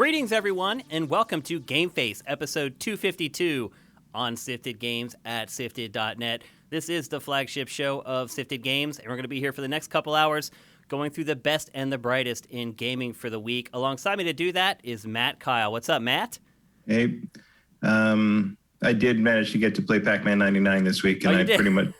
Greetings, everyone, and welcome to GameFace, episode 252 on Sifted Games at Sifted.net. This is the flagship show of Sifted Games, and we're going to be here for the next couple hours going through the best and the brightest in gaming for the week. Alongside me to do that is Matt Kyle. What's up, Matt? Hey, I did manage to get to play Pac-Man 99 this week, and I pretty much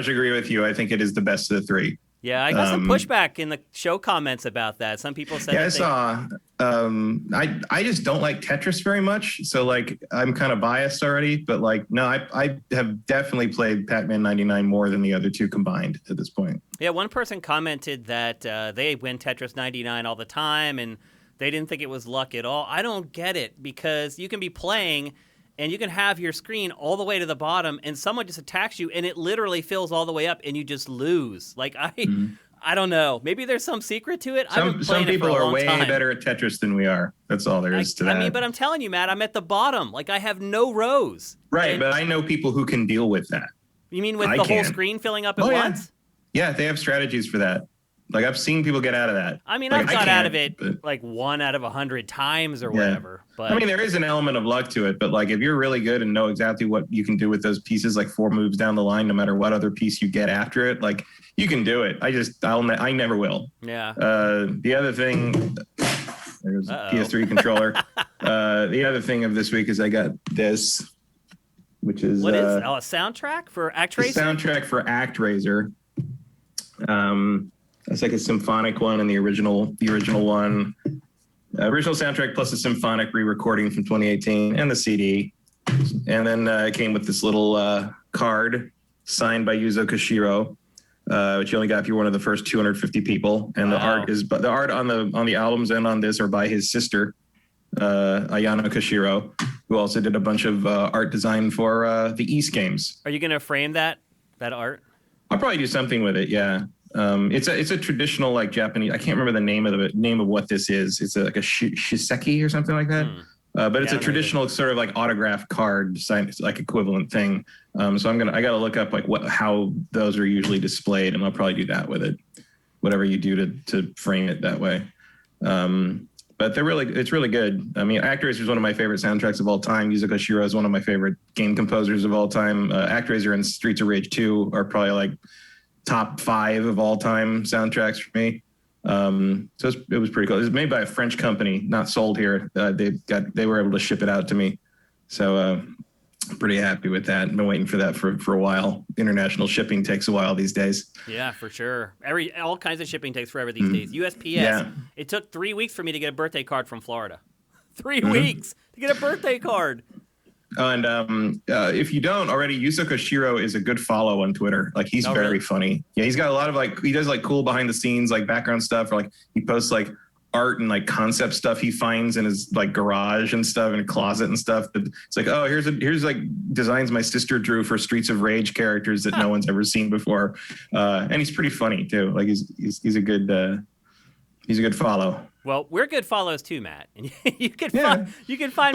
agree with you. I think it is the best of the three. Yeah, I got some pushback in the show comments about that. Some people said I saw. I just don't like Tetris very much, so like I'm kind of biased already. But like, no, I have definitely played Pac-Man 99 more than the other two combined at this point. Yeah, one person commented that they win Tetris 99 all the time, and they didn't think it was luck at all. I don't get it, because you can be playing and you can have your screen all the way to the bottom, and someone just attacks you, and it literally fills all the way up, and you just lose. Like, I don't know. Maybe there's some secret to it. Some people are way better at Tetris than we are. That's all there is to that. I mean, but I'm telling you, Matt, I'm at the bottom. Like, I have no rows. Right, but I know people who can deal with that. You mean with the whole screen filling up at once? Yeah, they have strategies for that. Like, I've seen people get out of that. I mean, I've got out of it like 1 out of 100 times or whatever. But I mean, there is an element of luck to it. But like, if you're really good and know exactly what you can do with those pieces, like 4 moves down the line, no matter what other piece you get after it, like you can do it. I never will. Yeah. The other thing, there's a PS3 controller. The other thing of this week is I got this, which is what is a soundtrack for ActRaiser? Soundtrack for ActRaiser. It's like a symphonic one and the original one. Original soundtrack plus a symphonic re-recording from 2018 and the CD. And then it came with this little card signed by Yuzo Koshiro, which you only got if you're one of the first 250 people. And the art on the albums and on this are by his sister, Ayano Koshiro, who also did a bunch of art design for the East games. Are you going to frame that art? I'll probably do something with it, yeah. It's a traditional like Japanese. I can't remember the name of what this is. It's like a shiseki or something like that. But it's a traditional sort of like autograph card sign, like equivalent thing. So I got to look up like how those are usually displayed, and I'll probably do that with it. Whatever you do to frame it that way. But it's really good. I mean, ActRaiser is one of my favorite soundtracks of all time. Yuzo Koshiro is one of my favorite game composers of all time. ActRaiser and Streets of Rage 2 are probably like top 5 of all time soundtracks for me. So it was pretty cool. It was made by a French company, not sold here. They were able to ship it out to me. So I'm pretty happy with that. I've been waiting for that for a while. International shipping takes a while these days. Yeah, for sure. All kinds of shipping takes forever these days. USPS, It took 3 weeks for me to get a birthday card from Florida. 3 weeks to get a birthday card. And if you don't already, Yuzo Koshiro is a good follow on Twitter. Like he's very funny. Yeah, he's got a lot of he does like cool behind the scenes, like background stuff, or like he posts like art and like concept stuff he finds in his like garage and stuff and closet and stuff. But it's like, oh, here's like designs my sister drew for Streets of Rage characters that no one's ever seen before. And he's pretty funny too. Like he's a good follow. Well, we're good follows too, Matt. And you can find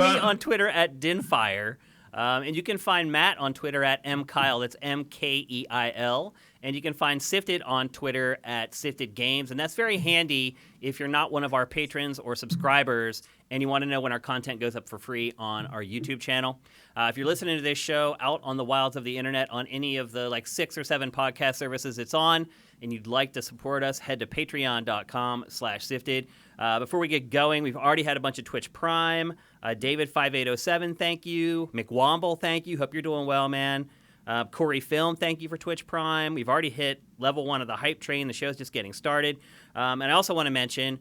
me on Twitter at Dinfire. And you can find Matt on Twitter at mkeil. That's MKEIL. And you can find Sifted on Twitter at Sifted Games. And that's very handy if you're not one of our patrons or subscribers and you want to know when our content goes up for free on our YouTube channel. If you're listening to this show out on the wilds of the internet on any of the like 6 or 7 podcast services it's on, and you'd like to support us, head to patreon.com/sifted. Before we get going, we've already had a bunch of Twitch Prime. David5807, thank you. McWomble, thank you. Hope you're doing well, man. Corey Film, thank you for Twitch Prime. We've already hit level 1 of the hype train. The show's just getting started. And I also want to mention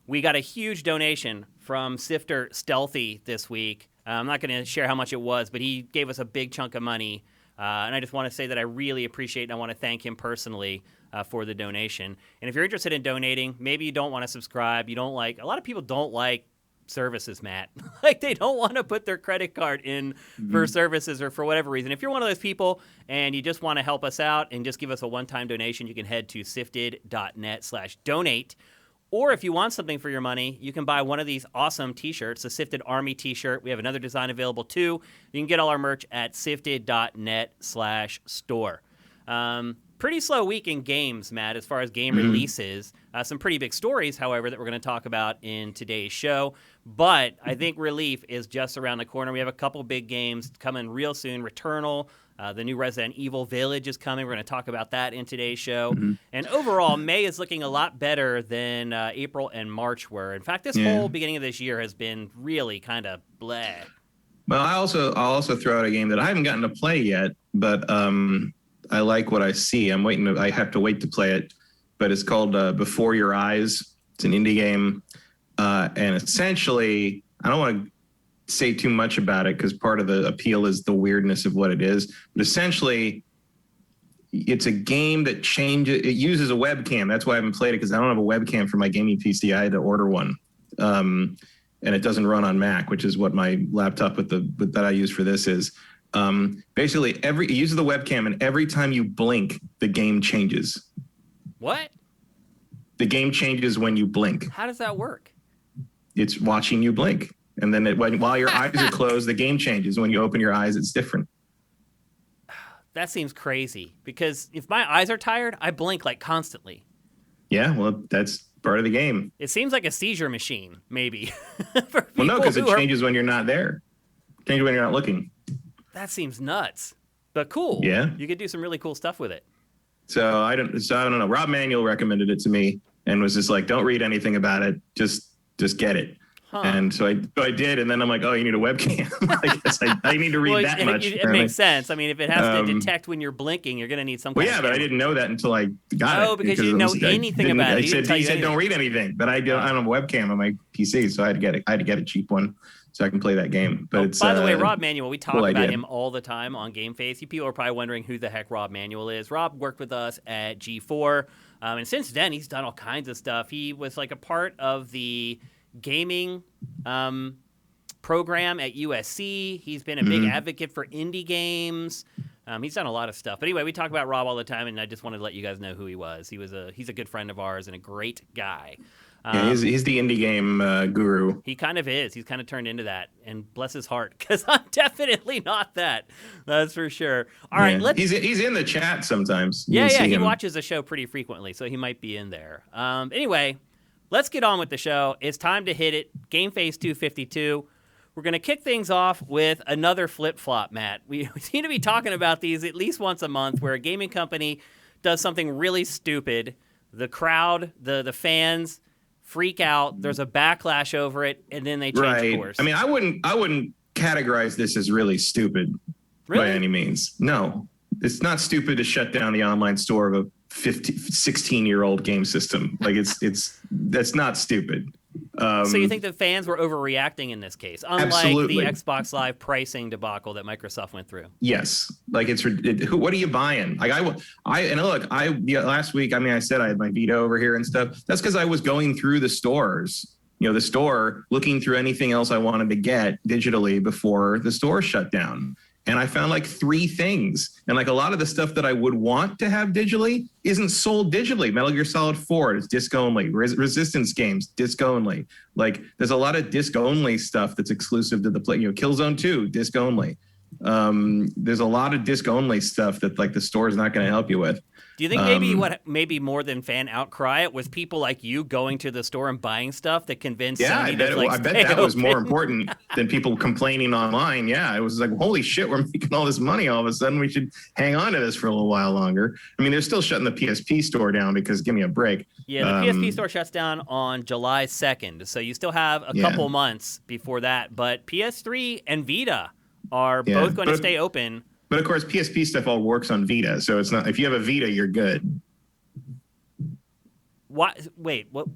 we got a huge donation from Sifter Stealthy this week. I'm not going to share how much it was, but he gave us a big chunk of money. And I just want to say that I really appreciate and I want to thank him personally for the donation. And if you're interested in donating, maybe you don't want to subscribe. A lot of people don't like services, Matt. Like they don't want to put their credit card in for services or for whatever reason. If you're one of those people and you just want to help us out and just give us a one-time donation, you can head to sifted.net/donate. Or if you want something for your money, you can buy one of these awesome t-shirts, the Sifted Army t-shirt. We have another design available too. You can get all our merch at sifted.net/store. Pretty slow week in games, Matt, as far as game releases. Some pretty big stories, however, that we're going to talk about in today's show. But I think relief is just around the corner. We have a couple big games coming real soon. Returnal, the new Resident Evil Village is coming. We're going to talk about that in today's show. And overall, May is looking a lot better than April and March were. In fact, this whole beginning of this year has been really kind of bleh. Well, I'll also throw out a game that I haven't gotten to play yet, but I like what I see. I have to wait to play it, but it's called Before Your Eyes. It's an indie game, and essentially, I don't want to say too much about it because part of the appeal is the weirdness of what it is. But essentially, it's a game that changes. It uses a webcam. That's why I haven't played it, because I don't have a webcam for my gaming PC. I had to order one, and it doesn't run on Mac, which is what my laptop that I use for this is. Basically, it uses the webcam, and every time you blink, the game changes. What? The game changes when you blink. How does that work? It's watching you blink, and then while your eyes are closed, the game changes. When you open your eyes, it's different. That seems crazy, because if my eyes are tired, I blink like constantly. Yeah, well, that's part of the game. It seems like a seizure machine, maybe. Well, no, because it changes when you're not there. It changes when you're not looking. That seems nuts, but cool. Yeah, you could do some really cool stuff with it. So I don't know. Rob Manuel recommended it to me and was just like, "Don't read anything about it. Just get it." Huh. And so I did, and then I'm like, "Oh, you need a webcam." I guess I need to read that much. It makes sense. I mean, if it has to detect when you're blinking, you're going to need some. Well, yeah, but I didn't know that until I got it. Oh, because you didn't know anything about it. He said don't read anything, but I don't have a webcam on my PC, so I had to get a cheap one so I can play that game. But it's, by the way, Rob Manuel, we talk about him all the time on GameFace. You people are probably wondering who the heck Rob Manuel is. Rob worked with us at G4, and since then he's done all kinds of stuff. He was like a part of the gaming program at USC. He's been a big advocate for indie games. He's done a lot of stuff. But anyway, we talk about Rob all the time, and I just wanted to let you guys know who he was. He's a good friend of ours and a great guy. Yeah, he's the indie game guru. He kind of is. He's kind of turned into that, and bless his heart, because I'm definitely not that. That's for sure. All right, he's in the chat sometimes. He watches the show pretty frequently, so he might be in there. Anyway, let's get on with the show. It's time to hit it. GameFace 252. We're going to kick things off with another flip-flop, Matt. We seem to be talking about these at least once a month, where a gaming company does something really stupid. The crowd, the fans freak out. There's a backlash over it, and then they change course. I mean, I wouldn't categorize this as really stupid by any means. No, it's not stupid to shut down the online store of a 16-year-old game system. Like that's not stupid. So you think the fans were overreacting in this case, unlike absolutely. the Xbox Live pricing debacle that Microsoft went through? Yes, like what are you buying? Like last week, I mean, I said I had my Vita over here and stuff. That's because I was going through the stores, the store, looking through anything else I wanted to get digitally before the store shut down. And I found like 3 things. And like a lot of the stuff that I would want to have digitally isn't sold digitally. Metal Gear Solid 4 is disc only. Resistance games, disc only. Like there's a lot of disc only stuff that's exclusive to the play. Killzone 2, disc only. There's a lot of disc only stuff that like the store is not going to help you with. Do you think maybe more than fan outcry, it was people like you going to the store and buying stuff that convinced Sony I bet that was more important than people complaining online. Yeah, it was like, holy shit, we're making all this money all of a sudden. We should hang on to this for a little while longer. I mean, they're still shutting the PSP store down because give me a break. Yeah, the PSP store shuts down on July 2nd, so you still have a couple months before that. But PS3 and Vita are both going to stay open. But of course, PSP stuff all works on Vita, so it's not. If you have a Vita, you're good. What? Wait, what?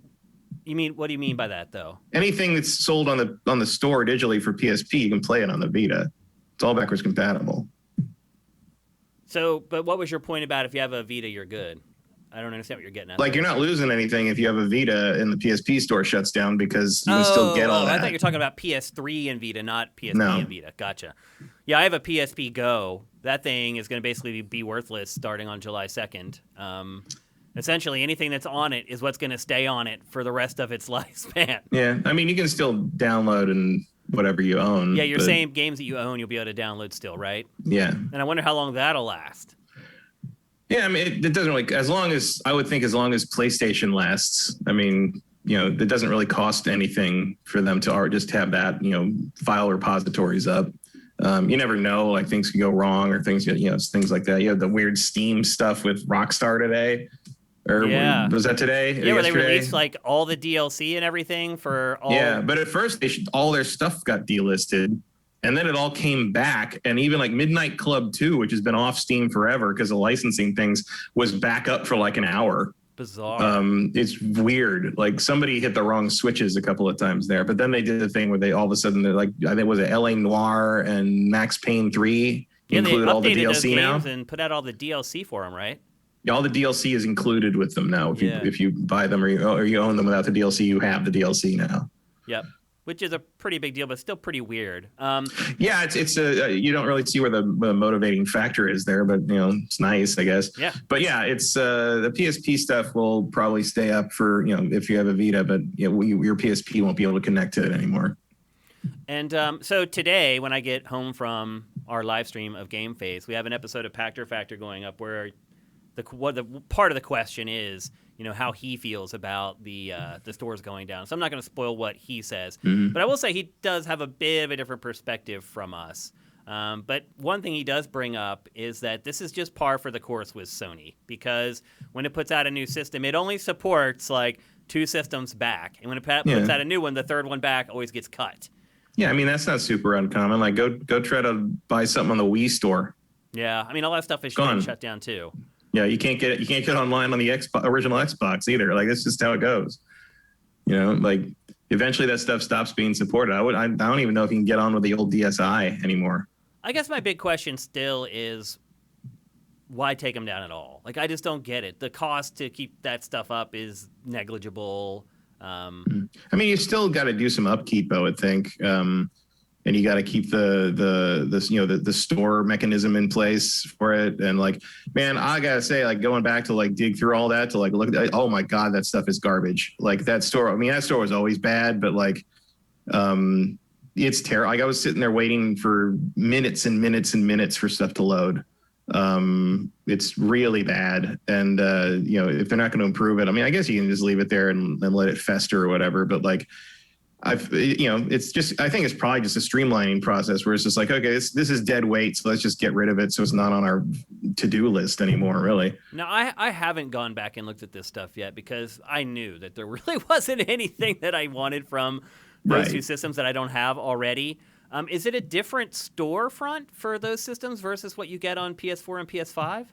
You mean? What do you mean by that, though? Anything that's sold on the store digitally for PSP, you can play it on the Vita. It's all backwards compatible. So, but what was your point about if you have a Vita, you're good? I don't understand what you're getting at. Like, you're not losing anything if you have a Vita and the PSP store shuts down because you can still get all that. I thought you were talking about PS3 and Vita, not PSP and Vita. Gotcha. Yeah, I have a PSP Go. That thing is going to basically be worthless starting on July 2nd. Essentially, anything that's on it is what's going to stay on it for the rest of its lifespan. Yeah, I mean, you can still download and whatever you own. Yeah, you're saying games that you own, you'll be able to download still, right? Yeah. And I wonder how long that'll last. Yeah, I mean, it doesn't really, as long as PlayStation lasts, I mean, it doesn't really cost anything for them to just have that, file repositories up. You never know, like things could go wrong or things, things like that. You have the weird Steam stuff with Rockstar today. Or was that today? Yeah, where they released like all the DLC and everything for all. Yeah, but at first all their stuff got delisted. And then it all came back, and even like Midnight Club 2, which has been off Steam forever because of licensing things, was back up for like an hour. Bizarre. It's weird. Like somebody hit the wrong switches a couple of times there, but then they did the thing where they all of a sudden they're like, I think it was it LA Noire and Max Payne 3 included all the DLC now, and put out all the DLC for them, right? Yeah, all the DLC is included with them now. If you buy them or you own them without the DLC, you have the DLC now. Yep. Which is a pretty big deal, but still pretty weird. Yeah, it's you don't really see where the motivating factor is there, but it's nice, I guess. Yeah. But yeah, it's the PSP stuff will probably stay up for if you have a Vita, but your PSP won't be able to connect to it anymore. And so today, when I get home from our live stream of GameFace, we have an episode of Pactor Factor going up where the part of the question is, how he feels about the stores going down. So I'm not going to spoil what he says, but I will say he does have a bit of a different perspective from us. But one thing he does bring up is that this is just par for the course with Sony, because when it puts out a new system, it only supports like 2 systems back, and when it puts out a new one, the third one back always gets cut. Yeah, I mean that's not super uncommon. Like go try to buy something on the Wii store. Yeah, I mean all that stuff is shut down too. Yeah, you can't get online on the original Xbox either. Like that's just how it goes. Like eventually that stuff stops being supported. I don't even know if you can get on with the old DSi anymore. I guess my big question still is why take them down at all? Like I just don't get it. The cost to keep that stuff up is negligible. I mean, you still got to do some upkeep, I would think. And you got to keep the store mechanism in place for it. And like, man, I gotta say, like going back to like dig through all that to like look at, oh my God, that stuff is garbage. Like that store, I mean, that store was always bad, but like, it's terrible. Like I was sitting there waiting for minutes and minutes and minutes for stuff to load. It's really bad. And, if they're not going to improve it, I mean, I guess you can just leave it there and let it fester or whatever. But like, it's just, I think it's probably just a streamlining process where it's just like, okay, this is dead weight. So let's just get rid of it. So it's not on our to-do list anymore, really. Now, I haven't gone back and looked at this stuff yet because I knew that there really wasn't anything that I wanted from those 2 systems that I don't have already. Is it a different storefront for those systems versus what you get on PS4 and PS5? Of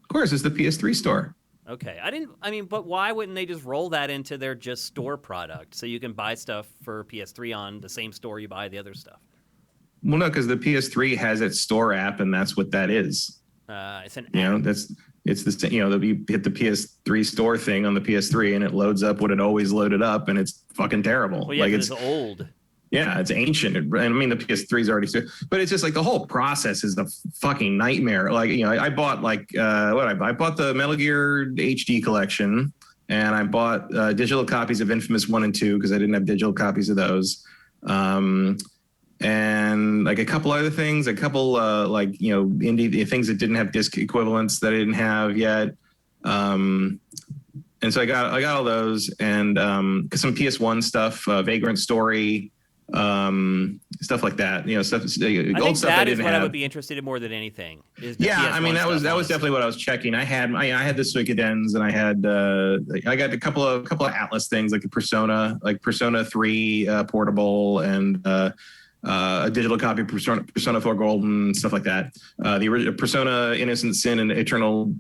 course, it's the PS3 store. Okay. But why wouldn't they just roll that into their just store product so you can buy stuff for PS3 on the same store you buy the other stuff? Well, no, because the PS3 has its store app, and that's what that is. It's an app. It's the you hit the PS3 store thing on the PS3, and it loads up what it always loaded up, and it's fucking terrible. Well, yeah, it's old. Yeah, it's ancient. I mean, the PS3 is already, but it's just like the whole process is the fucking nightmare. Like, I bought I bought the Metal Gear HD collection, and I bought digital copies of Infamous 1 and 2 because I didn't have digital copies of those. And like a couple other things, indie things that didn't have disc equivalents that I didn't have yet. And so I got all those and some PS1 stuff, Vagrant Story, stuff like that, stuff. I think that is what I would be interested in more than anything. I mean, that was definitely what I was checking. I had the Suikoden's, and I got a couple of Atlas things like the Persona 3 portable and a digital copy of Persona 4 Golden, stuff like that. The original Persona Innocent Sin and Eternal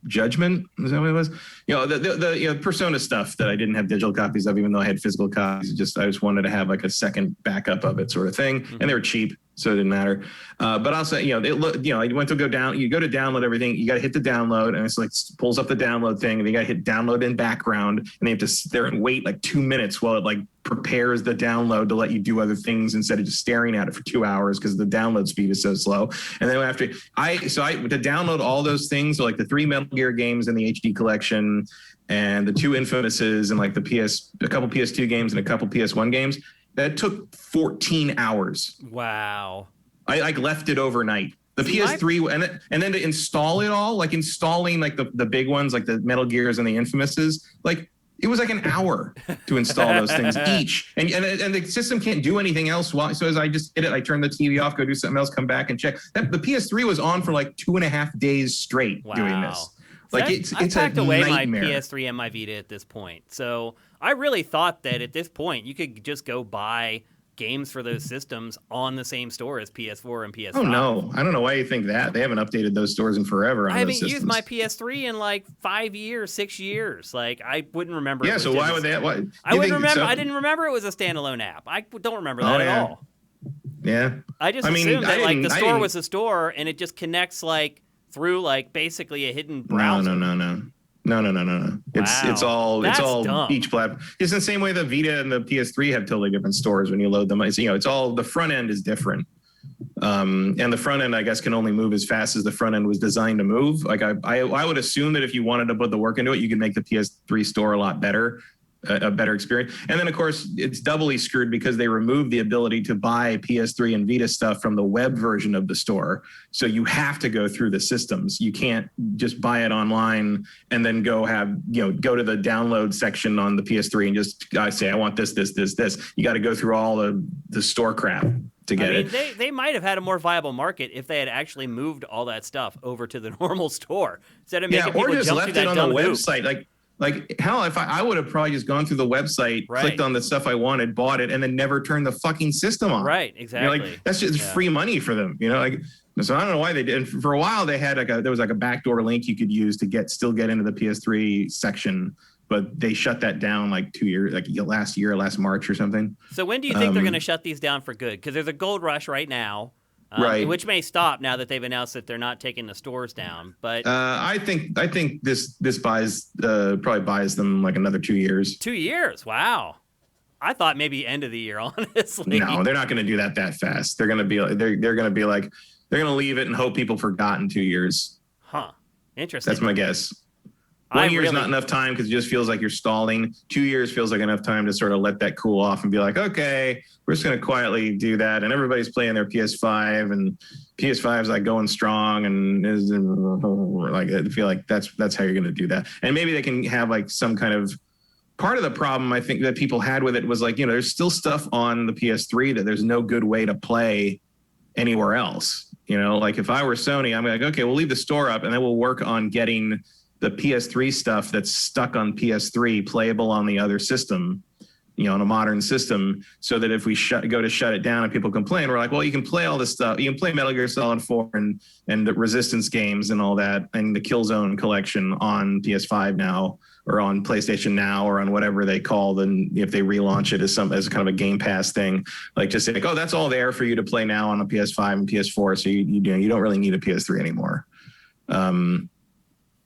Judgment, is that what it was? The Persona stuff that I didn't have digital copies of, even though I had physical copies. I just wanted to have like a second backup of it, sort of thing. And they were cheap, so it didn't matter. But also, you went to go down. You go to download everything. You got to hit the download, and it's like pulls up the download thing, and you got to hit download in background, and they have to sit there and wait like 2 minutes while it like prepares the download to let you do other things instead of just staring at it for 2 hours because the download speed is so slow. And then after to download all those things, so like the 3 Metal Gear games in the HD collection and the 2 Infamouses and like a couple PS2 games and a couple PS1 games, that took 14 hours. Wow. I like left it overnight The PS3 and then to install it all, like installing like the big ones, like the Metal Gears and the Infamouses, like it was like an hour to install those things each. And the system can't do anything else. So as I just did it, I turned the TV off, go do something else, come back and check. The PS3 was on for like 2.5 days straight doing this. Like it's I packed away nightmare. my PS3 and my Vita at this point. So I really thought that at this point you could just go buy games for those systems on the same store as PS4 and PS5. Oh no, I don't know why you think that. They haven't updated those stores in forever. I haven't used my PS3 in like 5 years, 6 years. Like I wouldn't remember. Yeah, so why would that? I wouldn't remember. I didn't remember it was a standalone app. I don't remember that at all. Yeah, I just assumed that like the store was a store and it just connects like through like basically a hidden browser. No. It's all dumb. Each platform. It's the same way the Vita and the PS3 have totally different stores when you load them. It's all the front end is different. And the front end, I guess, can only move as fast as the front end was designed to move. Like I would assume that if you wanted to put the work into it, you could make the PS3 store a lot better. A better experience. And then, of course, it's doubly screwed because they removed the ability to buy PS3 and Vita stuff from the web version of the store. So you have to go through the systems. You can't just buy it online and then go to the download section on the PS3 and just say, I want this. You got to go through all the store crap to get it. They might have had a more viable market if they had actually moved all that stuff over to the normal store instead of making people jump through that dumb hoop. Or just left it on the website. Like hell, if I would have probably just gone through the website, clicked on the stuff I wanted, bought it, and then never turned the fucking system on. Right, exactly. Like that's just free money for them, Like so, I don't know why they did. And for a while, they had there was a backdoor link you could use to still get into the PS3 section, but they shut that down like 2 years, like last March or something. So when do you think they're going to shut these down for good? Because there's a gold rush right now. Which may stop now that they've announced that they're not taking the stores down. But I think this probably buys them like another 2 years. 2 years, wow! I thought maybe end of the year. Honestly, no, they're not going to do that fast. They're going to be they're going to leave it and hope people forgot in 2 years. Huh? Interesting. That's my guess. 1 year is not enough time because it just feels like you're stalling. 2 years feels like enough time to sort of let that cool off and be like, okay, we're just going to quietly do that. And everybody's playing their PS5 and PS5's like going strong and is like, I feel like that's how you're going to do that. And maybe they can have like some kind of part of the problem I think that people had with it was like, there's still stuff on the PS3 that there's no good way to play anywhere else. Like if I were Sony, I'm like, okay, we'll leave the store up and then we'll work on getting the PS3 stuff that's stuck on PS3 playable on the other system, on a modern system, so that if we go to shut it down and people complain, we're like, well, you can play all this stuff. You can play Metal Gear Solid 4 and the Resistance games and all that and the Killzone collection on PS5 now or on PlayStation Now or on whatever they call them if they relaunch it as kind of a Game Pass thing. Like just say, like, oh, that's all there for you to play now on a PS5 and PS4. So you don't really need a PS3 anymore.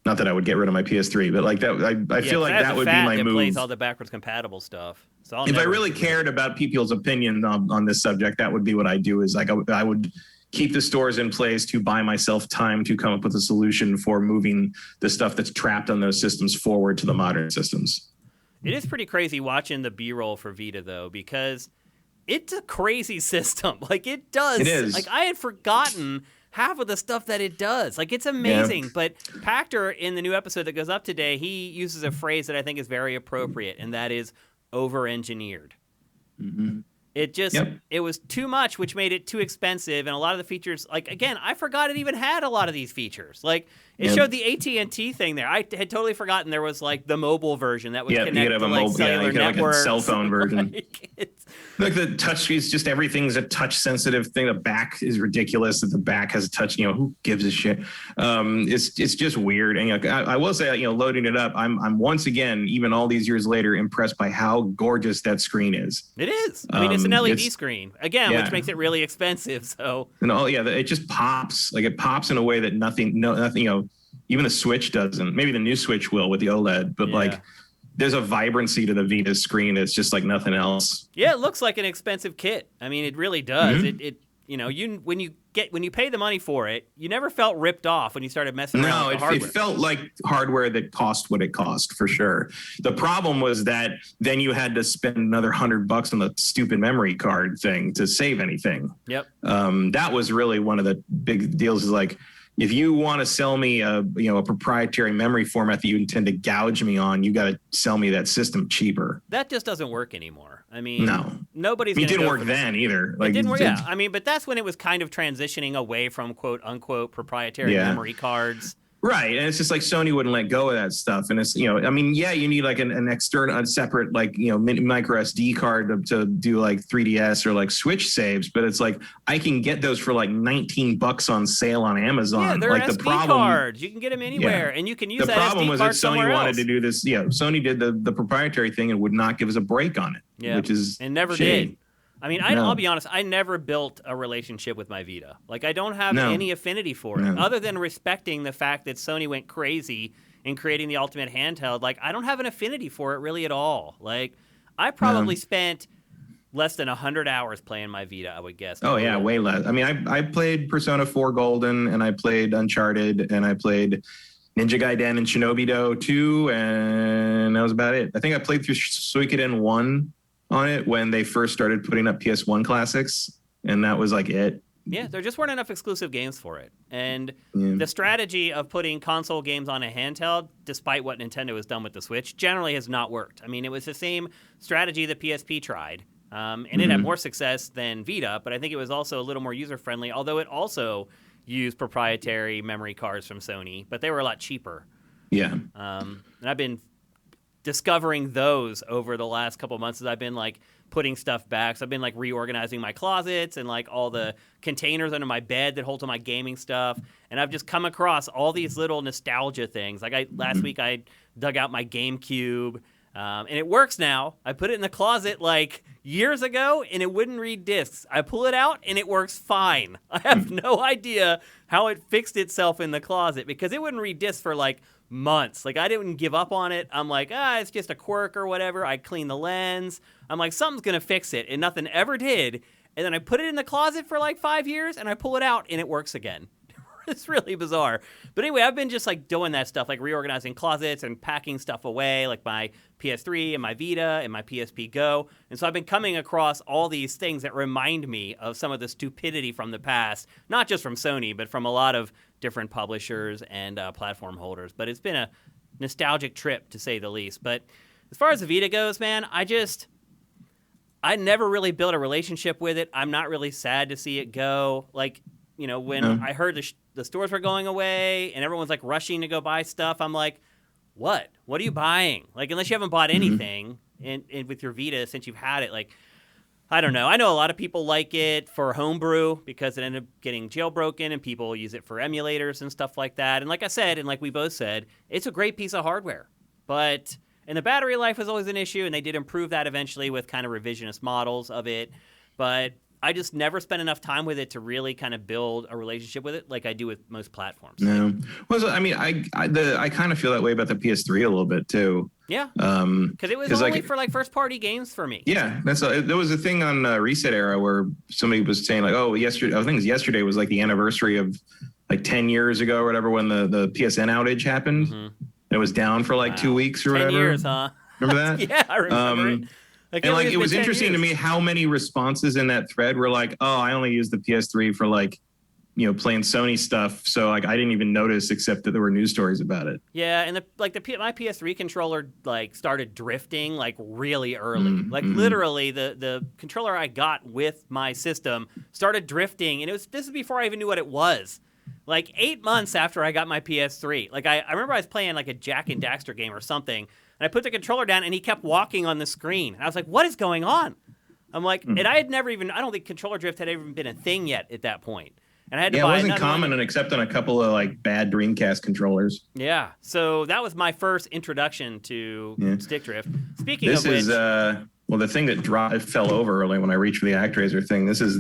Not that I would get rid of my PS3, but like that, I feel like that would be my move. Plays all the backwards compatible stuff. So if I really cared about people's opinion on this subject, that would be what I do. Is like I would keep the stores in place to buy myself time to come up with a solution for moving the stuff that's trapped on those systems forward to the modern systems. It is pretty crazy watching the B-roll for Vita though, because it's a crazy system. Like it does. It is. Like I had forgotten half of the stuff that it does. Like, it's amazing. Yeah. But Pactor, in the new episode that goes up today, he uses a phrase that I think is very appropriate, and that is over-engineered. Mm-hmm. It was too much, which made it too expensive, and a lot of the features, like, again, I forgot it even had a lot of these features. Like, it showed the AT&T thing there. I had totally forgotten there was, like, the mobile version that would connect to, like, cellular networks. Like a cell phone version. Like the touch screen is just everything's a touch sensitive thing. The back is ridiculous that the back has a touch. Who gives a shit? It's just weird. And I will say, loading it up, I'm once again, even all these years later, impressed by how gorgeous that screen is. It is. I mean, it's an LED screen again, which makes it really expensive. So it just pops. Like it pops in a way that nothing. Even the Switch doesn't. Maybe the new Switch will with the OLED, but like. There's a vibrancy to the Vita screen that's just like nothing else. Yeah, it looks like an expensive kit. I mean, it really does. Mm-hmm. when you pay the money for it, you never felt ripped off when you started messing around with the hardware. It felt like hardware that cost what it cost for sure. The problem was that then you had to spend another $100 on the stupid memory card thing to save anything. Yep. That was really one of the big deals. Is like, if you want to sell me a proprietary memory format that you intend to gouge me on, you got to sell me that system cheaper. That just doesn't work anymore. I mean, no, nobody's. It didn't work then either. Like, it didn't work. Yeah, I mean, but that's when it was kind of transitioning away from quote unquote proprietary memory cards. Right. And it's just like Sony wouldn't let go of that stuff. And it's, you need like an external, a separate, like, micro SD card to do like 3DS or like Switch saves. But it's like, I can get those for like $19 on sale on Amazon. Yeah, they're like SD cards. You can get them anywhere and you can use that SD card. The problem was that Sony wanted to do this. Yeah. Sony did the proprietary thing and would not give us a break on it. Yeah. Which is and never did. I mean, I'll be honest, I never built a relationship with my Vita. Like, I don't have any affinity for it, other than respecting the fact that Sony went crazy in creating the ultimate handheld. Like, I don't have an affinity for it really at all. Like, I probably spent less than 100 hours playing my Vita, I would guess. Oh, yeah, way less. I mean, I played Persona 4 Golden, and I played Uncharted, and I played Ninja Gaiden and Shinobi-Do 2, and that was about it. I think I played through Suikoden 1 on it when they first started putting up PS1 classics, and that was like it. Yeah, there just weren't enough exclusive games for it. And the strategy of putting console games on a handheld, despite what Nintendo has done with the Switch, generally has not worked. I mean, it was the same strategy that PSP tried, and it had more success than Vita, but I think it was also a little more user-friendly, although it also used proprietary memory cards from Sony, but they were a lot cheaper. Yeah. And I've been discovering those over the last couple of months as I've been like putting stuff back. So I've been like reorganizing my closets and like all the containers under my bed that hold all my gaming stuff. And I've just come across all these little nostalgia things. Like last week I dug out my GameCube, and it works now. I put it in the closet like years ago and it wouldn't read discs. I pull it out and it works fine. I have no idea how it fixed itself in the closet because it wouldn't read discs for like months. Like, I didn't give up on it. I'm like, it's just a quirk or whatever. I clean the lens. I'm like, something's going to fix it. And nothing ever did. And then I put it in the closet for like 5 years and I pull it out and it works again. It's really bizarre. But anyway, I've been just like doing that stuff, like reorganizing closets and packing stuff away, like my PS3 and my Vita and my PSP Go. And so I've been coming across all these things that remind me of some of the stupidity from the past, not just from Sony, but from a lot of different publishers and platform holders. But it's been a nostalgic trip, to say the least. But as far as the Vita goes, man, I never really built a relationship with it. I'm not really sad to see it go. Like, when I heard the stores were going away and everyone's like rushing to go buy stuff, I'm like, what are you buying? Like, unless you haven't bought anything in with your Vita since you've had it, like, I don't know. I know a lot of people like it for homebrew because it ended up getting jailbroken and people use it for emulators and stuff like that. And like I said, and like we both said, it's a great piece of hardware. And the battery life was always an issue, and they did improve that eventually with kind of revisionist models of it. But I just never spent enough time with it to really kind of build a relationship with it like I do with most platforms. No. Well, I mean, I kind of feel that way about the PS3 a little bit too. Yeah. Because it was only for like first party games for me. Yeah. There was a thing on Reset Era where somebody was saying like, oh, yesterday, I think it was yesterday was like the anniversary of like 10 years ago or whatever when the PSN outage happened. Mm-hmm. It was down for like 2 weeks or 10 whatever. 10 years, huh? Remember that? Yeah, I remember it. And like it was interesting to me how many responses in that thread were like, oh, I only use the PS3 for like, playing Sony stuff. So like I didn't even notice except that there were news stories about it. Yeah, and my PS3 controller like started drifting like really early. Literally the controller I got with my system started drifting, and this is before I even knew what it was. Like 8 months after I got my PS3. Like I remember I was playing like a Jack and Daxter game or something. And I put the controller down, and he kept walking on the screen. And I was like, what is going on? I'm like, and I don't think controller drift had even been a thing yet at that point. And I had to buy it wasn't common except on a couple of like bad Dreamcast controllers. Yeah, so that was my first introduction to stick drift. Speaking of which... This is, the thing that fell over early when I reached for the ActRaiser thing. This is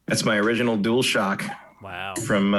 that's my original DualShock. Wow. From,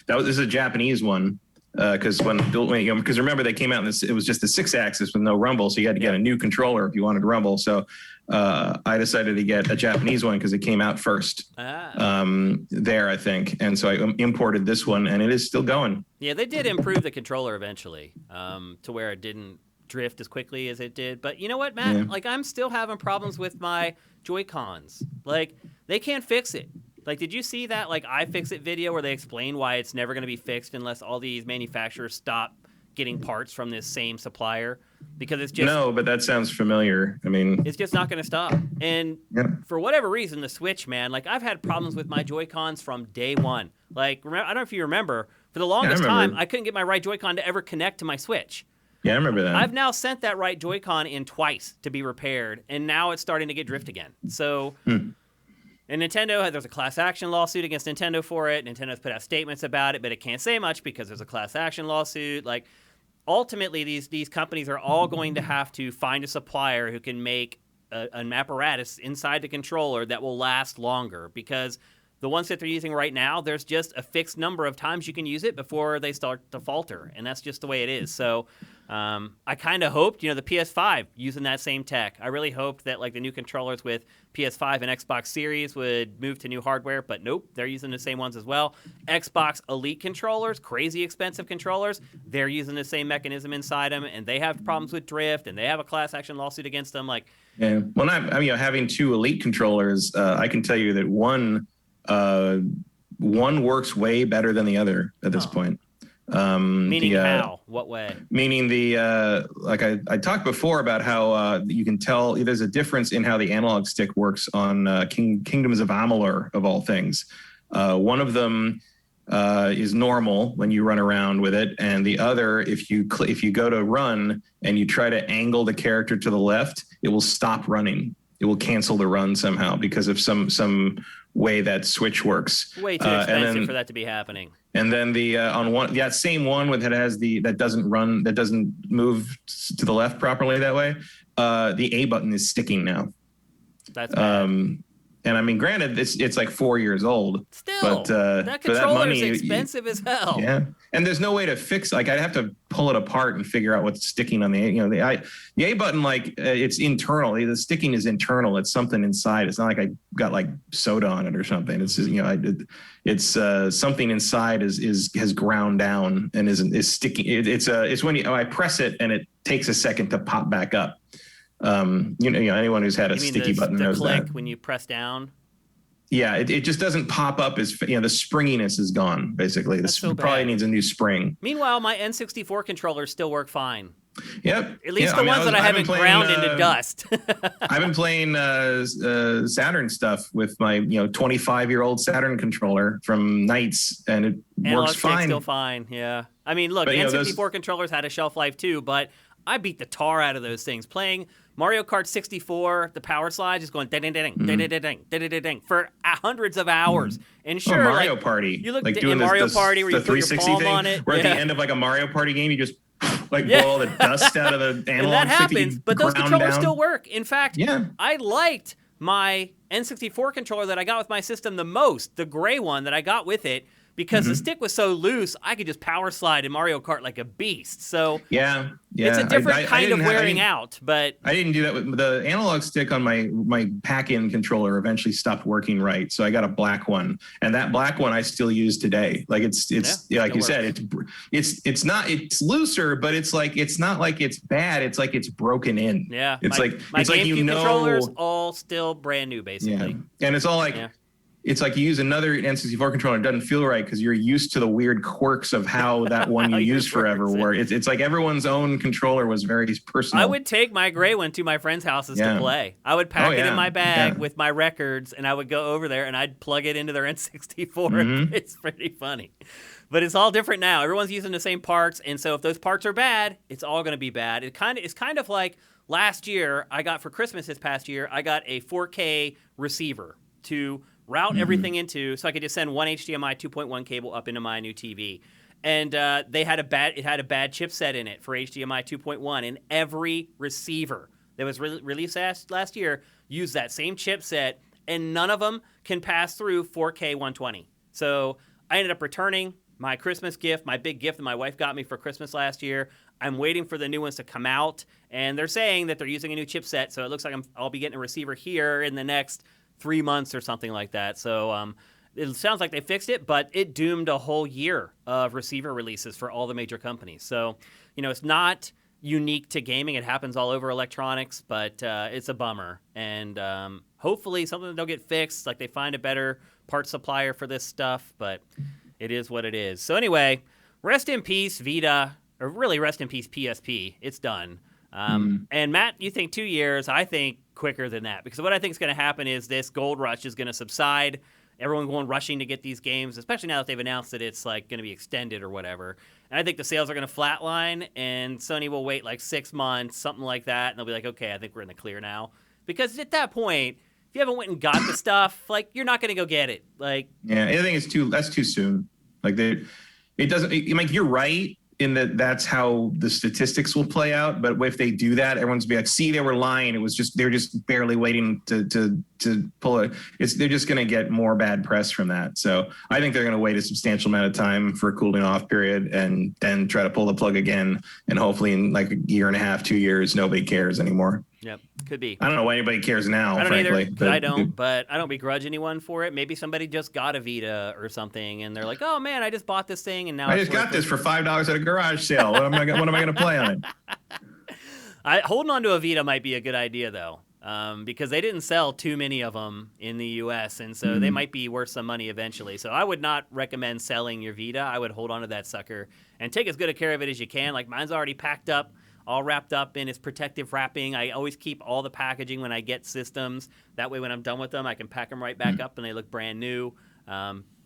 this is a Japanese one. because because remember they came out in this, it was just the 6-axis with no rumble, so you had to get a new controller if you wanted to rumble. So I decided to get a Japanese one because it came out first there, I think, and so I imported this one, and it is still going. Yeah, they did improve the controller eventually to where it didn't drift as quickly as it did. But you know what, Matt? Like, I'm still having problems with my Joy-Cons. Like, they can't fix it. Like, did you see that, like, iFixit video where they explain why it's never going to be fixed unless all these manufacturers stop getting parts from this same supplier? Because it's just... No, but that sounds familiar. I mean... It's just not going to stop. And for whatever reason, the Switch, man, like, I've had problems with my Joy-Cons from day one. Like, I don't know if you remember, for the longest time, I couldn't get my right Joy-Con to ever connect to my Switch. Yeah, I remember that. I've now sent that right Joy-Con in twice to be repaired, and now it's starting to get drift again. So... And Nintendo, there's a class action lawsuit against Nintendo for it. Nintendo's put out statements about it, but it can't say much because there's a class action lawsuit. Like, ultimately, these companies are all going to have to find a supplier who can make an apparatus inside the controller that will last longer, because the ones that they're using right now, there's just a fixed number of times you can use it before they start to falter, and that's just the way it is. So I kind of hoped, the PS5 using that same tech. I really hoped that, like, the new controllers with PS5 and Xbox Series would move to new hardware, but nope, they're using the same ones as well. Xbox Elite controllers, crazy expensive controllers, they're using the same mechanism inside them, and they have problems with drift, and they have a class action lawsuit against them. Like, yeah, well, having two Elite controllers, I can tell you that one works way better than the other at this point. Meaning how? What way? Meaning like I talked before about how you can tell there's a difference in how the analog stick works on Kingdoms of Amalur, of all things. One of them is normal when you run around with it, and the other, if you go to run and you try to angle the character to the left, it will stop running. It will cancel the run somehow because of some way that switch works. Way too expensive for that to be happening. And then that same one that doesn't move to the left properly that way, the A button is sticking now. That's bad. And I mean, granted, it's like 4 years old. Still, but that controller is expensive as hell. Yeah, and there's no way to fix. Like, I'd have to pull it apart and figure out what's sticking on the A button. Like, it's internal. The sticking is internal. It's something inside. It's not like I got like soda on it or something. It's just, it's something inside has ground down and is sticking. It's when I press it and it takes a second to pop back up. Anyone who's had a sticky button knows that. When you press down. Yeah, it just doesn't pop up as the springiness is gone. Basically, this probably needs a new spring. Meanwhile, my N64 controllers still work fine. Yep. At least the ones that I haven't ground into dust. I've been playing Saturn stuff with my 25-year-old Saturn controller from Knights, and it works fine. Still fine. Yeah. I mean, look, N64 controllers had a shelf life too, but I beat the tar out of those things playing Mario Kart 64. The power slide just going ding ding ding ding ding ding ding ding ding for hundreds of hours. And sure, Mario Party. You look like doing Mario Party where you put your palm on it. Where at the end of like a Mario Party game, you just blow all the dust out of the analog. And that happens, but those controllers still work. In fact, yeah. I liked my N64 controller that I got with my system the most, the gray one that I got with it, because the stick was so loose, I could just power slide in Mario Kart like a beast. So yeah. It's a different kind of wearing out, but I didn't do that with the analog stick on my pack-in controller. Eventually stopped working right, so I got a black one, and that black one I still use today. Like it's like you said, it's looser, but it's not like it's bad. It's like it's broken in. Yeah, it's my GameCube controllers all still brand new, basically. Yeah. And it's all like. Yeah. It's like you use another N64 controller, it doesn't feel right because you're used to the weird quirks of how that one you used forever works. It's like everyone's own controller was very personal. I would take my gray one to my friends' houses to play. I would pack it in my bag with my records, and I would go over there and I'd plug it into their N64. It's pretty funny. But it's all different now. Everyone's using the same parts, and so if those parts are bad, it's all going to be bad. It's kind of like last year, I got for Christmas this past year, I got a 4K receiver to route everything into, so I could just send one HDMI 2.1 cable up into my new TV. And it had a bad chipset in it for HDMI 2.1, and every receiver that was released last year used that same chipset, and none of them can pass through 4K 120. So I ended up returning my Christmas gift, my big gift that my wife got me for Christmas last year. I'm waiting for the new ones to come out, and they're saying that they're using a new chipset, so it looks like I'll be getting a receiver here in the next 3 months or something like that. So it sounds like they fixed it, but it doomed a whole year of receiver releases for all the major companies. So, it's not unique to gaming. It happens all over electronics, but it's a bummer. And hopefully something that they'll get fixed, like they find a better part supplier for this stuff, but it is what it is. So anyway, rest in peace, Vita, or really rest in peace, PSP. It's done. And Matt, you think 2 years. I think quicker than that, because what I think is going to happen is this gold rush is going to subside. Everyone going rushing to get these games, especially now that they've announced that it's like going to be extended or whatever. And I think the sales are going to flatline, and Sony will wait like 6 months, something like that, and they'll be like, okay, I think we're in the clear now. Because at that point, if you haven't went and got the stuff, like, you're not going to go get it. Like, yeah, I think that's too soon. Like, it doesn't. Like, you're right in that's how the statistics will play out. But if they do that, everyone's be like, see, they were lying. They're just barely waiting to pull it. They're just going to get more bad press from that. So I think they're going to wait a substantial amount of time for a cooling off period and then try to pull the plug again. And hopefully in like a year and a half, 2 years, nobody cares anymore. Yep, could be. I don't know why anybody cares now, I don't frankly. either, but I don't begrudge anyone for it. Maybe somebody just got a Vita or something, and they're like, oh, man, I just bought this thing, and now I just got this for $5 at a garage sale. What am I going to play on it? Holding on to a Vita might be a good idea, though, because they didn't sell too many of them in the U.S., and so they might be worth some money eventually. So I would not recommend selling your Vita. I would hold on to that sucker and take as good a care of it as you can. Like, mine's already packed up, all wrapped up in its protective wrapping. I always keep all the packaging when I get systems. That way, when I'm done with them, I can pack them right back up and they look brand new.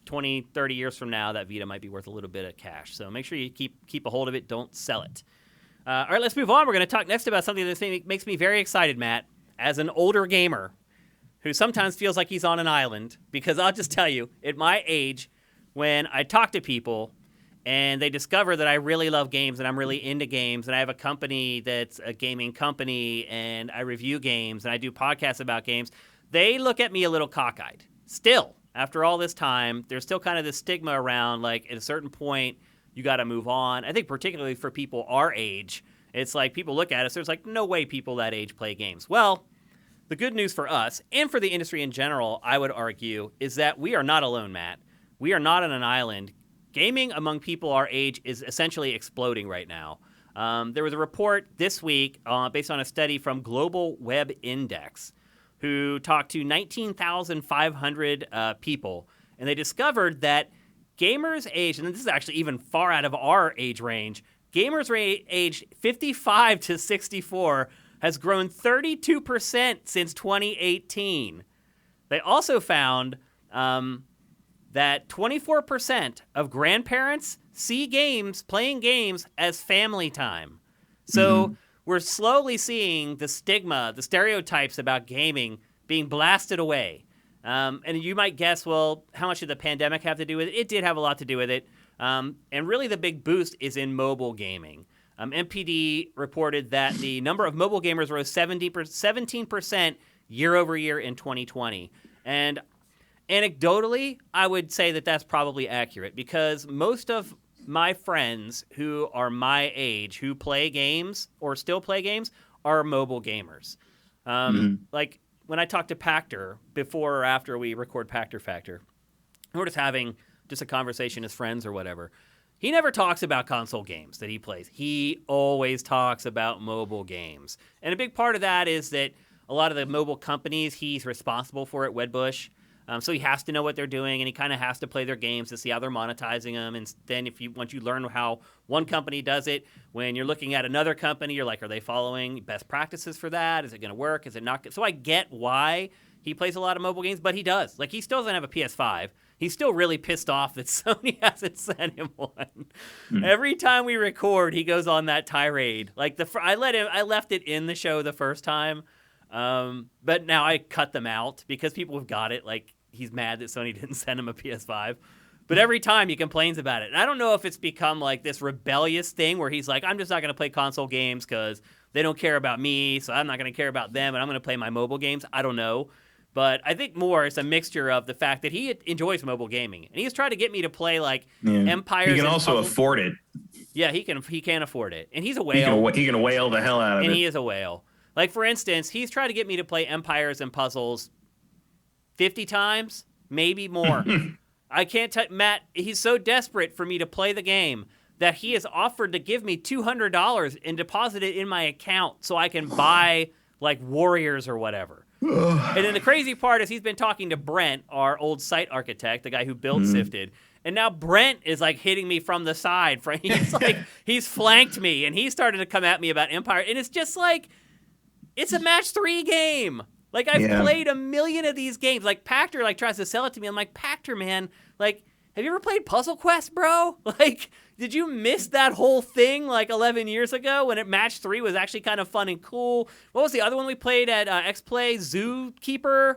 20, 30 years from now, that Vita might be worth a little bit of cash. So make sure you keep a hold of it. Don't sell it. All right, let's move on. We're going to talk next about something that makes me very excited, Matt, as an older gamer who sometimes feels like he's on an island. Because I'll just tell you, at my age, when I talk to people and they discover that I really love games and I'm really into games, and I have a company that's a gaming company, and I review games and I do podcasts about games, they look at me a little cockeyed. Still, after all this time, there's still kind of this stigma around, like, at a certain point, you got to move on. I think particularly for people our age, it's like people look at us, there's like no way people that age play games. Well, the good news for us and for the industry in general, I would argue, is that we are not alone, Matt. We are not on an island. Gaming among people our age is essentially exploding right now. There was a report this week based on a study from Global Web Index who talked to 19,500 people, and they discovered that gamers aged, and this is actually even far out of our age range, gamers aged 55 to 64 has grown 32% since 2018. They also found that 24% of grandparents see playing games as family time. So we're slowly seeing the stigma, the stereotypes about gaming being blasted away. And you might guess, well, how much did the pandemic have to do with it? It did have a lot to do with it. And really the big boost is in mobile gaming. MPD reported that the number of mobile gamers rose 17% year over year in 2020. And anecdotally, I would say that that's probably accurate, because most of my friends who are my age who play games or still play games are mobile gamers. Like when I talk to Pactor before or after we record Pactor Factor, we're just having just a conversation as friends or whatever. He never talks about console games that he plays. He always talks about mobile games. And a big part of that is that a lot of the mobile companies he's responsible for at Wedbush. So he has to know what they're doing, and he kind of has to play their games to see how they're monetizing them. And then once you learn how one company does it, when you're looking at another company, you're like, are they following best practices for that? Is it going to work? Is it not? So I get why he plays a lot of mobile games, but he does. Like, he still doesn't have a PS5. He's still really pissed off that Sony hasn't sent him one. Every time we record, he goes on that tirade. Like I left it in the show the first time, but now I cut them out because people have got it. Like, he's mad that Sony didn't send him a PS5. But every time he complains about it. And I don't know if it's become like this rebellious thing where he's like, I'm just not going to play console games because they don't care about me, so I'm not going to care about them, and I'm going to play my mobile games. I don't know. But I think more it's a mixture of the fact that he enjoys mobile gaming, and he's trying to get me to play like Empires. He can also afford it. Yeah, he can afford it, and he's a whale. He can whale the hell out of it. And he is a whale. Like for instance, he's trying to get me to play Empires and Puzzles 50 times, maybe more. I can't tell Matt. He's so desperate for me to play the game that he has offered to give me $200 and deposit it in my account so I can buy like Warriors or whatever. And then the crazy part is he's been talking to Brent, our old site architect, the guy who built Sifted. And now Brent is like hitting me from the side. He's like, he's flanked me and he's starting to come at me about Empire. And it's just like, it's a match 3 game. Like I've played a million of these games. Like Pactor like tries to sell it to me. I'm like, Pactor, man, like, have you ever played Puzzle Quest, bro? Like, did you miss that whole thing like 11 years ago when match 3 was actually kind of fun and cool? What was the other one we played at X-Play? Zookeeper?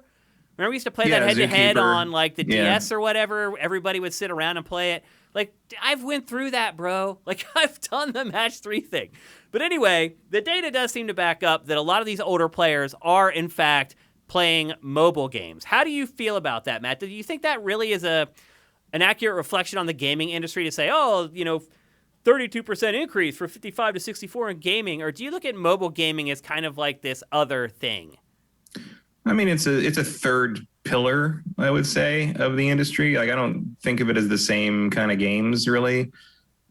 Remember we used to play that head-to-head on like the DS or whatever? Everybody would sit around and play it. Like, I've went through that, bro. Like, I've done the match 3 thing. But anyway, the data does seem to back up that a lot of these older players are, in fact, playing mobile games. How do you feel about that, Matt? Do you think that really is an accurate reflection on the gaming industry to say, 32% increase for 55 to 64 in gaming? Or do you look at mobile gaming as kind of like this other thing? I mean, it's a third pillar, I would say, of the industry. Like, I don't think of it as the same kind of games, really,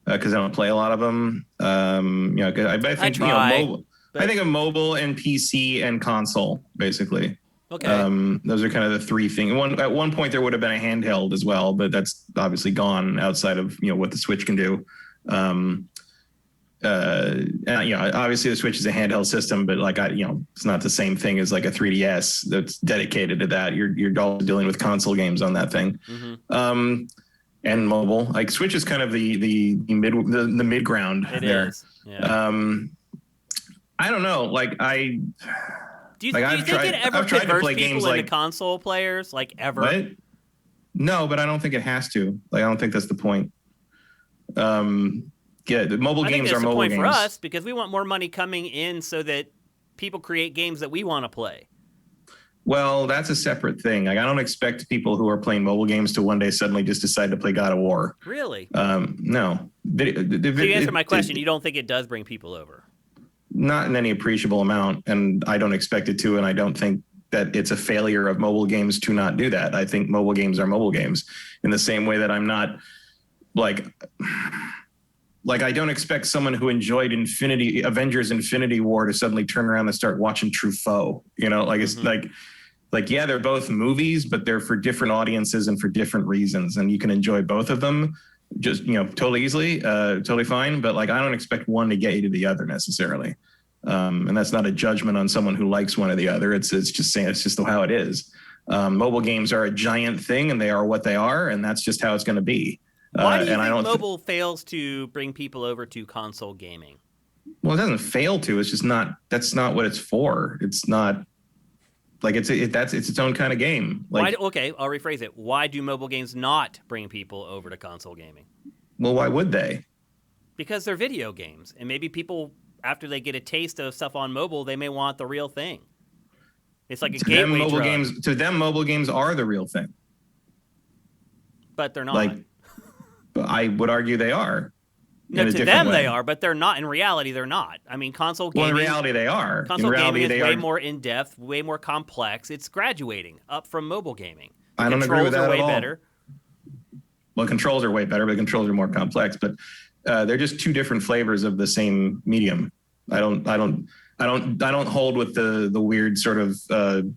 because I don't play a lot of them. I think I think of mobile and PC and console, basically. Okay. Those are kind of the 3 things. At one point, there would have been a handheld as well, but that's obviously gone outside of what the Switch can do. Obviously the Switch is a handheld system, but like it's not the same thing as like a 3DS that's dedicated to that. You're all dealing with console games on that thing, and mobile. Like Switch is kind of the mid ground there. Is. Yeah. I don't know. Like do you think it ever converts people into console players? Like ever? What? No, but I don't think it has to. Like I don't think that's the point. The mobile games are mobile games. I think that's the point for us because we want more money coming in so that people create games that we want to play. Well, that's a separate thing. Like I don't expect people who are playing mobile games to one day suddenly just decide to play God of War. Really? No. So you answered my question. You don't think it does bring people over? Not in any appreciable amount, and I don't expect it to, and I don't think that it's a failure of mobile games to not do that. I think mobile games are mobile games in the same way that I'm not like I don't expect someone who enjoyed Avengers Infinity War to suddenly turn around and start watching Truffaut. It's yeah, they're both movies, but they're for different audiences and for different reasons. And you can enjoy both of them just, totally easily, totally fine. But like, I don't expect one to get you to the other necessarily. And that's not a judgment on someone who likes one or the other. It's just saying it's just how it is. Mobile games are a giant thing and they are what they are. And that's just how it's going to be. Why do you think mobile fails to bring people over to console gaming? Well, it doesn't fail to. It's just not. That's not what it's for. It's not like it's its own kind of game. Like, okay, I'll rephrase it. Why do mobile games not bring people over to console gaming? Well, why would they? Because they're video games, and maybe people, after they get a taste of stuff on mobile, they may want the real thing. It's like a gateway drug. To them, mobile games are the real thing. But they're not. I would argue they are. No, to them they are, but they're not. In reality, they're not. I mean, console gaming... Well, in reality, they are. Console gaming is way more in-depth, way more complex. It's graduating up from mobile gaming. I don't agree with that at all. Controls are way better. Well, controls are way better, but controls are more complex. But they're just two different flavors of the same medium. I don't hold with the weird sort of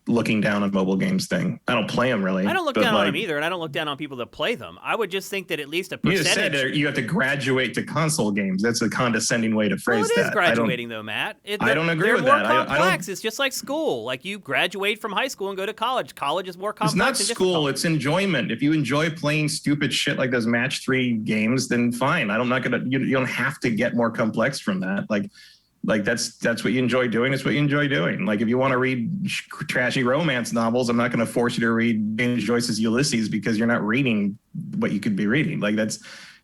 looking down on mobile games thing. I don't play them really. I don't look down on them either, and I don't look down on people that play them. I would just think that at least a percentage. You just said you have to graduate to console games. That's a condescending way to phrase that. Well, it is graduating though, Matt. I don't agree with that. They're more complex. It's just like school. Like you graduate from high school and go to college. College is more complex. It's not school. It's enjoyment. If you enjoy playing stupid shit like those match 3 games, then fine. You don't have to get more complex from that. Like that's what you enjoy doing. It's what you enjoy doing. Like if you want to read trashy romance novels, I'm not going to force you to read James Joyce's Ulysses because you're not reading what you could be reading. Like it's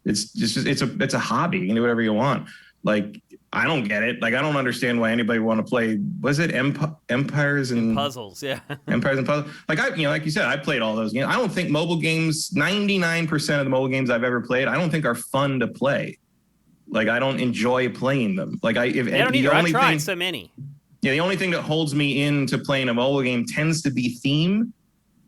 a hobby. You can do whatever you want. Like I don't get it. Like, I don't understand why anybody want to play. Was it Empires and Puzzles? Yeah, Empires and Puzzles. Like, like you said, I played all those games. I don't think mobile games. 99% of the mobile games I've ever played, I don't think are fun to play. Like, I don't enjoy playing them. Like, I don't either. I've tried so many. Yeah, the only thing that holds me into playing a mobile game tends to be theme.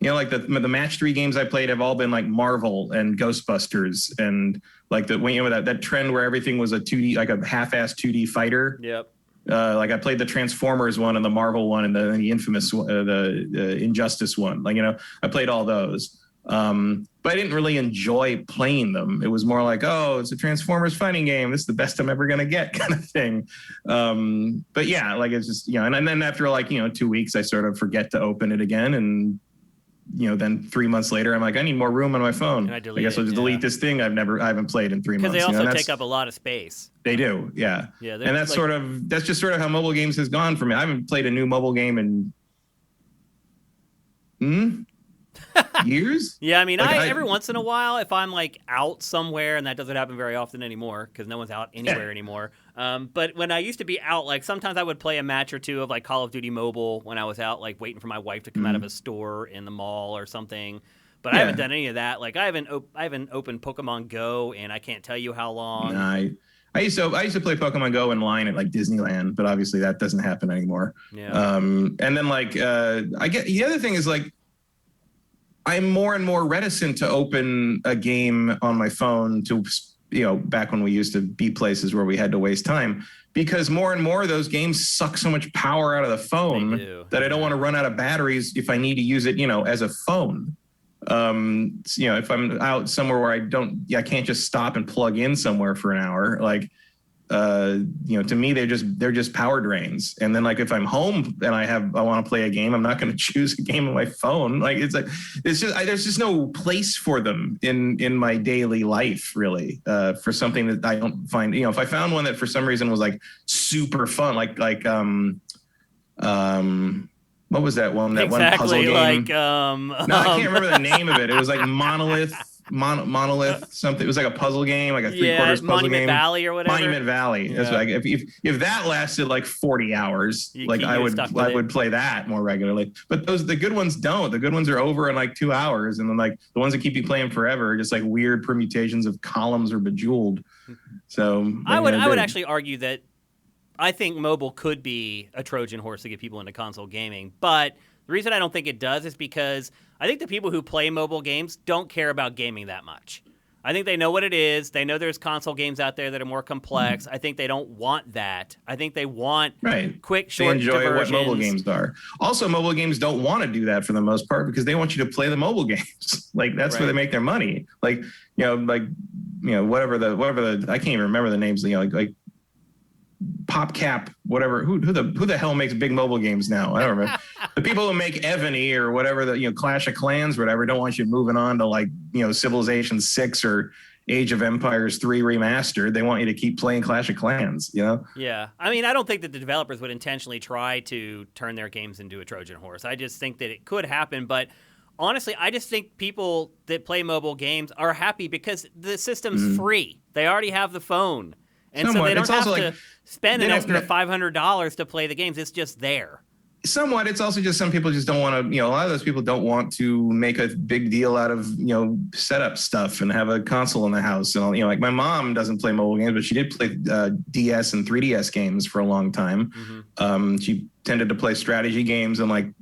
Like the match 3 games I played have all been like Marvel and Ghostbusters and like that trend where everything was a 2D, like a half-assed 2D fighter. Yep. Like I played the Transformers one and the Marvel one and the infamous the Injustice one. Like, I played all those. But I didn't really enjoy playing them. It was more like, oh, it's a Transformers fighting game. This is the best I'm ever going to get kind of thing. But yeah, like it's just, and then after like, 2 weeks, I sort of forget to open it again. And, then 3 months later, I'm like, I need more room on my phone. I guess I'll just delete this thing I haven't played in 3 months. Because they also take up a lot of space. They do. Yeah. Yeah. And that's that's just sort of how mobile games has gone for me. I haven't played a new mobile game in years. Yeah, I mean, like every once in a while, if I'm like out somewhere, and that doesn't happen very often anymore because no one's out anywhere anymore. But when I used to be out, like sometimes I would play a match or two of like Call of Duty Mobile when I was out, like waiting for my wife to come out of a store in the mall or something. But I haven't done any of that. Like I haven't opened Pokemon Go, and I can't tell you how long. I used to play Pokemon Go in line at like Disneyland, but obviously that doesn't happen anymore. Yeah. And then like I get the other thing is like, I'm more and more reticent to open a game on my phone to, back when we used to be places where we had to waste time, because more and more of those games suck so much power out of the phone that I don't want to run out of batteries if I need to use it, as a phone. If I'm out somewhere where I can't just stop and plug in somewhere for an hour, like, to me, they're just power drains. And then like, if I'm home and I want to play a game, I'm not going to choose a game on my phone. Like, there's just no place for them in my daily life, really, for something that I don't find, if I found one that for some reason was like super fun, like, what was that one? That one puzzle game? Like, no, I can't remember the name of it. It was like Monolith something. It was like a puzzle game, like a 3/4 puzzle Monument game. Valley or whatever. Monument Valley. Yeah. That's like if that lasted like 40 hours, I would play that more regularly. But the good ones don't. The good ones are over in like 2 hours, and then like the ones that keep you playing forever are just like weird permutations of Columns or Bejeweled. So I would actually argue that I think mobile could be a Trojan horse to get people into console gaming, but the reason I don't think it does is because I think the people who play mobile games don't care about gaming that much. I think they know what it is. They know there's console games out there that are more complex. I think they don't want that. I think they want quick, short diversions. They enjoy what mobile games are. Also, mobile games don't want to do that for the most part because they want you to play the mobile games. Like that's where they make their money. Like, whatever the I can't even remember the names. Like PopCap, whatever. Who the hell makes big mobile games now? I don't remember. The people who make Ebony or whatever, Clash of Clans, whatever, don't want you moving on to like Civilization 6 or Age of Empires 3 remastered. They want you to keep playing Clash of Clans. Yeah, I mean, I don't think that the developers would intentionally try to turn their games into a Trojan horse. I just think that it could happen, but honestly, I just think people that play mobile games are happy because the system's free. They already have the phone. And so they don't have to spend an extra $500 to play the games. It's just there. Somewhat. It's also just some people just don't want to, a lot of those people don't want to make a big deal out of, setup stuff and have a console in the house. And, like my mom doesn't play mobile games, but she did play DS and 3DS games for a long time. Mm-hmm. She tended to play strategy games and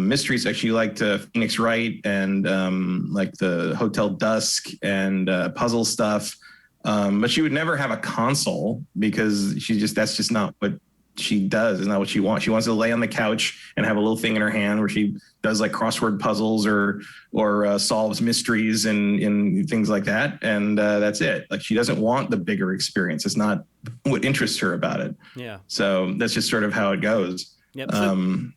mysteries. Like she liked Phoenix Wright and like the Hotel Dusk and puzzle stuff. But she would never have a console because that's just not what she does. It's not what she wants. She wants to lay on the couch and have a little thing in her hand where she does like crossword puzzles or solves mysteries and things like that. And that's it. Like she doesn't want the bigger experience. It's not what interests her about it. Yeah. So that's just sort of how it goes. Yep.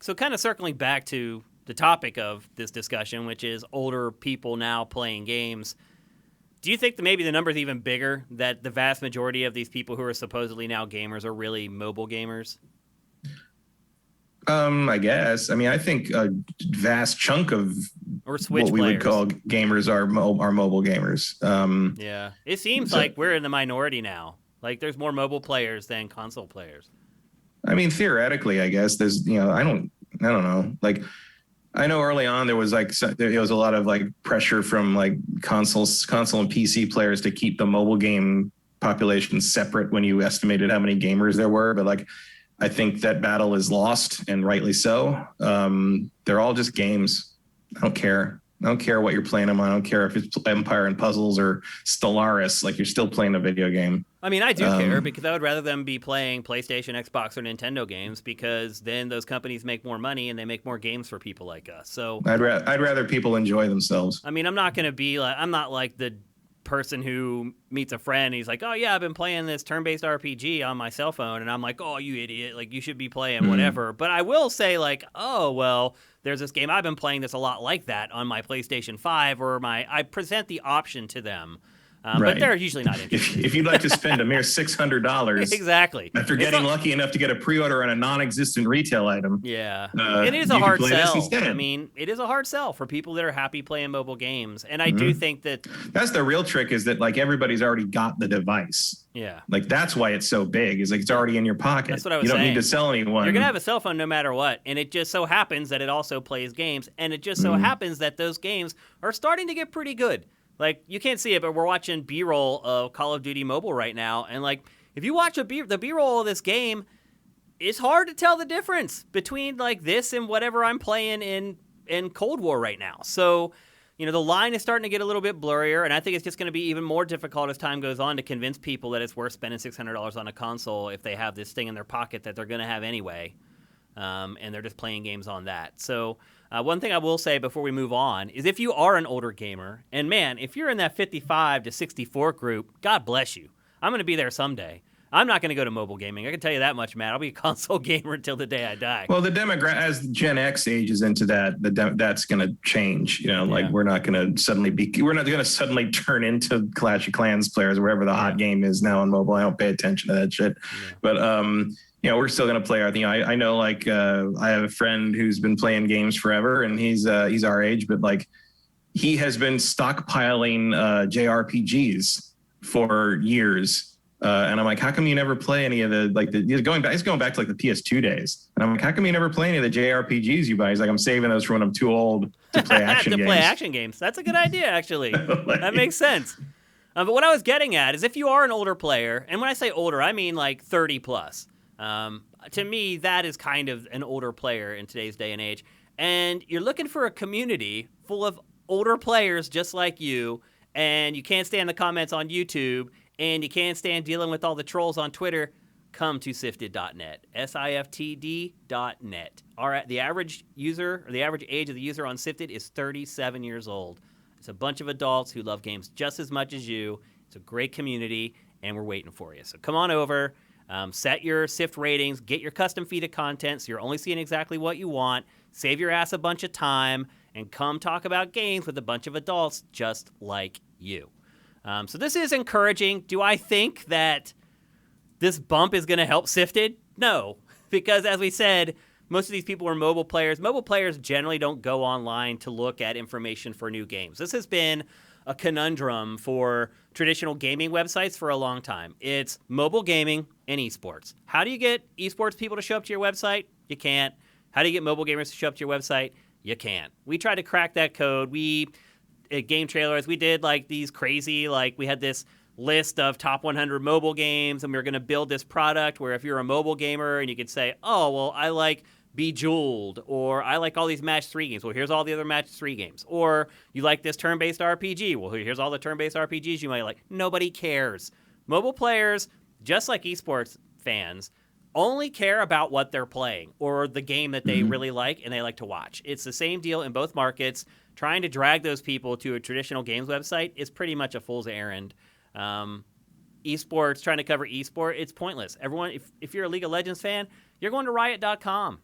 So kind of circling back to the topic of this discussion, which is older people now playing games. Do you think that maybe the number is even bigger, that the vast majority of these people who are supposedly now gamers are really mobile gamers? I guess. I mean, I think a vast chunk of or Switch what we players would call gamers are mobile gamers. Yeah. It seems like we're in the minority now. Like, there's more mobile players than console players. I mean, theoretically, I guess there's, I don't know. Like, I know early on there was a lot of like pressure from like console and PC players to keep the mobile game population separate when you estimated how many gamers there were. But like, I think that battle is lost, and rightly so. They're all just games. I don't care. I don't care what you're playing them on. I don't care if it's Empire and Puzzles or Stellaris. Like, you're still playing a video game. I mean, I do care, because I would rather them be playing PlayStation, Xbox, or Nintendo games, because then those companies make more money and they make more games for people like us. So I'd rather people enjoy themselves. I mean, I'm not like the person who meets a friend and he's like, oh yeah, I've been playing this turn-based RPG on my cell phone, and I'm like, oh, you idiot, like, you should be playing whatever. But I will say, like, oh, well, there's this game I've been playing that's a lot like that on my PlayStation 5, or I present the option to them. Right. But they're usually not interested. If you'd like to spend a mere $600 exactly after getting lucky enough to get a pre-order on a non-existent retail item, it is a hard sell. I mean, it is a hard sell for people that are happy playing mobile games, and I do think that's the real trick, is that like everybody's already got the device. Yeah, like that's why it's so big. Is like it's already in your pocket. That's what I was saying. You don't saying. need to sell anyone. You're gonna have a cell phone no matter what, and it just so happens that it also plays games, and it just so happens that those games are starting to get pretty good. Like, you can't see it, but we're watching B-roll of Call of Duty Mobile right now. And, like, if you watch the B-roll of this game, it's hard to tell the difference between, like, this and whatever I'm playing in Cold War right now. So, the line is starting to get a little bit blurrier, and I think it's just going to be even more difficult as time goes on to convince people that it's worth spending $600 on a console if they have this thing in their pocket that they're going to have anyway, and they're just playing games on that. So one thing I will say before we move on is, if you are an older gamer, and man, if you're in that 55 to 64 group, God bless you. I'm going to be there someday. I'm not going to go to mobile gaming. I can tell you that much, Matt. I'll be a console gamer until the day I die. Well, as Gen X ages into that, that's going to change. Like, we're not going to suddenly turn into Clash of Clans players, wherever the hot game is now on mobile. I don't pay attention to that shit. Yeah. But we're still going to play our thing. I know, like, I have a friend who's been playing games forever, and he's our age, but like, he has been stockpiling JRPGs for years. And I'm like, how come you never play any of he's going back to like the PS2 days. And I'm like, how come you never play any of the JRPGs you buy? He's like, I'm saving those for when I'm too old to play action games. play action games. That's a good idea, actually. That makes sense. But what I was getting at is, if you are an older player, and when I say older, I mean like 30 plus. To me, that is kind of an older player in today's day and age. And you're looking for a community full of older players just like you, and you can't stand the comments on YouTube, and you can't stand dealing with all the trolls on Twitter, come to sifted.net, SIFTD.net. The average user, or the average age of the user on Sifted is 37 years old. It's a bunch of adults who love games just as much as you. It's a great community, and we're waiting for you. So come on over, set your Sift ratings, get your custom feed of content so you're only seeing exactly what you want, save your ass a bunch of time, and come talk about games with a bunch of adults just like you. So this is encouraging. Do I think that this bump is going to help Sifted? No, because as we said, most of these people are mobile players. Mobile players generally don't go online to look at information for new games. This has been a conundrum for traditional gaming websites for a long time. It's mobile gaming and esports. How do you get esports people to show up to your website? You can't. How do you get mobile gamers to show up to your website? You can't. We tried to crack that code. At Game Trailers, we did like these crazy, like we had this list of top 100 mobile games, and we were going to build this product where if you're a mobile gamer and you could say, oh, well, I like Bejeweled, or I like all these match 3 games. Well, here's all the other match 3 games. Or you like this turn-based RPG. Well, here's all the turn-based RPGs you might like. Nobody cares. Mobile players, just like esports fans, only care about what they're playing or the game that they really like and they like to watch. It's the same deal in both markets. Trying to drag those people to a traditional games website is pretty much a fool's errand. Esports, trying to cover esport, it's pointless. Everyone, if you're a League of Legends fan, you're going to riot.com.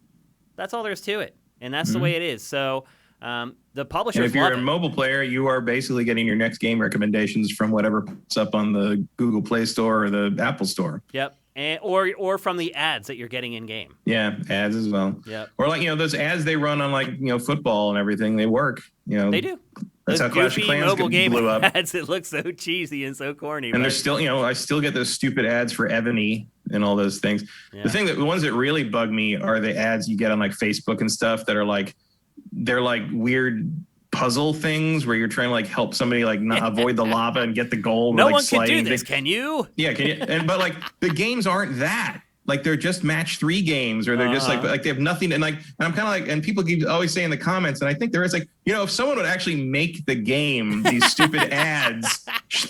That's all there is to it, and that's the way it is. So the publishers. And if you're a mobile player, you are basically getting your next game recommendations from whatever pops up on the Google Play Store or the Apple Store. Yep. Or from the ads that you're getting in game. Yeah, ads as well. Yep. Or like, those ads they run on like, football and everything, they work. They do. That's Those how Clash of goofy Clans mobile game blew up. ads, it looks so cheesy and so corny. And there's still, I still get those stupid ads for Ebony and all those things. Yeah. The ones that really bug me are the ads you get on like Facebook and stuff that are like, they're like weird puzzle things where you're trying to like help somebody like not avoid the lava and get the gold. No or, like, one can do this, things. Can you? Yeah, can you? But like the games aren't that. Like they're just match 3 games, or they're just like they have nothing. And I'm kind of like, and people keep always saying in the comments, and I think there is like, if someone would actually make the game these stupid ads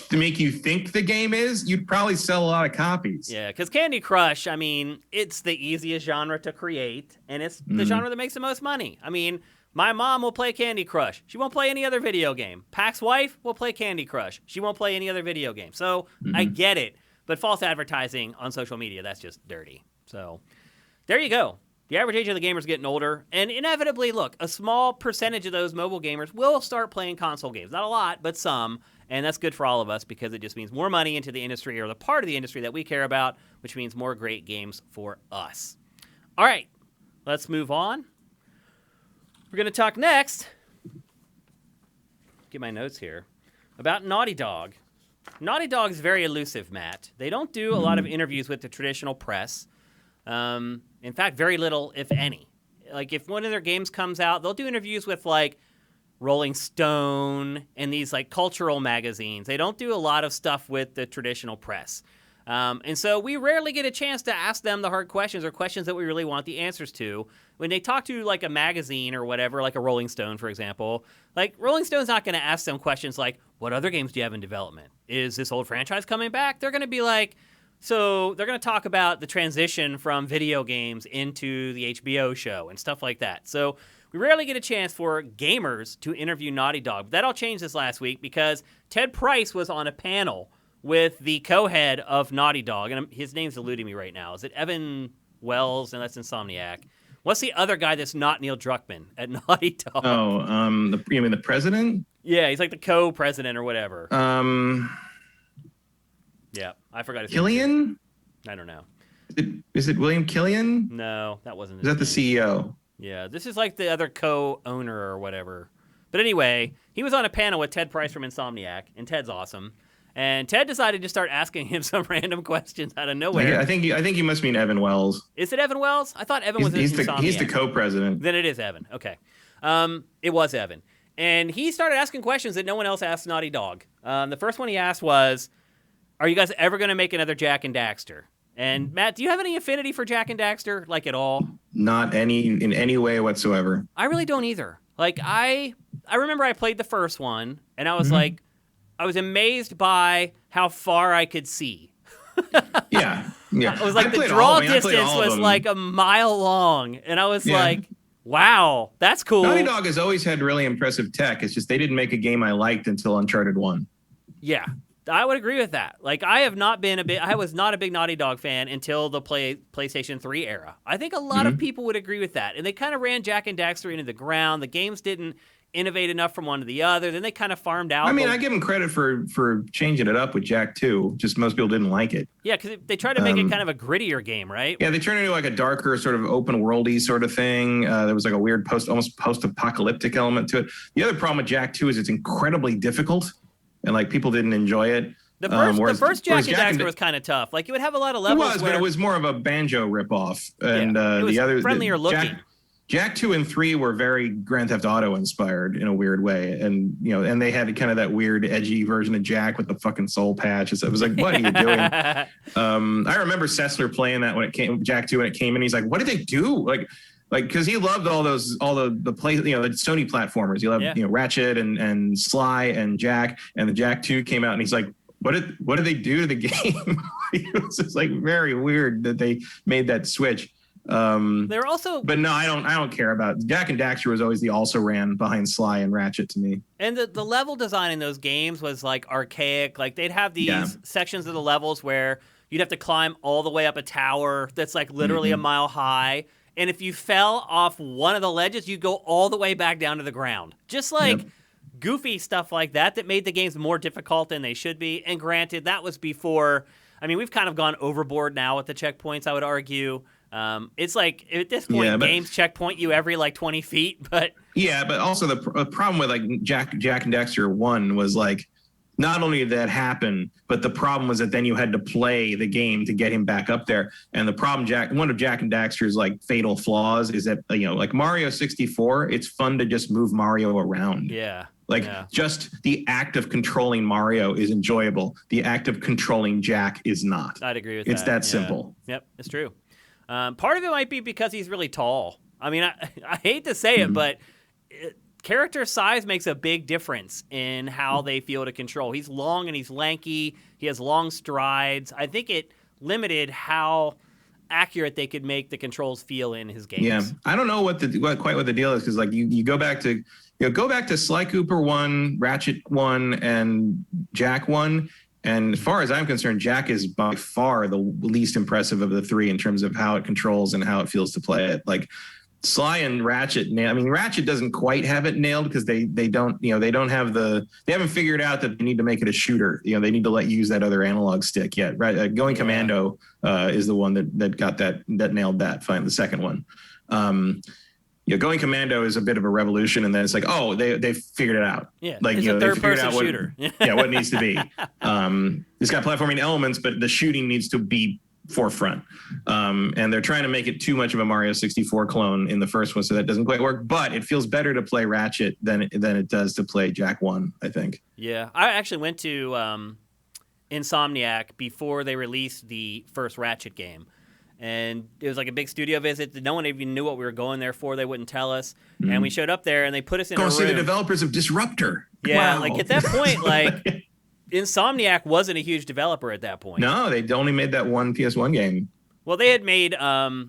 to make you think the game is, you'd probably sell a lot of copies. Yeah, because Candy Crush, I mean, it's the easiest genre to create, and it's the genre that makes the most money. I mean, my mom will play Candy Crush. She won't play any other video game. Pac's wife will play Candy Crush. She won't play any other video game. So I get it. But false advertising on social media, that's just dirty. So there you go. The average age of the gamer is getting older. And inevitably, look, a small percentage of those mobile gamers will start playing console games. Not a lot, but some. And that's good for all of us because it just means more money into the industry, or the part of the industry that we care about, which means more great games for us. All right, let's move on. We're going to talk next, get my notes here, about Naughty Dog. Naughty Dog's very elusive, Matt. They don't do a lot of interviews with the traditional press. In fact, very little, if any. Like, if one of their games comes out, they'll do interviews with, like, Rolling Stone and these, like, cultural magazines. They don't do a lot of stuff with the traditional press. And so we rarely get a chance to ask them the hard questions, or questions that we really want the answers to. When they talk to, like, a magazine or whatever, like a Rolling Stone, for example, like, Rolling Stone's not going to ask them questions like, what other games do you have in development? Is this old franchise coming back? They're going to be like, so they're going to talk about the transition from video games into the HBO show and stuff like that. So we rarely get a chance for gamers to interview Naughty Dog. But that all changed this last week because Ted Price was on a panel with the co-head of Naughty Dog, and his name's eluding me right now. Is it Evan Wells? And that's Insomniac. What's the other guy that's not Neil Druckmann at Naughty Dog? Oh, you mean the president? Yeah, he's like the co-president or whatever. Yeah, I forgot his name. Killian? I don't know. Is it William Killian? No, that wasn't his name. Is that the CEO? Yeah, this is like the other co-owner or whatever. But anyway, he was on a panel with Ted Price from Insomniac, and Ted's awesome. And Ted decided to start asking him some random questions out of nowhere. I think you must mean Evan Wells. Is it Evan Wells? I thought Evan was Insomniac. He's the co-president. Then it is Evan. Okay. It was Evan. And he started asking questions that no one else asked Naughty Dog. The first one he asked was, are you guys ever going to make another Jak and Daxter? And Matt, do you have any affinity for Jak and Daxter, like at all? Not in any way whatsoever. I really don't either. Like I remember I played the first one, and I was like, I was amazed by how far I could see. Yeah. It was like the draw distance was like a mile long, and I was like, wow, that's cool. Naughty Dog has always had really impressive tech. It's just they didn't make a game I liked until Uncharted 1. Yeah. I would agree with that. Like, I was not a big Naughty Dog fan until the PlayStation 3 era. I think a lot of people would agree with that. And they kind of ran Jak and Daxter into the ground. The games didn't innovate enough from one to the other. Then they kind of farmed out. I mean, I give them credit for changing it up with Jak 2. Just most people didn't like it. Yeah, because they tried to make it kind of a grittier game, right? Yeah, they turned it into like a darker sort of open worldy sort of thing. There was like a weird almost post-apocalyptic element to it. The other problem with Jak 2 is it's incredibly difficult. And like people didn't enjoy it. The first Jak and Daxter was kind of tough. Like it would have a lot of levels. But it was more of a banjo ripoff. And it was the other friendlier looking. Jak 2 and 3 were very Grand Theft Auto inspired in a weird way, and and they had kind of that weird edgy version of Jak with the fucking soul patch. It was like, what are you doing? I remember Sessler playing that when it came Jak 2 when it came in. He's like, what did they do? Like because he loved all the Sony platformers. He loved Ratchet and Sly and Jak, and the Jak 2 came out, and he's like, what did they do to the game? It was just like very weird that they made that switch. They're also, but no, I don't care about Jak and Daxter. Was always the also ran behind Sly and Ratchet to me. And the level design in those games was like archaic. Like they'd have these sections of the levels where you'd have to climb all the way up a tower that's like literally a mile high. And if you fell off one of the ledges, you'd go all the way back down to the ground. Just like goofy stuff like that made the games more difficult than they should be. And granted, that was before. I mean, we've kind of gone overboard now with the checkpoints, I would argue. It's like, at this point, games checkpoint you every, 20 feet, but... Yeah, but also the problem with like Jack and Dexter 1 was like, not only did that happen, but the problem was that then you had to play the game to get him back up there. And the problem, one of Jack and Daxter's like fatal flaws is that, like Mario 64, it's fun to just move Mario around. Yeah. Like just the act of controlling Mario is enjoyable. The act of controlling Jack is not. I'd agree with that. It's that simple. Yep, it's true. Part of it might be because he's really tall. I mean, I hate to say it, but character size makes a big difference in how they feel to control. He's long and he's lanky. He has long strides. I think it limited how accurate they could make the controls feel in his games. Yeah, I don't know what the deal is, because like you go back to Sly Cooper 1, Ratchet 1, and Jack 1. And as far as I'm concerned, Jack is by far the least impressive of the three in terms of how it controls and how it feels to play it. Like Sly and Ratchet, I mean, Ratchet doesn't quite have it nailed because they haven't figured out that they need to make it a shooter. They need to let you use that other analog stick yet. Right? Going Commando is the one that got that nailed that. Fine, the second one. Going Commando is a bit of a revolution, and then it's like, oh, they figured it out. Yeah, like it's a third-person shooter. What it needs to be. It's got platforming elements, but the shooting needs to be forefront. And they're trying to make it too much of a Mario 64 clone in the first one, so that doesn't quite work. But it feels better to play Ratchet than it does to play Jack 1, I think. Yeah, I actually went to Insomniac before they released the first Ratchet game. And it was like a big studio visit. No one even knew what we were going there for. They wouldn't tell us. And we showed up there, and they put us in a room. Go see the developers of Disruptor. Yeah, wow. Like at that point, like Insomniac wasn't a huge developer at that point. No, they only made that one PS1 game. Well, they had made Spyro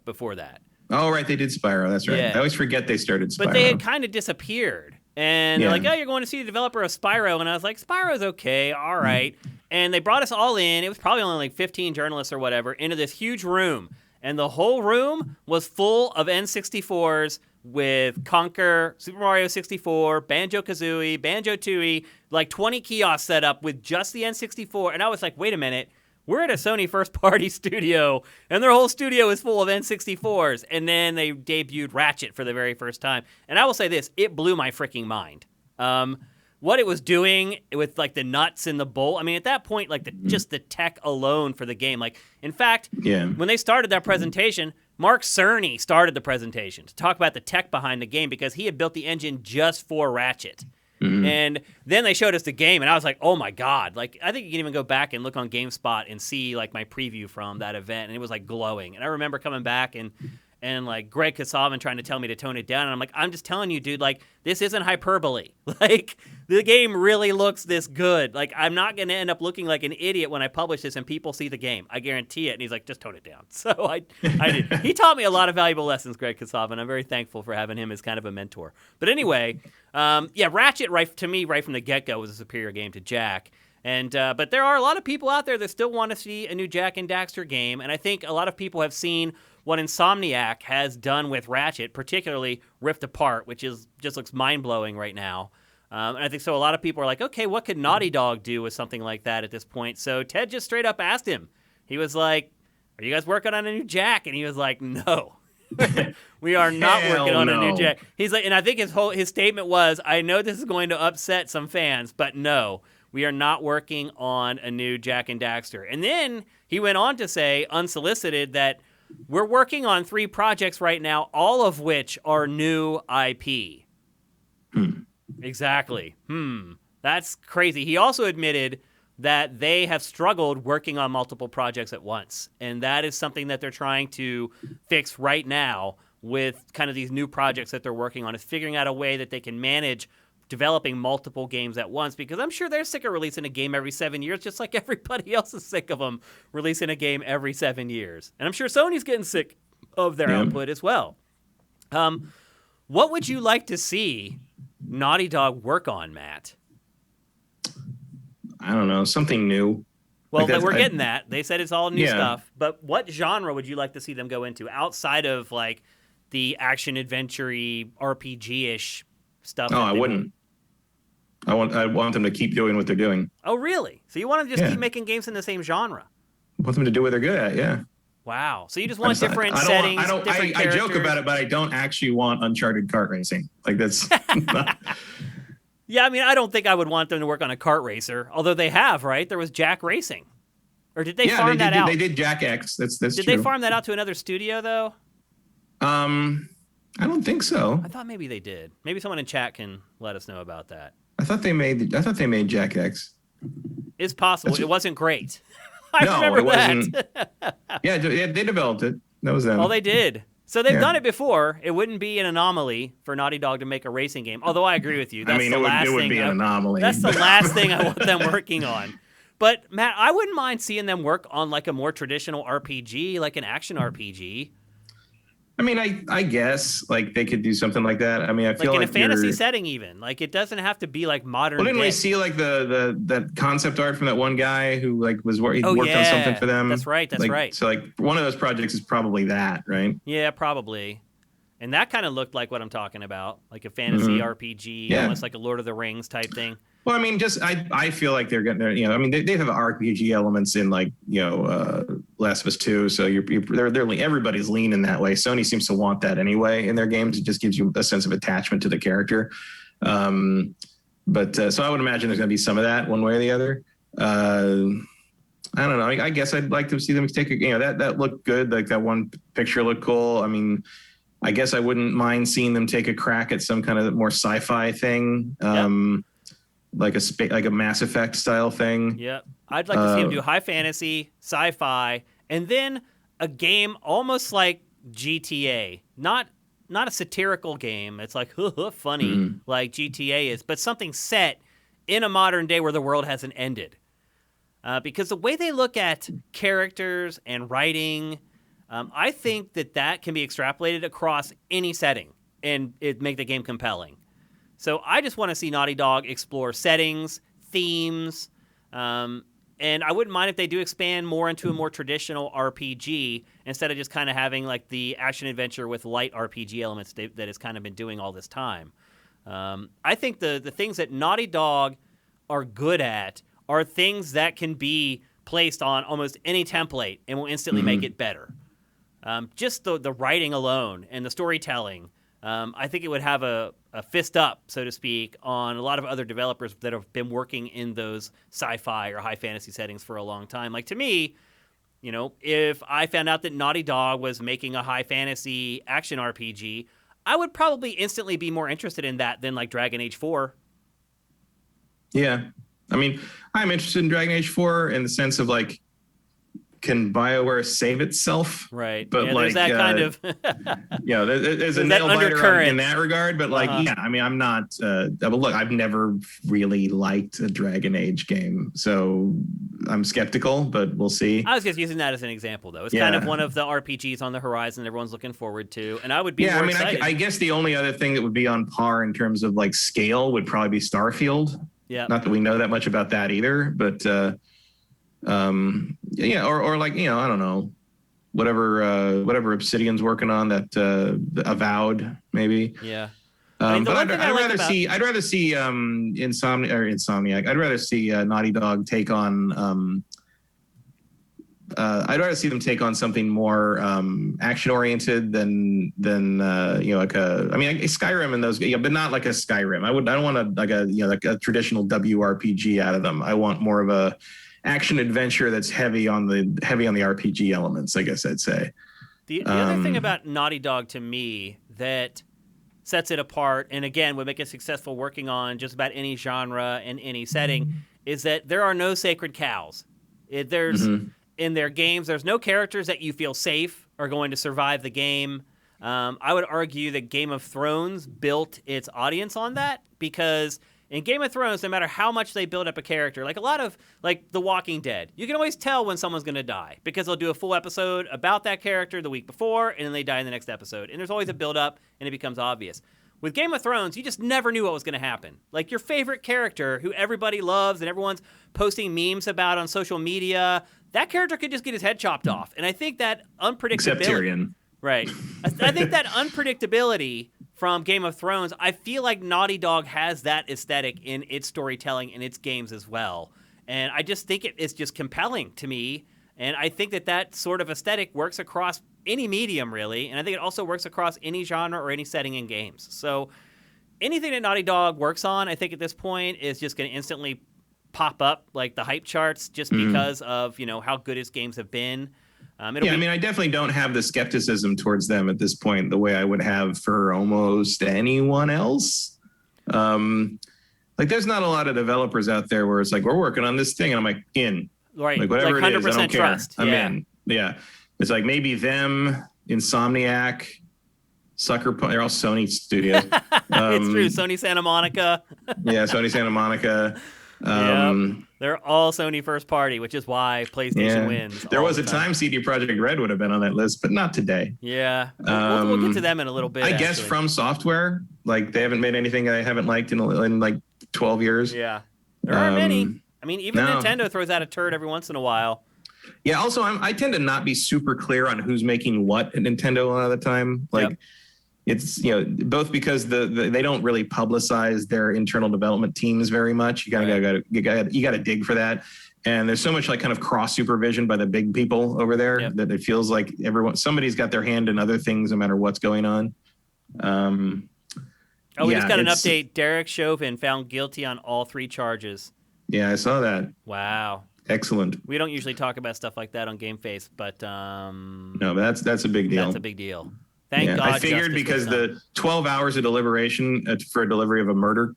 before that. Oh, right, they did Spyro. That's right. Yeah. I always forget they started Spyro. But they had kind of disappeared. And they're like, oh, you're going to see the developer of Spyro. And I was like, Spyro's okay, all right. And they brought us all in. It was probably only like 15 journalists or whatever, into this huge room. And the whole room was full of N64s with Conker, Super Mario 64, Banjo-Kazooie, Banjo-Tooie, like 20 kiosks set up with just the N64. And I was like, wait a minute. We're at a Sony first-party studio, and their whole studio is full of N64s. And then they debuted Ratchet for the very first time. And I will say this, it blew my freaking mind. What it was doing with, like, the nuts in the bowl. I mean, at that point, like, just the tech alone for the game. Like, in fact, when they started that presentation, Mark Cerny started the presentation to talk about the tech behind the game because he had built the engine just for Ratchet. And then they showed us the game, and I was like, oh, my God. Like, I think you can even go back and look on GameSpot and see, like, my preview from that event, and it was, like, glowing. And I remember coming back and like, Greg Kasavin trying to tell me to tone it down, and I'm like, I'm just telling you, dude, like, this isn't hyperbole. Like, the game really looks this good. Like, I'm not going to end up looking like an idiot when I publish this and people see the game. I guarantee it. And he's like, just tone it down. So I did. He taught me a lot of valuable lessons, Greg Kasavin. I'm very thankful for having him as kind of a mentor. But anyway, Ratchet, right from the get-go, was a superior game to Jack. And but there are a lot of people out there that still want to see a new Jack and Daxter game. And I think a lot of people have seen what Insomniac has done with Ratchet, particularly Rift Apart, which just looks mind-blowing right now. And I think so a lot of people are like, okay, what could Naughty Dog do with something like that at this point? So Ted just straight up asked him. He was like, are you guys working on a new Jack? And he was like, no. We are not working on a new Jack. He's like, and I think his statement was, I know this is going to upset some fans, but no, we are not working on a new Jack and Daxter. And then he went on to say, unsolicited, that we're working on 3 projects right now, all of which are new IP. Exactly. That's crazy. He also admitted that they have struggled working on multiple projects at once. And that is something that they're trying to fix right now with kind of these new projects that they're working on, is figuring out a way that they can manage developing multiple games at once, because I'm sure they're sick of releasing a game every 7 years, just like everybody else is sick of them releasing a game every 7 years. And I'm sure Sony's getting sick of their output as well. What would you like to see Naughty Dog work on, Matt? I don't know, something new. Well, like we're getting that. They said it's all new stuff. But what genre would you like to see them go into outside of like the action adventure-y RPG-ish stuff? Oh, I wouldn't. I want them to keep doing what they're doing. Oh, really? So you want to just keep making games in the same genre? I want them to do what they're good at, yeah. Wow. So you just want different settings, different I characters. joke about it, but I don't actually want Uncharted kart racing. Like that's. Yeah, I mean, I don't think I would want them to work on a kart racer, although they have, right? There was Jack Racing. Or did they farm that out? They did Jack X. That's Did true. they farm that out to another studio, though? I don't think so. I thought maybe they did. Maybe someone in chat can let us know about that. I thought they made Jack X. It's possible. It wasn't great. I no, remember it wasn't. that. Yeah, they developed it. That was them. Oh, they did. So they've done it before. It wouldn't be an anomaly for Naughty Dog to make a racing game. Although I agree with you. That's it would be an anomaly. That's the last thing I want them working on. But Matt, I wouldn't mind seeing them work on like a more traditional RPG, like an action RPG. I mean, I guess like they could do something like that. I mean, I feel like in a fantasy setting, even like it doesn't have to be like modern. Well, didn't we see like that concept art from that one guy who like worked on something for them? That's right. Right. So like one of those projects is probably that, right? Yeah, probably. And that kind of looked like what I'm talking about, like a fantasy RPG, almost like a Lord of the Rings type thing. Well, I mean, I feel like they're getting there. You know, I mean, they have RPG elements in like Last of Us 2, so everybody's leaning that way. Sony seems to want that anyway in their games. It just gives you a sense of attachment to the character. But so I would imagine there's going to be some of that one way or the other. I don't know. I guess I'd like to see them take that looked good. Like that one picture looked cool. I mean, I guess I wouldn't mind seeing them take a crack at some kind of more sci-fi thing. Like a Mass Effect style thing. Yep. I'd like to see him do high fantasy, sci-fi, and then a game almost like GTA. Not a satirical game. It's like funny like GTA is, but something set in a modern day where the world hasn't ended. Because the way they look at characters and writing, I think that can be extrapolated across any setting and it make the game compelling. So I just want to see Naughty Dog explore settings, themes, and I wouldn't mind if they do expand more into a more traditional RPG instead of just kind of having like the action-adventure with light RPG elements that has kind of been doing all this time. I think the things that Naughty Dog are good at are things that can be placed on almost any template and will instantly make it better. Just the writing alone and the storytelling, I think it would have a fist up, so to speak, on a lot of other developers that have been working in those sci-fi or high fantasy settings for a long time. Like to me, if I found out that Naughty Dog was making a high fantasy action RPG, I would probably instantly be more interested in that than like Dragon Age 4. Yeah. I mean, I'm interested in Dragon Age 4 in the sense of like, can BioWare save itself? Right. But there's that kind of there's a nail biter in that regard. But like, I mean, I'm not. But look, I've never really liked a Dragon Age game, so I'm skeptical. But we'll see. I was just using that as an example, though. It's kind of one of the RPGs on the horizon everyone's looking forward to, and I would be more excited. I guess the only other thing that would be on par in terms of like scale would probably be Starfield. Yeah. Not that we know that much about that either, but. Or like I don't know, whatever Obsidian's working on, that Avowed maybe. Yeah. But I'd rather see Insomniac. I'd rather see Naughty Dog take on. I'd rather see them take on something more action oriented than like Skyrim and those, but not like a Skyrim. I don't want like a traditional WRPG out of them. I want more of a action adventure that's heavy on the RPG elements, I guess I'd say. The other thing about Naughty Dog to me that sets it apart, and again would make it successful working on just about any genre and any setting, is that there are no sacred cows. In their games, there's no characters that you feel safe are going to survive the game. I would argue that Game of Thrones built its audience on that, because in Game of Thrones, no matter how much they build up a character, like a lot of like The Walking Dead, you can always tell when someone's going to die because they'll do a full episode about that character the week before, and then they die in the next episode. And there's always a build up, and it becomes obvious. With Game of Thrones, you just never knew what was going to happen. Like your favorite character, who everybody loves and everyone's posting memes about on social media, that character could just get his head chopped off. And I think that unpredictability. Except Tyrion. Right. I think that unpredictability from Game of Thrones, I feel like Naughty Dog has that aesthetic in its storytelling and its games as well. And I just think it's just compelling to me. And I think that sort of aesthetic works across any medium, really. And I think it also works across any genre or any setting in games. So anything that Naughty Dog works on, I think at this point is just going to instantly pop up like the hype charts just because of, how good his games have been. I mean, I definitely don't have the skepticism towards them at this point the way I would have for almost anyone else. Like, there's not a lot of developers out there where it's like, we're working on this thing, and I'm like, in. Right. Like, whatever like it is, I don't care. Trust. I'm in. Yeah. It's like maybe them, Insomniac, Sucker Punch. They're all Sony studios. It's true. Sony Santa Monica. Yeah, Sony Santa Monica. Yep. They're all Sony first party, which is why PlayStation wins. There was a time CD Projekt RED would have been on that list, but not today. Yeah. We'll get to them in a little bit. I guess From Software, like, they haven't made anything I haven't liked in like 12 years. Yeah. There aren't many. I mean, even Nintendo throws out a turd every once in a while. Yeah, also, I tend to not be super clear on who's making what at Nintendo a lot of the time. Like, it's, both because they don't really publicize their internal development teams very much. You gotta dig for that. And there's so much like kind of cross supervision by the big people over there that it feels like somebody's got their hand in other things no matter what's going on. We just got an update. Derek Chauvin found guilty on all 3 charges. Yeah, I saw that. Wow. Excellent. We don't usually talk about stuff like that on GameFace, but no, but that's a big deal. That's a big deal. Thank God. I figured because the 12 hours of deliberation for a delivery of a murder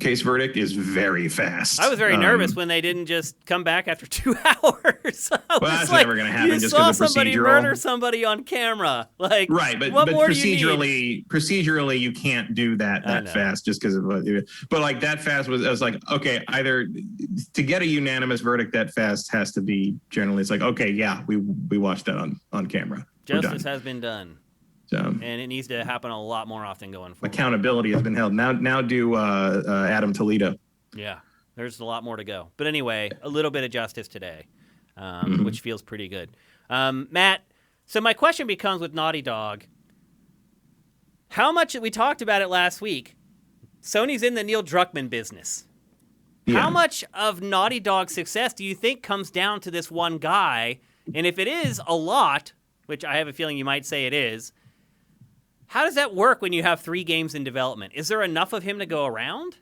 case verdict is very fast. I was very nervous when they didn't just come back after 2 hours. Well, that's never going to happen. You saw somebody murder somebody on camera, like, right? But procedurally, you can't do that fast just because of. But like that fast I was like, okay, either to get a unanimous verdict that fast has to be generally. It's like, okay, yeah, we watched that on camera. Justice has been done. So, and it needs to happen a lot more often going forward. Accountability has been held. Now do Adam Toledo. Yeah, there's a lot more to go. But anyway, a little bit of justice today, which feels pretty good. Matt, so my question becomes with Naughty Dog, how much, we talked about it last week, Sony's in the Neil Druckmann business. Yeah. How much of Naughty Dog's success do you think comes down to this one guy? And if it is a lot, which I have a feeling you might say it is, how does that work when you have 3 games in development? Is there enough of him to go around?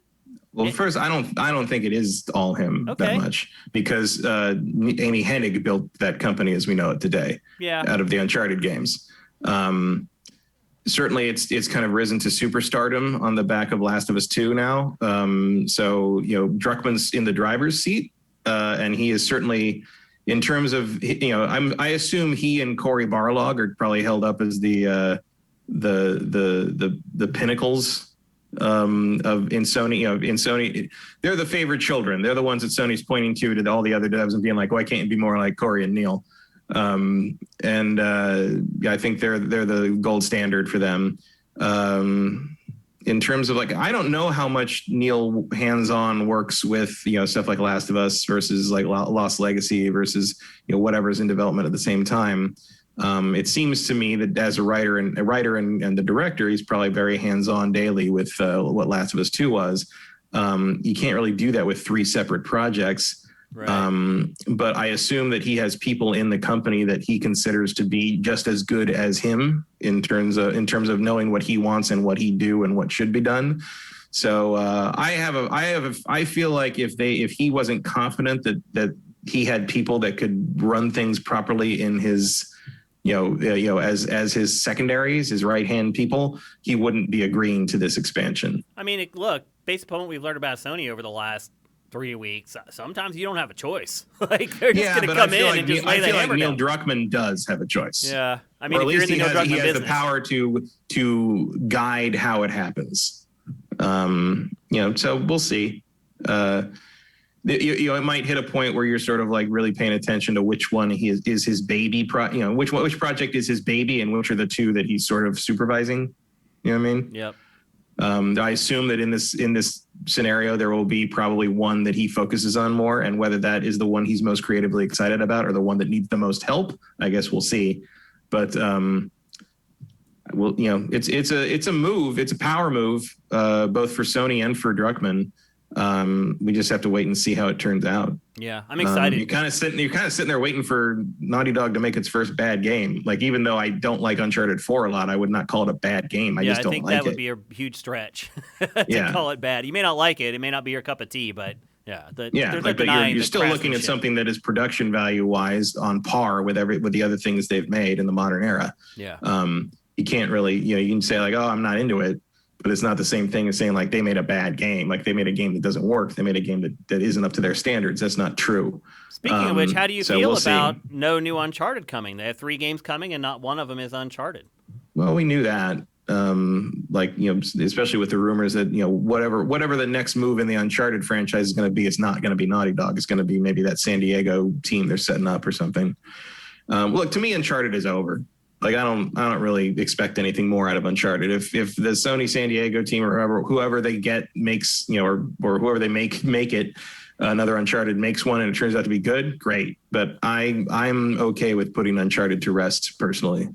Well, first, I don't think it is all him that much because Amy Hennig built that company as we know it today. Yeah. Out of the Uncharted games. Certainly, it's kind of risen to superstardom on the back of Last of Us 2 now. So Druckmann's in the driver's seat, and he is certainly. In terms of, I assume he and Cory Barlog are probably held up as the pinnacles in Sony. In Sony, they're the favorite children. They're the ones that Sony's pointing to all the other devs and being like, why can't it be more like Cory and Neil? I think they're the gold standard for them. In terms of I don't know how much Neil hands-on works with, stuff like Last of Us versus like Lost Legacy versus, whatever's in development at the same time. It seems to me that as a writer and the director, he's probably very hands-on daily with what Last of Us 2 was. You can't really do that with 3 separate projects. Right. But I assume that he has people in the company that he considers to be just as good as him in terms of knowing what he wants and what he do and what should be done. So I feel like if he wasn't confident that he had people that could run things properly in his as his secondaries, his right hand people, he wouldn't be agreeing to this expansion. I mean, look, based upon what we've learned about Sony over the last 3 weeks, sometimes you don't have a choice. They're just going to come in and just lay the hammer down. Neil Druckmann does have a choice. Yeah, I mean, or at if you're least in the Neil Druckmann he has business, the power to guide how it happens. So we'll see. It might hit a point where you're sort of like really paying attention to which one is his baby. Which project is his baby, and which are the 2 that he's sort of supervising. You know what I mean? Yep. I assume that in this scenario, there will be probably one that he focuses on more, and whether that is the one he's most creatively excited about or the one that needs the most help, I guess we'll see. But it's a move, it's a power move, both for Sony and for Druckmann. We just have to wait and see how it turns out. Yeah, I'm excited. You're kind of sitting there waiting for Naughty Dog to make its first bad game. Like, even though I don't like Uncharted 4 a lot, I would not call it a bad game. I just don't like it. I think that would be a huge stretch to call it bad. You may not like it. It may not be your cup of tea, but yeah. But you're still looking at something that is production value wise on par with the other things they've made in the modern era. Yeah. You can't really, you can say like, oh, I'm not into it. But it's not the same thing as saying like they made a bad game. Like they made a game that doesn't work. They made a game that isn't up to their standards. That's not true. Speaking of which, how do you feel about no new Uncharted coming? They have 3 games coming and not one of them is Uncharted. Well, we knew that. Especially with the rumors that, whatever the next move in the Uncharted franchise is going to be, it's not going to be Naughty Dog. It's going to be maybe that San Diego team they're setting up or something. Look, to me, Uncharted is over. Like I don't really expect anything more out of Uncharted. If the Sony San Diego team or whoever they get makes, or whoever they make it, another Uncharted makes one and it turns out to be good, great. But I'm okay with putting Uncharted to rest personally.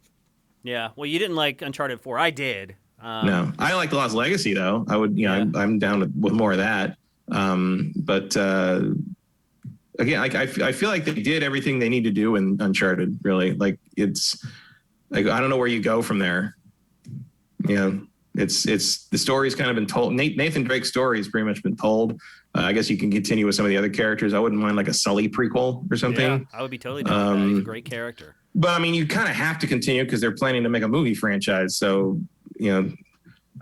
Yeah. Well, you didn't like Uncharted 4. I did. No, I like The Lost Legacy though. I would, I'm down with more of that. Again, I feel like they did everything they need to do in Uncharted. Really, like it's. Like, I don't know where you go from there. It's the story's kind of been told. Nathan Drake's story has pretty much been told. I guess you can continue with some of the other characters. I wouldn't mind like a Sully prequel or something. Yeah, I would be totally down with that. He's a great character. But I mean, you kind of have to continue because they're planning to make a movie franchise. So,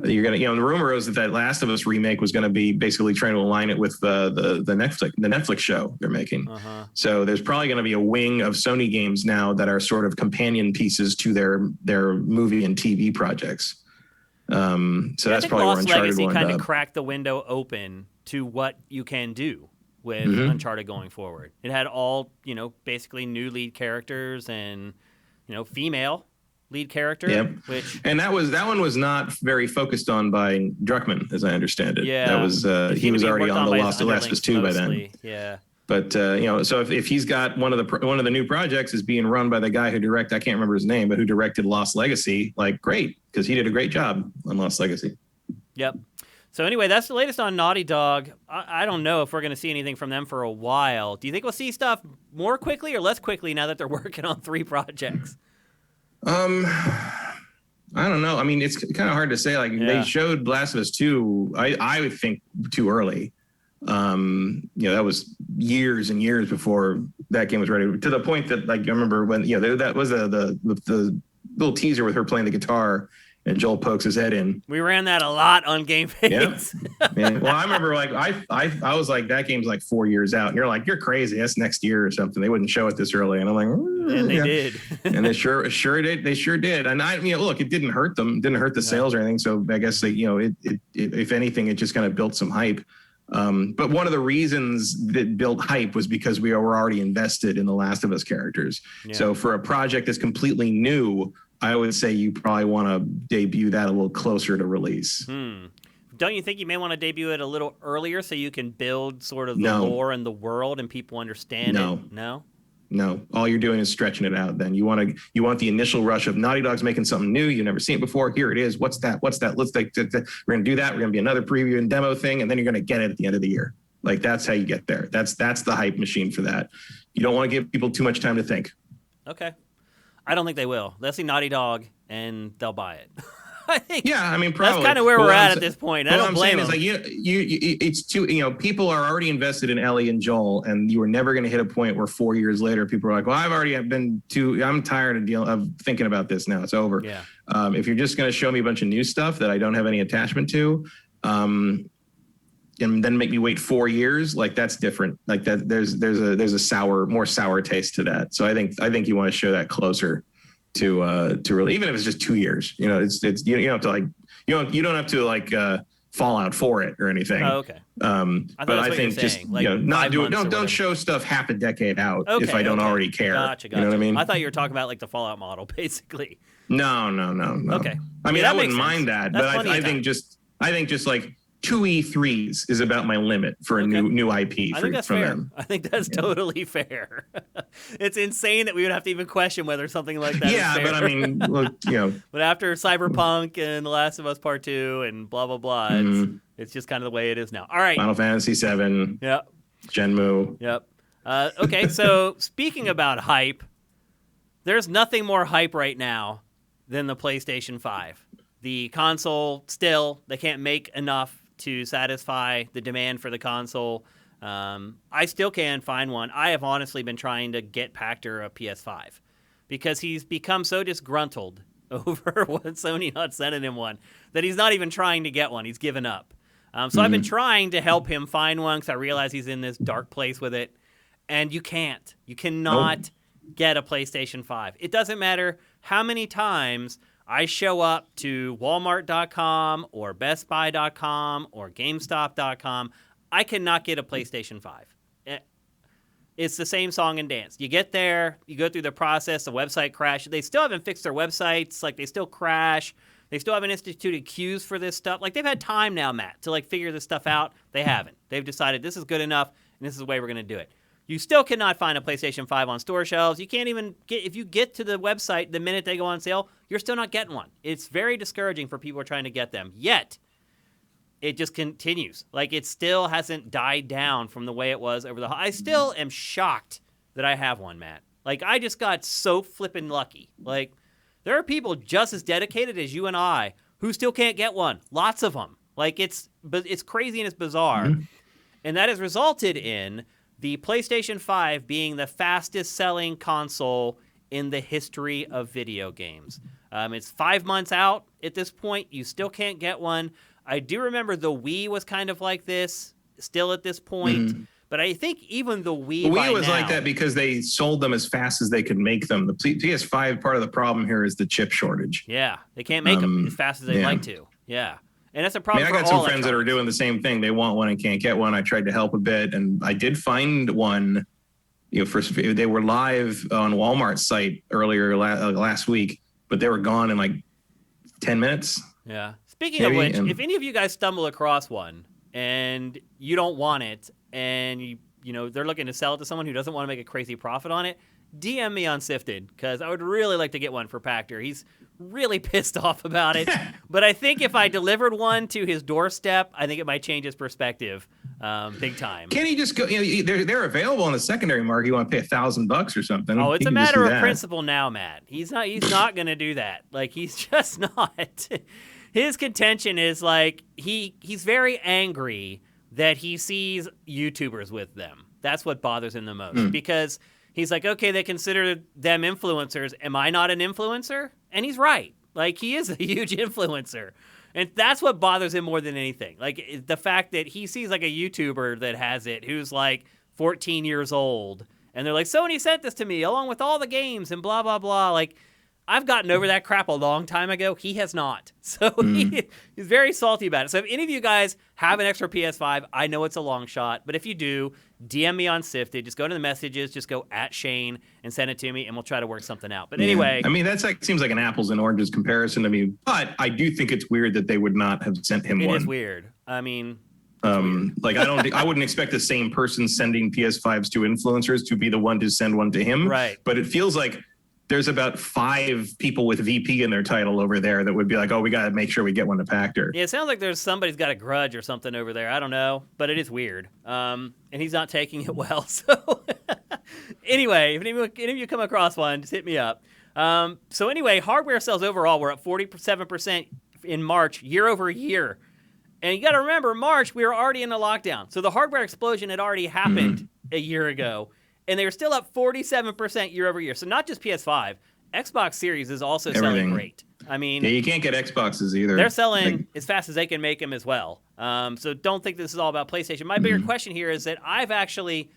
you're gonna, the rumor is that Last of Us remake was going to be basically trying to align it with the Netflix show they're making. So there's probably going to be a wing of Sony games now that are sort of companion pieces to their movie and TV projects. So that's probably where Uncharted Legacy kind of cracked the window open to what you can do with Uncharted going forward. It had all basically new lead characters and female lead character. Yep. And that one was not very focused on by Druckmann, as I understand it. Yeah. That was he was already on The Last of Us 2 by then. Yeah. But so if he's got one of the new projects is being run by the guy who I can't remember his name, but who directed Lost Legacy, like great, because he did a great job on Lost Legacy. Yep. So anyway, that's the latest on Naughty Dog. I don't know if we're going to see anything from them for a while. Do you think we'll see stuff more quickly or less quickly now that they're working on 3 projects? I don't know. I mean, it's kind of hard to say. Like they showed Last of Us 2. I would think too early. That was years and years before that game was ready. To the point that, like, I remember when that was the little teaser with her playing the guitar and Joel pokes his head in. We ran that a lot on GameFace. Yeah. Well, I remember like I was like, that game's like 4 years out, and you're like, you're crazy. That's next year or something. They wouldn't show it this early, and I'm like, and they did. And they sure did. They sure did. And look, it didn't hurt them. It didn't hurt the sales or anything. So I guess it if anything, it just kind of built some hype. But one of the reasons that built hype was because we were already invested in the Last of Us characters. Yeah. So for a project that's completely new, I would say you probably want to debut that a little closer to release. Don't you think you may want to debut it a little earlier so you can build sort of the lore and the world and people understand it? No. All you're doing is stretching it out. Then you want the initial rush of Naughty Dog's making something new. You've never seen it before. Here it is. What's that? Let's we're going to do that. We're going to be another preview and demo thing, and then you're going to get it at the end of the year. Like that's how you get there. That's the hype machine for that. You don't want to give people too much time to think. Okay. I don't think they will. They'll see Naughty Dog and they'll buy it. I think. Yeah, I mean, probably. That's kind of where we're at this point. I don't blame them. Like it's too. People are already invested in Ellie and Joel, and you were never going to hit a point where 4 years later people are like, "Well, I'm tired of thinking about this now. It's over." Yeah. If you're just going to show me a bunch of new stuff that I don't have any attachment to, and then make me wait 4 years, like that's different. Like that, there's a more sour taste to that. So I think you want to show that closer to really, even if it's just 2 years. You know, it's you don't have to like you don't have to like Fallout for it or anything. Oh, okay. But I think just like don't show stuff half a decade out if I don't already care. Gotcha. You know what I mean? I thought you were talking about like the Fallout model, basically. No. Okay. I mean, I wouldn't mind that, but I think just like 2 E3s is about my limit for a new IP I think that's from fair. them. I think that's totally fair. It's insane that we would have to even question whether something like that is fair. But I mean, look, But after Cyberpunk and The Last of Us Part 2 and blah, blah, blah, it's just kind of the way it is now. All right. Final Fantasy 7. Yep. Shenmue. Yep. Okay, so speaking about hype, there's nothing more hype right now than the PlayStation 5. The console, still, they can't make enough to satisfy the demand for the console. I still can't find one. I have honestly been trying to get Pachter a PS5 because he's become so disgruntled over what Sony not sending him one that he's not even trying to get one. He's given up. So I've been trying to help him find one because I realize he's in this dark place with it. And you can't. You cannot get a PlayStation 5. It doesn't matter how many times I show up to Walmart.com or BestBuy.com or GameStop.com. I cannot get a PlayStation 5. It's the same song and dance. You get there, you go through the process, the website crashes. They still haven't fixed their websites. Like, they still crash. They still haven't instituted queues for this stuff. Like, they've had time now, Matt, to, like, figure this stuff out. They haven't. They've decided this is good enough, and this is the way we're going to do it. You still cannot find a PlayStation 5 on store shelves. You can't even get, if you get to the website the minute they go on sale, you're still not getting one. It's very discouraging for people who are trying to get them. Yet, it just continues. Like, it still hasn't died down from the way it was over the... I still am shocked that I have one, Matt. Like, I just got so flippin' lucky. Like, there are people just as dedicated as you and I who still can't get one. Lots of them. Like, it's crazy and it's bizarre. And that has resulted in the PlayStation 5 being the fastest-selling console in the history of video games. It's 5 months out at this point. You still can't get one. I do remember the Wii was kind of like this, still at this point. But I think even the Wii was like that because they sold them as fast as they could make them. The PS5, part of the problem here is the chip shortage. Yeah, they can't make them as fast as they'd like to. Yeah. And that's a problem. I got some friends that are doing the same thing. They want one and can't get one. I tried to help a bit, and I did find one. They were live on Walmart's site earlier last week, but they were gone in like 10 minutes. Yeah. Speaking of which, if any of you guys stumble across one and you don't want it, and you know they're looking to sell it to someone who doesn't want to make a crazy profit on it, DM me on Sifted, because I would really like to get one for Pachter. He's really pissed off about it. But I think if I delivered one to his doorstep, I think it might change his perspective big time. Can he just go? They're available on the secondary market. You want to pay $1,000 or something? Oh, it's a matter of principle now, Matt. He's not going to do that. Like, he's just not. His contention is like he's very angry that he sees YouTubers with them. That's what bothers him the most because he's like, okay, they consider them influencers. Am I not an influencer? And he's right. Like, he is a huge influencer. And that's what bothers him more than anything. Like, the fact that he sees, like, a YouTuber that has it who's, like, 14 years old. And they're like, Sony sent this to me along with all the games and blah, blah, blah. Like, I've gotten over that crap a long time ago. He has not. So he's very salty about it. So if any of you guys have an extra PS5, I know it's a long shot. But if you do, DM me on Sifted. Just go to the messages. Just go @Shane and send it to me, and we'll try to work something out. But anyway. I mean, that's like seems like an apples and oranges comparison to me. But I do think it's weird that they would not have sent him one. It is weird. I mean... like I wouldn't expect the same person sending PS5s to influencers to be the one to send one to him. Right. But it feels like there's about 5 people with VP in their title over there that would be like, oh, we got to make sure we get one to Pachter. Yeah, it sounds like there's somebody's got a grudge or something over there. I don't know, but it is weird. And he's not taking it well. So anyway, if any of you come across one, just hit me up. So anyway, hardware sales overall were up 47% in March, year over year. And you got to remember, March, we were already in a lockdown. So the hardware explosion had already happened a year ago. And they were still up 47% year over year. So not just PS5. Xbox Series is also selling great. I mean... Yeah, you can't get Xboxes either. They're selling as fast as they can make them as well. So don't think this is all about PlayStation. My bigger question here is that I've actually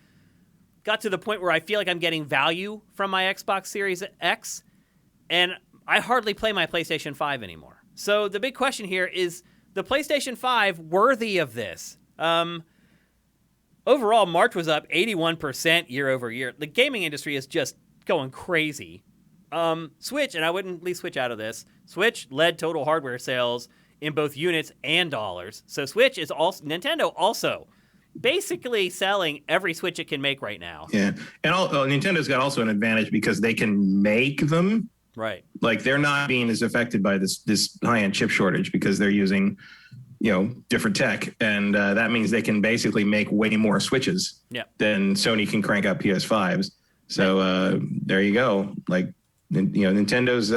got to the point where I feel like I'm getting value from my Xbox Series X. And I hardly play my PlayStation 5 anymore. So the big question here is the PlayStation 5 worthy of this? Overall, March was up 81% year over year. The gaming industry is just going crazy. Switch, and I wouldn't leave Switch out of this, Switch led total hardware sales in both units and dollars. So Nintendo also basically selling every Switch it can make right now. Yeah, and Nintendo's got also an advantage because they can make them. Right. Like they're not being as affected by this high-end chip shortage because they're using, different tech, and that means they can basically make way more Switches than Sony can crank out PS5s. So there you go. Like, Nintendo's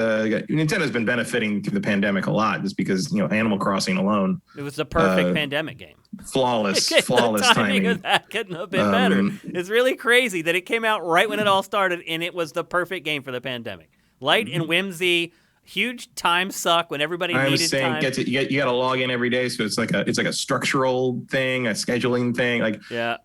been benefiting through the pandemic a lot just because Animal Crossing alone. It was the perfect pandemic game. Flawless the timing timing. of that couldn't have been better. It's really crazy that it came out right when it all started, and it was the perfect game for the pandemic. Light and whimsy. Huge time suck when everybody needed time. You got to log in every day, so it's like a structural thing, a scheduling thing.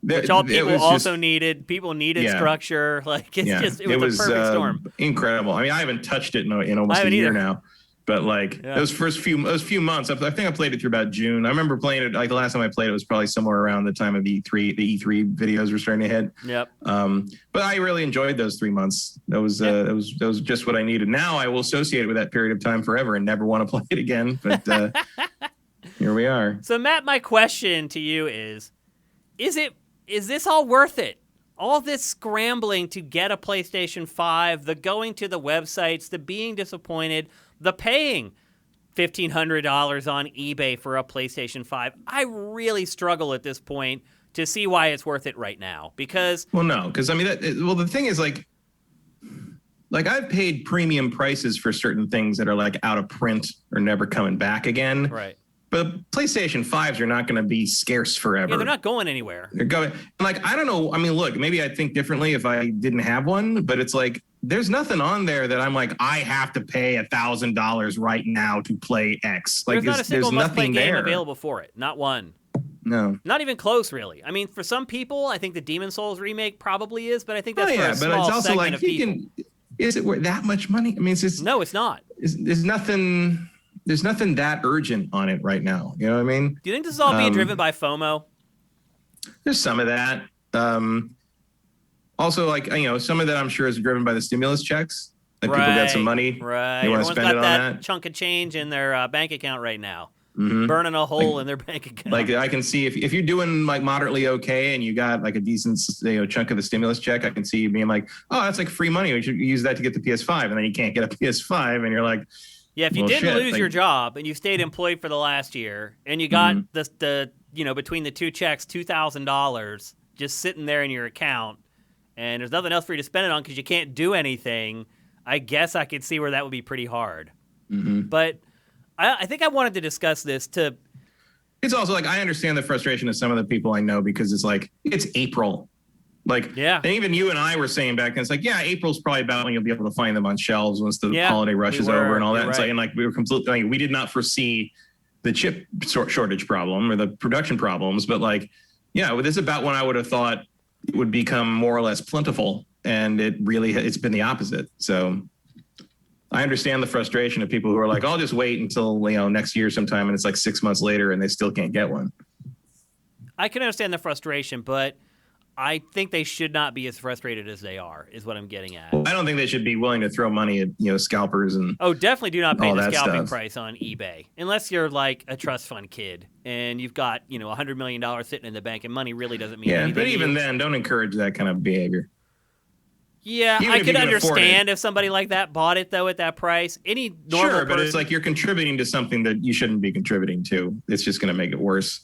Which all people also needed. People needed structure. Like it was a perfect storm. Incredible. I mean, I haven't touched it in almost a year now. But those few months, I think I played it through about June. I remember playing it the last time I played it was probably somewhere around the time of the E3 videos were starting to hit. Yep. But I really enjoyed those 3 months. That was just what I needed. Now I will associate it with that period of time forever and never want to play it again. But here we are. So Matt, my question to you is this all worth it? All this scrambling to get a PlayStation 5, the going to the websites, the being disappointed, the paying $1,500 on eBay for a PlayStation 5. I really struggle at this point to see why it's worth it right now. Because the thing is like I've paid premium prices for certain things that are out of print or never coming back again. Right. But PlayStation 5s are not going to be scarce forever. Yeah, they're not going anywhere. They're going I don't know. I mean, look, maybe I'd think differently if I didn't have one, but it's there's nothing on there that I'm I have to pay $1,000 right now to play X. There's not a single must-play game available for it. Not one. No. Not even close, really. I mean, for some people, I think the Demon's Souls remake probably is, but I think that's for a small segment of people. Is it worth that much money? I mean, no, it's not. There's nothing that urgent on it right now. You know what I mean? Do you think this is all being driven by FOMO? There's some of that. Also, some of that I'm sure is driven by the stimulus checks. People got some money. Right. They want to spend it on that chunk of change in their bank account right now. Mm-hmm. Burning a hole in their bank account. I can see if you're doing moderately okay and you got a decent chunk of the stimulus check, I can see you being oh, that's free money. We should use that to get the PS5, and then you can't get a PS5, and you're yeah, if you didn't lose your job and you stayed employed for the last year and you got the between the two checks $2,000 just sitting there in your account and there's nothing else for you to spend it on because you can't do anything, I guess I could see where that would be pretty hard. Mm-hmm. But I think I wanted to discuss this to. It's also I understand the frustration of some of the people I know because it's April. And even you and I were saying back then, it's April's probably about when you'll be able to find them on shelves once the holiday rush is over and all that. Right. And we were completely, we did not foresee the chip shortage problem or the production problems, but this is about when I would have thought it would become more or less plentiful, and it's been the opposite. So I understand the frustration of people who are I'll just wait until next year sometime, and it's 6 months later and they still can't get one. I can understand the frustration, but I think they should not be as frustrated as they are, is what I'm getting at. I don't think they should be willing to throw money at, scalpers and definitely do not pay the scalping price on eBay. Unless you're a trust fund kid and you've got, $100 million sitting in the bank and money really doesn't mean anything. Yeah, but even then, don't encourage that kind of behavior. Yeah, I could understand if somebody like that bought it, though, at that price. Any normal but it's you're contributing to something that you shouldn't be contributing to. It's just going to make it worse.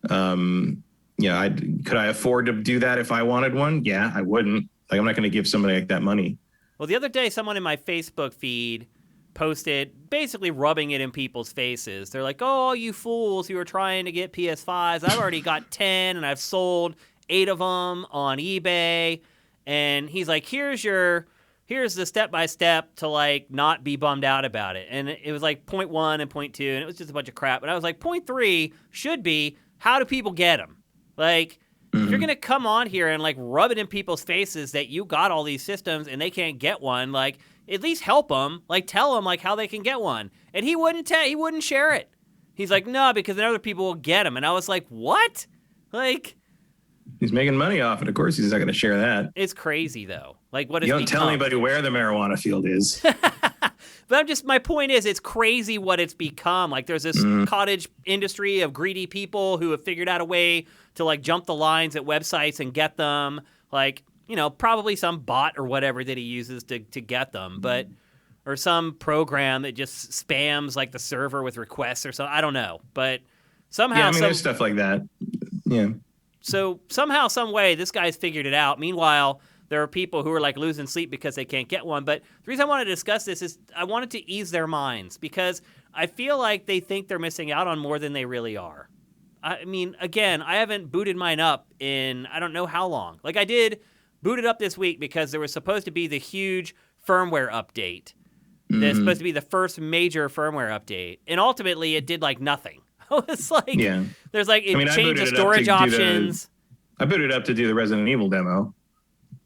Could I afford to do that if I wanted one? Yeah, I wouldn't. I'm not going to give somebody that money. Well, the other day, someone in my Facebook feed posted basically rubbing it in people's faces. They're "Oh, you fools who are trying to get PS5s. I've already got 10 and I've sold 8 of them on eBay." And he's here's the step-by-step to not be bummed out about it. And it was point 1 and point 2, and it was just a bunch of crap. And I was point 3 should be, how do people get them? If you're going to come on here and rub it in people's faces that you got all these systems and they can't get one, at least help them, tell them how they can get one. And he wouldn't share it. He's no, because then other people will get them. And I was what? He's making money off it. Of course he's not going to share that. It's crazy though. What is you don't tell anybody where the marijuana field is. But my point is, it's crazy what it's become. Like, there's this cottage industry of greedy people who have figured out a way to, like, jump the lines at websites and get them. Like, probably some bot or whatever that he uses to get them, or some program that just spams, like, the server with requests or something. I don't know. But somehow... there's stuff like that. Yeah. So somehow, some way, this guy's figured it out. Meanwhile, there are people who are like losing sleep because they can't get one. But the reason I want to discuss this is I wanted to ease their minds because I feel like they think they're missing out on more than they really are. I mean, again, I haven't booted mine up in I don't know how long. Like, I did boot it up this week because there was supposed to be the huge firmware update. That's supposed to be the first major firmware update. And ultimately, it did like nothing. It's like, there's like, it changed the storage options. I booted it up to do the Resident Evil demo.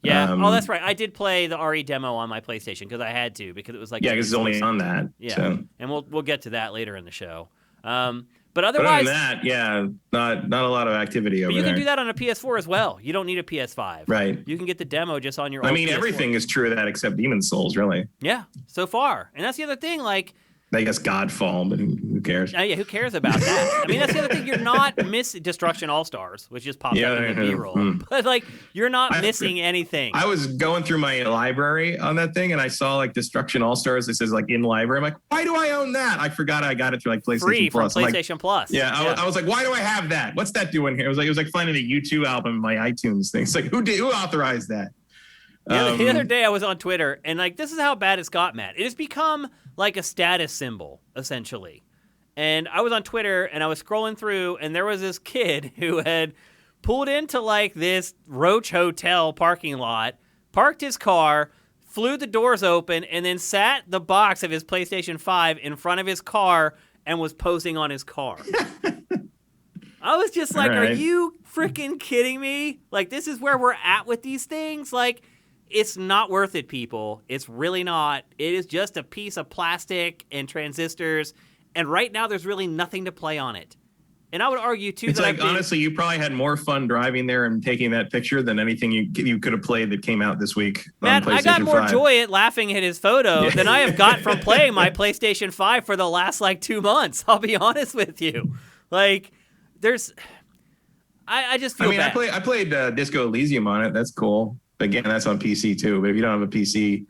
Yeah. Oh, that's right. I did play the RE demo on my PlayStation because I had to, because it was like... Yeah, because it's only on that. Yeah. So. And we'll get to that later in the show. But otherwise... But other than that, not a lot of activity over there. But you can do that on a PS4 as well. You don't need a PS5. Right. You can get the demo just on your own PS4. Everything is true of that except Demon's Souls, really. Yeah, so far. And that's the other thing, like... I guess Godfall, but who cares? Yeah, who cares about that? I mean, that's the other thing. You're not missing Destruction All-Stars, which just popped up in the B-roll. But, like, you're not missing anything. I was going through my library on that thing, and I saw, like, Destruction All-Stars. It says, like, in library. I'm like, why do I own that? I forgot I got it through, like, PlayStation Free Plus. From PlayStation Plus. Yeah, I was like, why do I have that? What's that doing here? It was like finding a U2 album in my iTunes thing. It's like, who authorized that? The other day I was on Twitter, and like this is how bad it's got, Matt. It has become like a status symbol, essentially. And I was on Twitter, and I was scrolling through, and there was this kid who had pulled into like this Roach Hotel parking lot, parked his car, flew the doors open, and then sat the box of his PlayStation 5 in front of his car and was posing on his car. I was just like, Are you freaking kidding me? Like, this is where we're at with these things? Like, it's not worth it, people. It's really not. It is just a piece of plastic and transistors, and right now there's really nothing to play on it. And I would argue, too, it's like, honestly, you probably had more fun driving there and taking that picture than anything you could have played that came out this week on PlayStation 5. I got more joy at laughing at his photo than I have got from playing my PlayStation 5 for the last, like, 2 months. I'll be honest with you. Like, I just feel bad. I played Disco Elysium on it. That's cool. But again, that's on PC too. But if you don't have a PC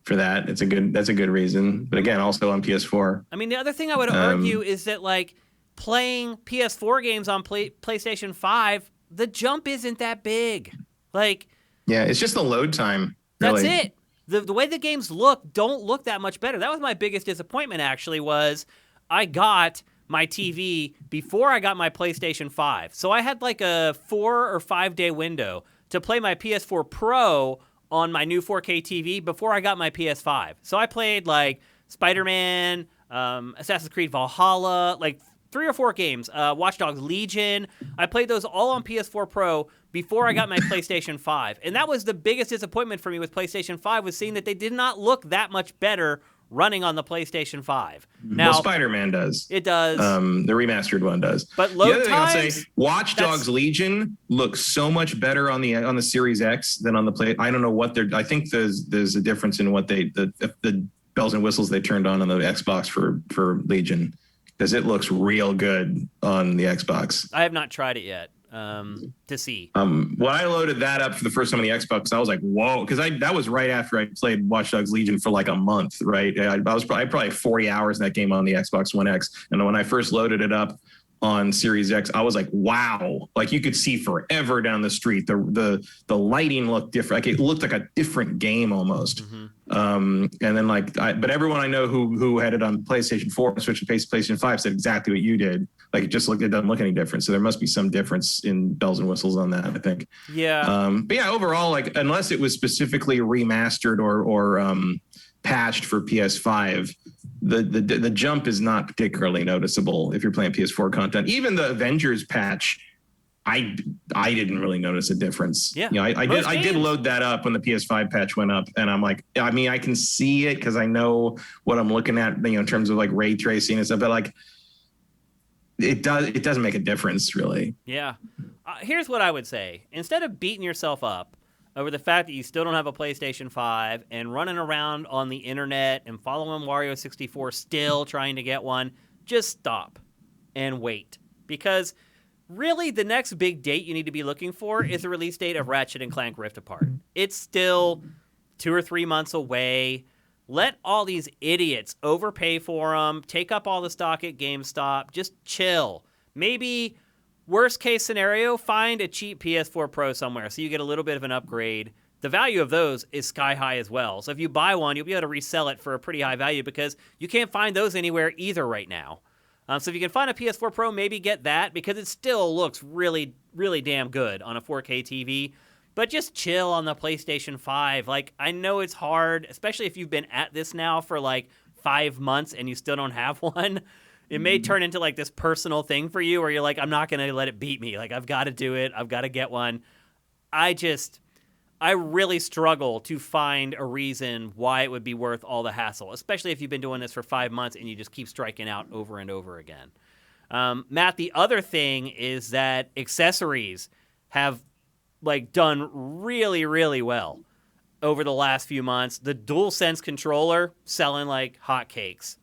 for that, that's a good reason. But again, also on PS4. I mean, the other thing I would argue is that like playing PS4 games on PlayStation 5, the jump isn't that big. Like, yeah, it's just the load time. Really. That's it. The way the games don't look that much better. That was my biggest disappointment. Actually, was I got my TV before I got my PlayStation 5, so I had like a 4 or 5 day window to play my PS4 Pro on my new 4K TV before I got my PS5. So I played like Spider-Man, Assassin's Creed Valhalla, like 3 or 4 games, Watch Dogs Legion. I played those all on PS4 Pro before I got my PlayStation 5. And that was the biggest disappointment for me with PlayStation 5, was seeing that they did not look that much better running on the PlayStation 5 Now, Spider-Man does. It does. The remastered one does. But load the other times, thing I'll say, Watch Dogs Legion looks so much better on the Series X than on the Play. I don't know what they're. I think there's a difference in what the bells and whistles they turned on the Xbox for Legion, because it looks real good on the Xbox. I have not tried it yet. To see. When I loaded that up for the first time on the Xbox, I was like, whoa, because that was right after I played Watch Dogs Legion for like a month, right? I was probably 40 hours in that game on the Xbox One X. And when I first loaded it up on Series X, I was like, wow, like you could see forever down the street. The lighting looked different. Like it looked like a different game almost. And then but everyone I know who had it on PlayStation 4 and switched to PlayStation 5 said exactly what you did. Like it doesn't look any different. So there must be some difference in bells and whistles on that, I think. Yeah. But yeah, overall, like unless it was specifically remastered or patched for PS5, the jump is not particularly noticeable if you're playing PS4 content. Even the Avengers patch, I didn't really notice a difference. Yeah, I did load that up when the PS5 patch went up, and I'm like, I mean, I can see it because I know what I'm looking at, in terms of like ray tracing and stuff, but like it doesn't make a difference really. Yeah. Here's what I would say: instead of beating yourself up over the fact that you still don't have a PlayStation 5 and running around on the internet and following Wario 64 still trying to get one, just stop and wait. Because really the next big date you need to be looking for is the release date of Ratchet and Clank Rift Apart. It's still 2 or 3 months away. Let all these idiots overpay for them, take up all the stock at GameStop, just chill. Maybe worst case scenario, find a cheap PS4 Pro somewhere so you get a little bit of an upgrade. The value of those is sky high as well. So if you buy one, you'll be able to resell it for a pretty high value because you can't find those anywhere either right now. So if you can find a PS4 Pro, maybe get that because it still looks really, really damn good on a 4K TV. But just chill on the PlayStation 5. Like, I know it's hard, especially if you've been at this now for like 5 months and you still don't have one. It may turn into like this personal thing for you where you're like, I'm not going to let it beat me. Like, I've got to do it. I've got to get one. I really struggle to find a reason why it would be worth all the hassle, especially if you've been doing this for 5 months and you just keep striking out over and over again. Matt, the other thing is that accessories have like done really, really well over the last few months. The DualSense controller selling like hotcakes.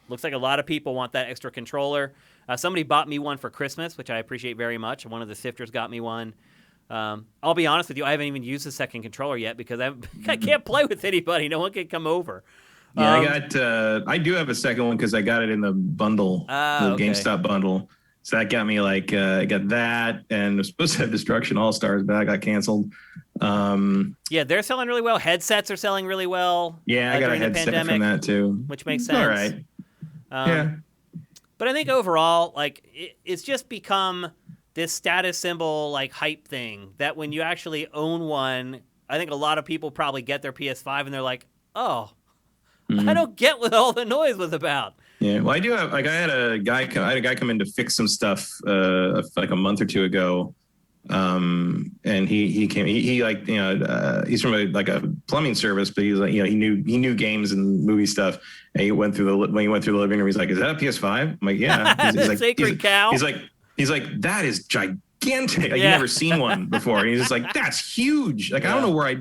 Looks like a lot of people want that extra controller. Somebody bought me one for Christmas, which I appreciate very much. One of the sifters got me one. I'll be honest with you, I haven't even used the second controller yet because I can't play with anybody. No one can come over. Yeah, I do have a second one because I got it in the bundle, the GameStop bundle. So that got me like, I got that, and I was supposed to have Destruction All-Stars, but that got canceled. Yeah, they're selling really well. Headsets are selling really well. Yeah, I got a headset from that too. Which makes sense. All right. Yeah. But I think overall, like, it's just become this status symbol, like, hype thing that when you actually own one, I think a lot of people probably get their PS5 and they're like, oh, I don't get what all the noise was about. Yeah, well, I do have, like, I had a guy come in to fix some stuff like a month or two ago. And he came, he like, you know, he's from a plumbing service, but he's like, you know, he knew games and movie stuff. And when he went through the living room, he's like, is that a PS5? I'm like, yeah. He's like, Sacred cow. He's like, that is gigantic. Like, you've never seen one before. And he's just like, that's huge. Like, I don't know where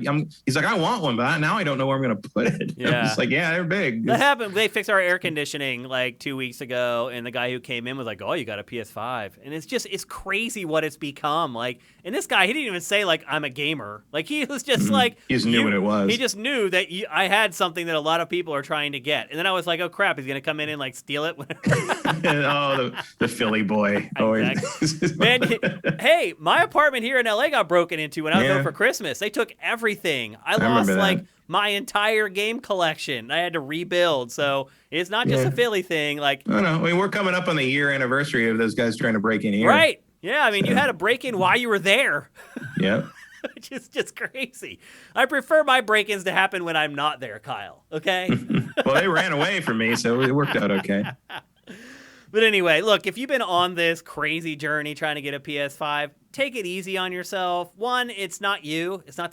he's like, I want one, but now I don't know where I'm going to put it. Yeah. I'm just like, yeah, they're big. That happened. They fixed our air conditioning like 2 weeks ago. And the guy who came in was like, oh, you got a PS5. And it's crazy what it's become. Like, and this guy, he didn't even say like, I'm a gamer. Like, he was just like, he just knew what it was. He just knew that I had something that a lot of people are trying to get. And then I was like, oh crap, he's going to come in and like steal it. Oh, the Philly boy. Exactly. Man, hey, my apartment here in LA got broken into when I was home for Christmas. They took everything. I lost like my entire game collection. I had to rebuild. So it's not just a Philly thing. Like, no. I mean, we're coming up on the year anniversary of those guys trying to break in here. Right. Yeah. I mean, you had to break in while you were there. Yeah. Which is just crazy. I prefer my break-ins to happen when I'm not there, Kyle. Okay? Well, they ran away from me, so it worked out okay. But anyway, look, if you've been on this crazy journey trying to get a PS5, take it easy on yourself. One, it's not you. It's not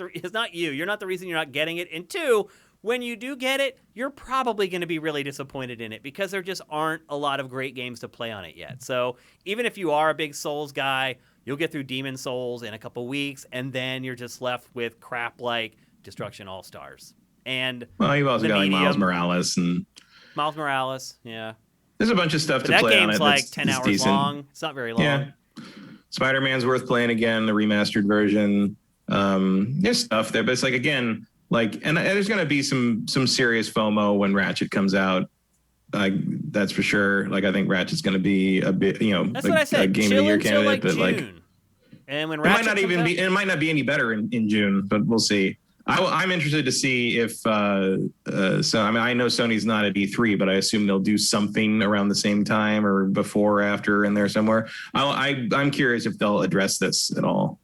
you. You're not the reason you're not getting it. And two, when you do get it, you're probably going to be really disappointed in it because there just aren't a lot of great games to play on it yet. So even if you are a big Souls guy, you'll get through Demon Souls in a couple weeks, and then you're just left with crap like Destruction All-Stars. And you've also got like Miles Morales, yeah. There's a bunch of stuff to play on it. That game's like 10 hours decent. Long. It's not very long. Yeah. Spider-Man's worth playing again, the remastered version. There's stuff there, but it's like, again, like, and there's going to be some serious FOMO when Ratchet comes out. That's for sure. Like, I think Ratchet's going to be a bit, you know, that's what I said. A game of the year candidate, but June. Like, and when Ratchet it might not be any better in June, but we'll see. I'm interested to see if I know Sony's not at E3, but I assume they'll do something around the same time or before or after in there somewhere. I'm curious if they'll address this at all,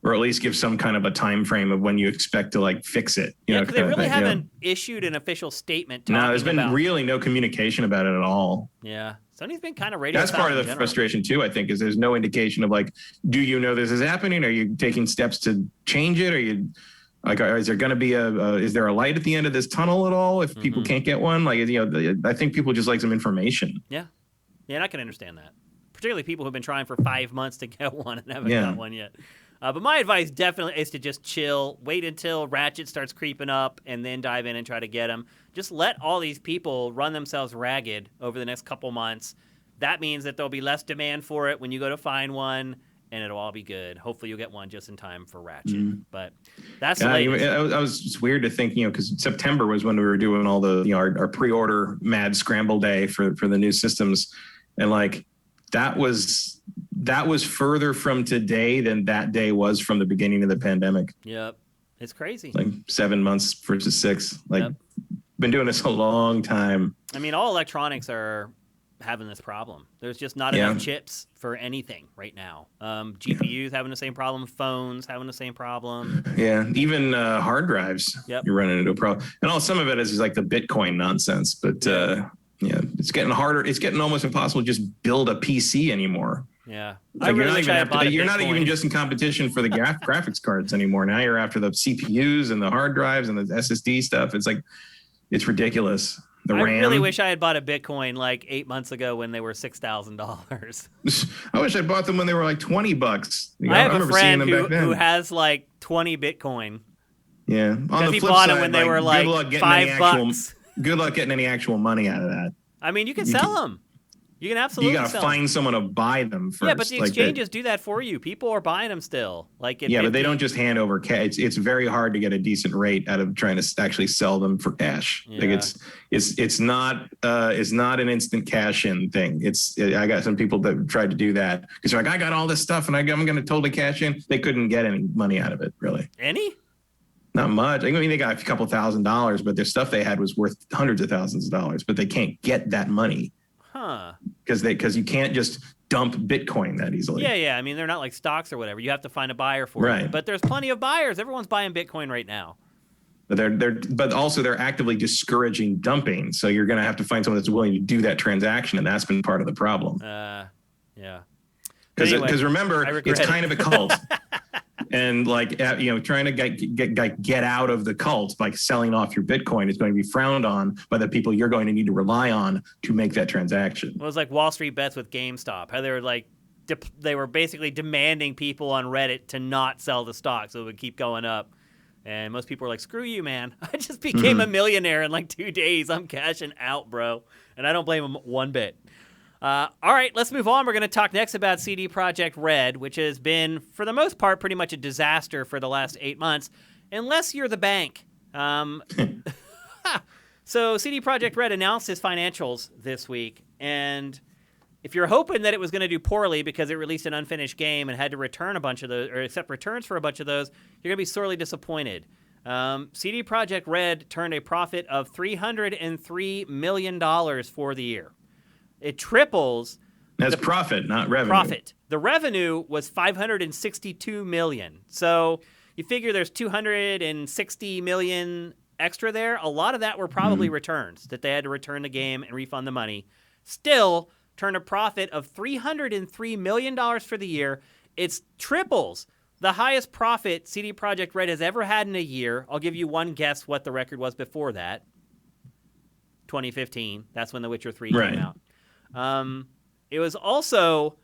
or at least give some kind of a time frame of when you expect to like fix it. Yeah, because they really haven't issued an official statement. No, there's been really no communication about it at all. Yeah. Sony's been kind of radio. That's part of the frustration too, I think, is there's no indication of like, do you know this is happening? Are you taking steps to change it? Are you like, is there going to be is there a light at the end of this tunnel at all if people can't get one? Like, you know, I think people just like some information. Yeah. Yeah, and I can understand that. Particularly people who've been trying for 5 months to get one and haven't got one yet. But my advice definitely is to just chill, wait until Ratchet starts creeping up, and then dive in and try to get him. Just let all these people run themselves ragged over the next couple months. That means that there'll be less demand for it when you go to find one, and it'll all be good. Hopefully you'll get one just in time for Ratchet. But that's the latest. It's weird to think, because September was when we were doing all the, our pre-order mad scramble day for the new systems. And like, that was further from today than that day was from the beginning of the pandemic. Yep. It's crazy. Like 7 months versus 6. Like, been doing this a long time. I mean, all electronics are having this problem. There's just not enough chips for anything right now. GPUs having the same problem. Phones having the same problem. Yeah, even hard drives. You're running into a problem. And some of it is like the Bitcoin nonsense. But it's getting harder. It's getting almost impossible to just build a PC anymore. Yeah, like you're not even just in competition for the graphics cards anymore. Now you're after the CPUs and the hard drives and the SSD stuff. It's like, it's ridiculous. The RAM. I really wish I had bought a Bitcoin like 8 months ago when they were $6,000. I wish I bought them when they were like $20. I have a friend who has like 20 Bitcoin. Yeah, because he bought them when they were like $5. Good luck getting any actual money out of that. I mean, you can sell them. You can absolutely. You got to find someone to buy them first. Yeah, but the exchanges do that for you. People are buying them still. Like but they don't just hand over cash. It's very hard to get a decent rate out of trying to actually sell them for cash. Yeah. Like it's not an instant cash in thing. I got some people that tried to do that because they're like, I got all this stuff and I'm going to totally cash in. They couldn't get any money out of it, really. Any? Not much. I mean, they got a couple $1,000s, but their stuff they had was worth hundreds of thousands of dollars. But they can't get that money. Huh. Because you can't just dump Bitcoin that easily. Yeah. I mean, they're not like stocks or whatever. You have to find a buyer for it. But there's plenty of buyers. Everyone's buying Bitcoin right now. But also they're actively discouraging dumping. So you're going to have to find someone that's willing to do that transaction, and that's been part of the problem. Yeah. Because remember, it's kind of a cult. And like, trying to get out of the cult by selling off your Bitcoin is going to be frowned on by the people you're going to need to rely on to make that transaction. Well, it was like Wall Street Bets with GameStop. How they were like, they were basically demanding people on Reddit to not sell the stock so it would keep going up. And most people were like, screw you, man. I just became a millionaire in like 2 days. I'm cashing out, bro. And I don't blame them one bit. All right, let's move on. We're going to talk next about CD Projekt RED, which has been, for the most part, pretty much a disaster for the last 8 months, unless you're the bank. So CD Projekt RED announced its financials this week, and if you're hoping that it was going to do poorly because it released an unfinished game and had to return a bunch of those, or accept returns for a bunch of those, you're going to be sorely disappointed. CD Projekt RED turned a profit of $303 million for the year. It triples. That's profit, not revenue. Profit. The revenue was $562 million. So you figure there's $260 million extra there. A lot of that were probably returns, that they had to return the game and refund the money. Still, turned a profit of $303 million for the year. It's triples the highest profit CD Projekt RED has ever had in a year. I'll give you one guess what the record was before that. 2015. That's when The Witcher 3 came out. It was also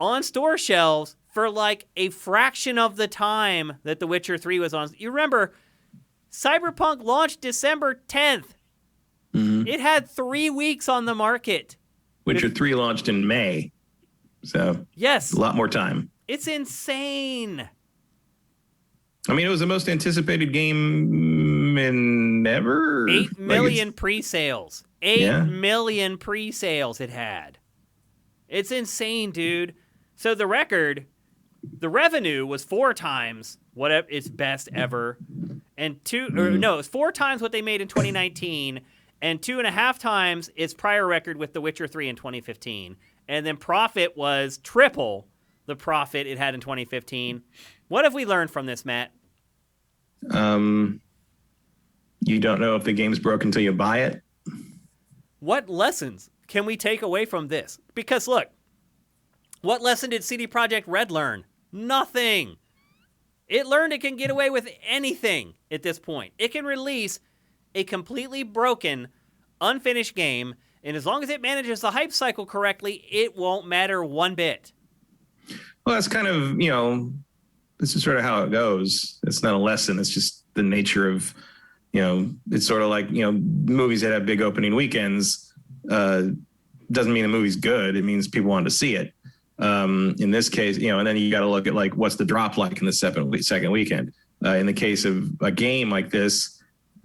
on store shelves for like a fraction of the time that The Witcher 3 was on. You remember, Cyberpunk launched December 10th. It had 3 weeks on the market. Witcher 3 launched in May. So yes, a lot more time. It's insane. I mean, it was the most anticipated game in ever. 8 million pre-sales. 8 million pre-sales it had. It's insane, dude. So the revenue was 4 times what its best ever, and it's 4 times what they made in 2019, and 2.5 times its prior record with The Witcher 3 in 2015. And then profit was triple the profit it had in 2015. What have we learned from this, Matt? You don't know if the game's broke until you buy it. What lessons can we take away from this? Because look, what lesson did CD Projekt RED learn? Nothing. It learned it can get away with anything at this point. It can release a completely broken, unfinished game, and as long as it manages the hype cycle correctly, it won't matter one bit. Well, that's kind of, this is sort of how it goes. It's not a lesson. It's just the nature of, it's sort of like, movies that have big opening weekends doesn't mean the movie's good. It means people want to see it. In this case, and then you got to look at like, what's the drop like in the second weekend? In the case of a game like this,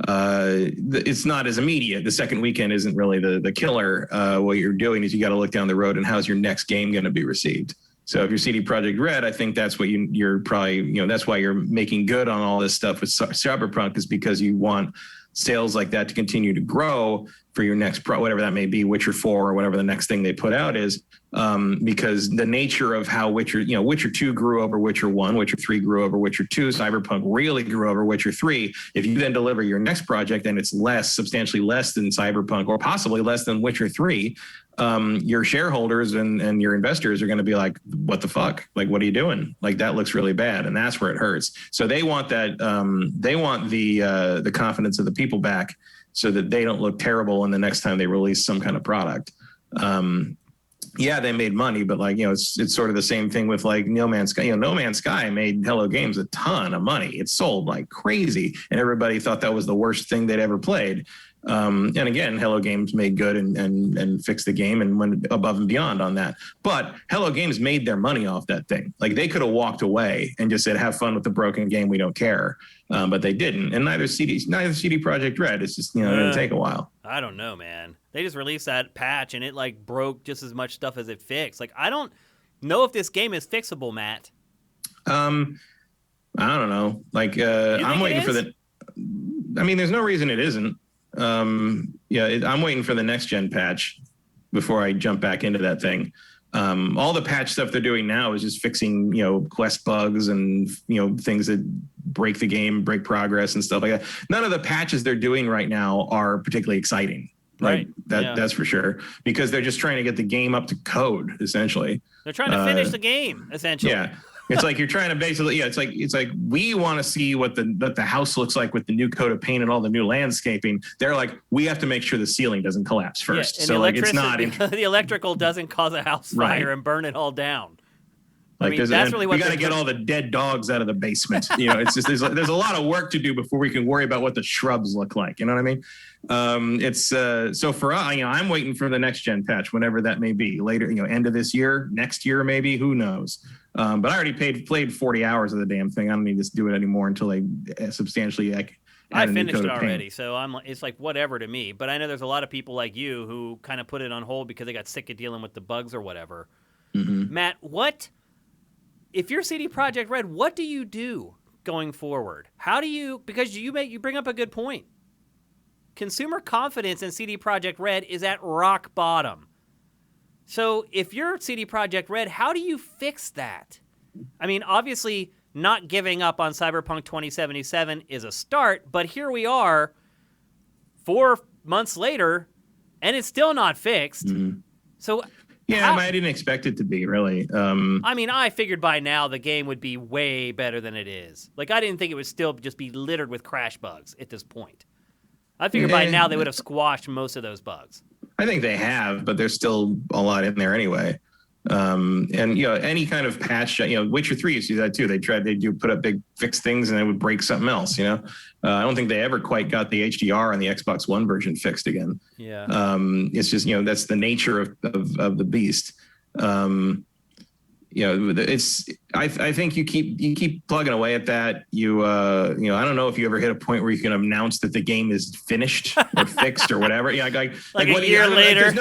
it's not as immediate. The second weekend isn't really the killer. What you're doing is you got to look down the road and how's your next game going to be received. So if you're CD Projekt RED, I think that's what you're probably, that's why you're making good on all this stuff with Cyberpunk, is because you want sales like that to continue to grow for your next whatever that may be, Witcher 4 or whatever the next thing they put out is, because the nature of how Witcher 2 grew over Witcher 1, Witcher 3 grew over Witcher 2, Cyberpunk really grew over Witcher 3. If you then deliver your next project and it's substantially less than Cyberpunk or possibly less than Witcher 3, your shareholders and your investors are going to be like, what the fuck? Like, what are you doing? Like, that looks really bad. And that's where it hurts. So they want that, they want the confidence of the people back so that they don't look terrible in the next time they release some kind of product. Yeah, they made money, but like, it's sort of the same thing with like No Man's Sky. No Man's Sky made Hello Games a ton of money. It sold like crazy, and everybody thought that was the worst thing they'd ever played. And again, Hello Games made good and fixed the game and went above and beyond on that. But Hello Games made their money off that thing. Like, they could have walked away and just said, have fun with the broken game. We don't care. But they didn't. And neither CD Projekt RED. It's just, it'll take a while. I don't know, man. They just released that patch and it like broke just as much stuff as it fixed. Like, I don't know if this game is fixable, Matt. I don't know. Like, I'm waiting for there's no reason it isn't. I'm waiting for the next gen patch before I jump back into that thing. All the patch stuff they're doing now is just fixing, quest bugs and, things that break the game, break progress and stuff like that. None of the patches they're doing right now are particularly exciting. Right. That's for sure, because they're just trying to get the game up to code, essentially. They're trying to finish the game, essentially. Yeah. It's like you're trying to basically, it's like we want to see what the house looks like with the new coat of paint and all the new landscaping. They're like, we have to make sure the ceiling doesn't collapse first. Yeah, so like, it's not the electrical doesn't cause a house fire and burn it all down. Like, that's really what we got to get all the dead dogs out of the basement. It's just there's a lot of work to do before we can worry about what the shrubs look like. You know what I mean? So for us, I'm waiting for the next gen patch, whenever that may be, later, end of this year, next year, maybe, who knows? But I already played 40 hours of the damn thing. I don't need to do it anymore until they substantially. I finished it already, so it's like whatever to me. But I know there's a lot of people like you who kind of put it on hold because they got sick of dealing with the bugs or whatever. Mm-hmm. Matt, if you're CD Projekt RED, what do you do going forward? How do you, because you bring up a good point. Consumer confidence in CD Projekt RED is at rock bottom. So if you're CD Projekt RED, how do you fix that? I mean, obviously, not giving up on Cyberpunk 2077 is a start, but here we are 4 months later, and it's still not fixed. Mm-hmm. So yeah, I didn't expect it to be, really. I figured by now the game would be way better than it is. Like, I didn't think it would still just be littered with crash bugs at this point. I figured by now they would have squashed most of those bugs. I think they have, but there's still a lot in there anyway. And any kind of patch, Witcher 3 used to do that too. They do put up big fixed things and it would break something else. I don't think they ever quite got the HDR on the Xbox One version fixed again. Yeah. It's just, that's the nature of the beast. I think you keep plugging away at that. I don't know if you ever hit a point where you can announce that the game is finished or fixed or whatever. Yeah, like a year later.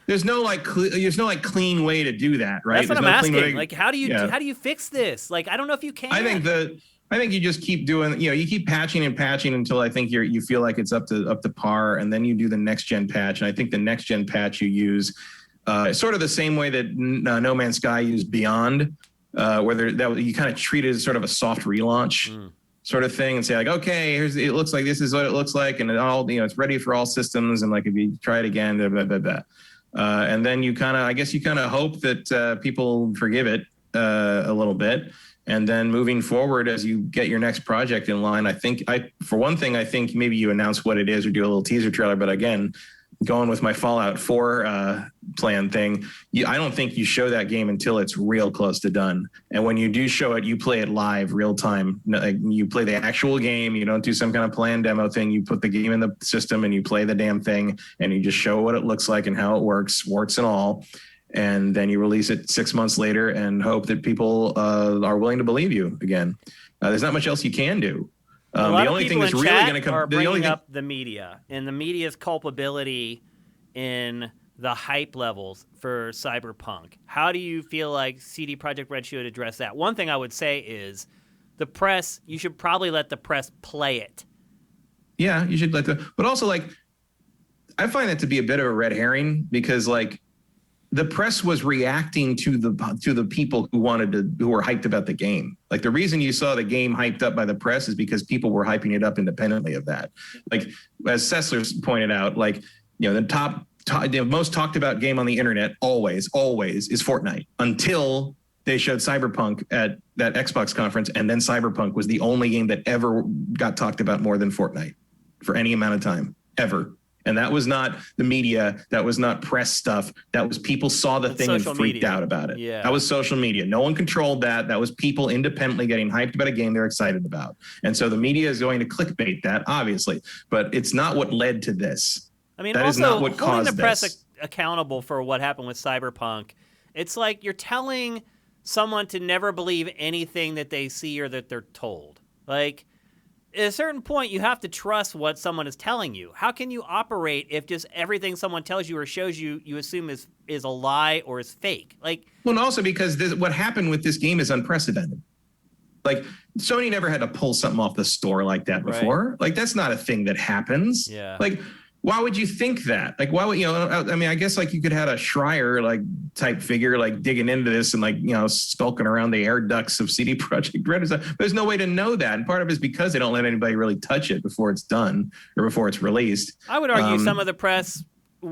There's no clean way to do that, right? That's what I'm asking. Like, how do you fix this? Like, I don't know if you can. I think you just keep doing, you keep patching and patching until I think you feel like it's up to par, and then you do the next gen patch. And I think the next gen patch you use sort of the same way that No Man's Sky used Beyond, where you kind of treat it as sort of a soft relaunch. Sort of thing, and say like, okay, it looks like this is what it looks like, and it's ready for all systems, and like if you try it again, blah, blah, blah, blah. And then you kind of hope that people forgive it a little bit, and then moving forward as you get your next project in line, I think maybe you announce what it is or do a little teaser trailer, but again, going with my Fallout 4 plan thing, I don't think you show that game until it's real close to done. And when you do show it, you play it live, real time. Like, you play the actual game. You don't do some kind of planned demo thing. You put the game in the system and you play the damn thing, and you just show what it looks like and how it works, warts and all. And then you release it 6 months later and hope that people are willing to believe you again. There's not much else you can do. A lot the of only people thing that's in really chat going to come are the only bringing thing, up the media and the media's culpability in the hype levels for Cyberpunk. How do you feel like CD Projekt Red should address that? One thing I would say is the press, you should probably let the press play it. Yeah, you should let but also, like, I find that to be a bit of a red herring, because, like, the press was reacting to the people who were hyped about the game. Like, the reason you saw the game hyped up by the press is because people were hyping it up independently of that. Like, as Sessler pointed out, like, the most talked about game on the internet always is Fortnite, until they showed Cyberpunk at that Xbox conference, and then Cyberpunk was the only game that ever got talked about more than Fortnite for any amount of time ever. And that was not the media. That was not press stuff. That was people saw the thing and freaked out about it. Yeah. That was social media. No one controlled that. That was people independently getting hyped about a game they're excited about. And so the media is going to clickbait that, obviously. But it's not what led to this. I mean, that also, is not what holding caused the press this. accountable for what happened with Cyberpunk, it's like you're telling someone to never believe anything that they see or that they're told. Like, at a certain point, you have to trust what someone is telling you. How can you operate if just everything someone tells you or shows you, you assume is a lie or is fake? Like, well, and also because what happened with this game is unprecedented. Like, Sony never had to pull something off the store like that before. Right. Like, that's not a thing that happens. Yeah. Like, why would you think that? Like, why would, I mean, I guess, like, you could have a Schreier, like, type figure, like, digging into this and, like, skulking around the air ducts of CD Projekt Red. But there's no way to know that. And part of it is because they don't let anybody really touch it before it's done or before it's released. I would argue some of the press,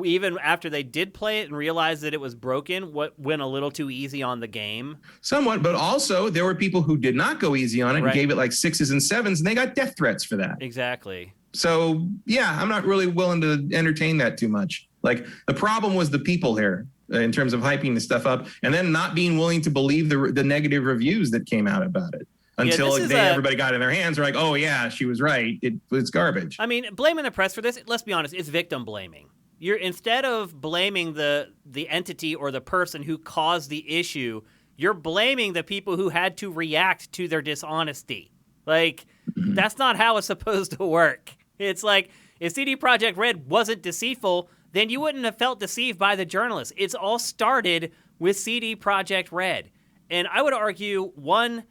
even after they did play it and realized that it was broken, went a little too easy on the game. Somewhat, but also there were people who did not go easy on it and gave it like 6s and 7s, and they got death threats for that. Exactly. So, yeah, I'm not really willing to entertain that too much. Like, the problem was the people here in terms of hyping the stuff up and then not being willing to believe the negative reviews that came out about it until everybody got in their hands. They're like, oh, yeah, she was right. It's garbage. I mean, blaming the press for this, let's be honest, it's victim blaming. You're instead of blaming the entity or the person who caused the issue, you're blaming the people who had to react to their dishonesty. Like, that's not how it's supposed to work. It's like, if CD Projekt Red wasn't deceitful, then you wouldn't have felt deceived by the journalists. It's all started with CD Projekt Red. And I would argue, one,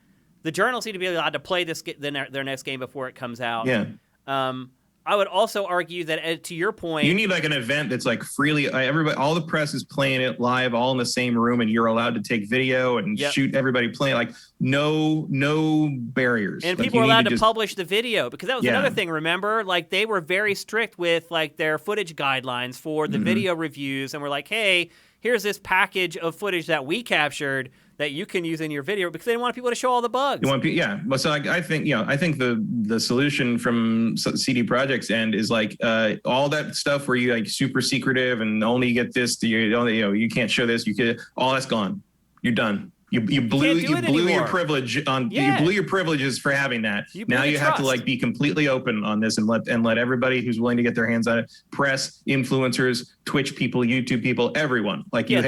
the journalists need to be allowed to play their next game before it comes out. Yeah. I would also argue that, to your point, you need like an event that's like freely everybody, all the press is playing it live, all in the same room, and you're allowed to take video and shoot everybody playing. Like, no barriers, and like, people are allowed to publish the video, because that was another thing. Remember, like, they were very strict with like their footage guidelines for the video reviews, and we're like, hey, here's this package of footage that we captured that you can use in your video, because they didn't want people to show all the bugs. Well, so I think the solution from CD Projekt's end is like all that stuff where you like super secretive and only get this, you can't show this, all that's gone. You're done. You blew your privilege on. You blew your privileges for having that. Now you have to like be completely open on this and let everybody who's willing to get their hands on it, press, influencers, Twitch people, YouTube people, everyone. Like, you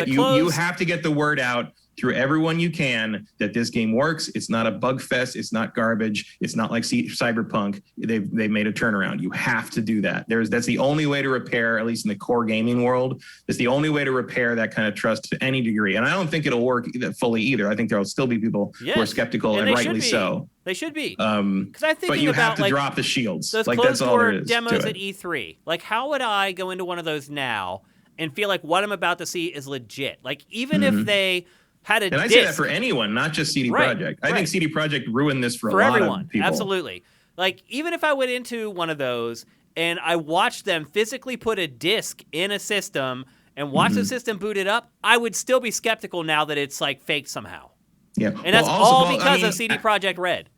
have to get the word out through everyone you can that this game works. It's not a bug fest. It's not garbage. It's not like Cyberpunk. They've made a turnaround. You have to do that. That's the only way to repair, at least in the core gaming world. That's the only way to repair that kind of trust to any degree. And I don't think it'll work fully either. I think there will still be people who are skeptical, and rightly so. They should be. Because I think, but you have to drop the shields. Those closed door demos at E3. Like, how would I go into one of those now and feel like what I'm about to see is legit? Like, even if they had and I say that for anyone, not just CD Projekt. I think CD Projekt ruined this for a lot everyone. Of people. Absolutely. Like, even if I went into one of those and I watched them physically put a disc in a system and watch the system boot it up, I would still be skeptical now that it's like fake somehow. Yeah, and that's all because of CD Projekt Red.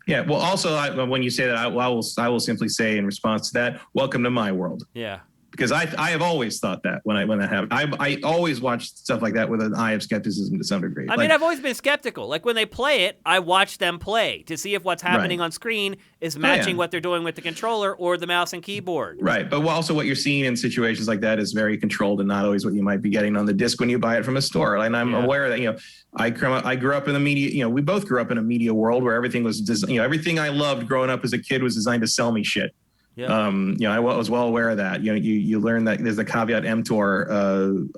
Yeah. Well, also, when you say that, I will simply say in response to that, welcome to my world. Yeah. because I have always thought that when that happened. I always watch stuff like that with an eye of skepticism to some degree. I mean, I've always been skeptical. Like when they play it, I watch them play to see if what's happening on screen is matching what they're doing with the controller or the mouse and keyboard. Right, but also what you're seeing in situations like that is very controlled and not always what you might be getting on the disc when you buy it from a store. And I'm aware that I grew up in the media. We both grew up in a media world where everything was everything I loved growing up as a kid was designed to sell me shit. Yeah. I was well aware of that. You learn that there's a caveat emptor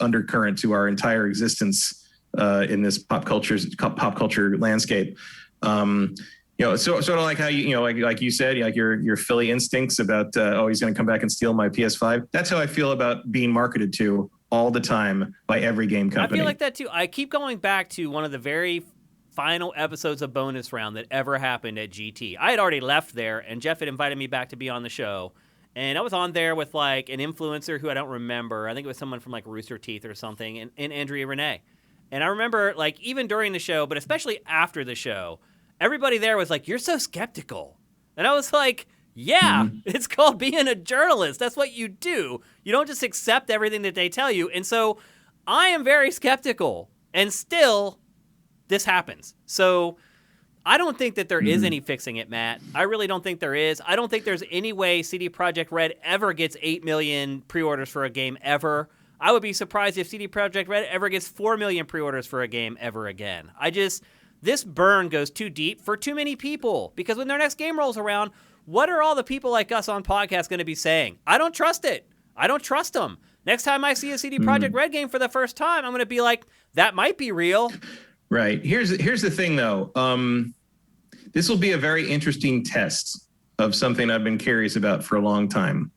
undercurrent to our entire existence in this pop culture landscape. Sort of like how like you said, like your Philly instincts about he's going to come back and steal my PS5. That's how I feel about being marketed to all the time by every game company. I feel like that too. I keep going back to one of the very final episodes of Bonus Round that ever happened at GT. I had already left there, and Jeff had invited me back to be on the show. And I was on there with like an influencer who I don't remember. I think it was someone from like Rooster Teeth or something, and Andrea Renee. And I remember like even during the show, but especially after the show, everybody there was like, "You're so skeptical." And I was like, yeah, it's called being a journalist. That's what you do. You don't just accept everything that they tell you. And so I am very skeptical, and still this happens. So I don't think that there is any fixing it, Matt. I really don't think there is. I don't think there's any way CD Projekt RED ever gets 8 million pre-orders for a game ever. I would be surprised if CD Projekt RED ever gets 4 million pre-orders for a game ever again. This burn goes too deep for too many people, because when their next game rolls around, what are all the people like us on podcasts going to be saying? I don't trust it. I don't trust them. Next time I see a CD Projekt RED game for the first time, I'm going to be like, that might be real. Right. Here's the thing, though. This will be a very interesting test of something I've been curious about for a long time.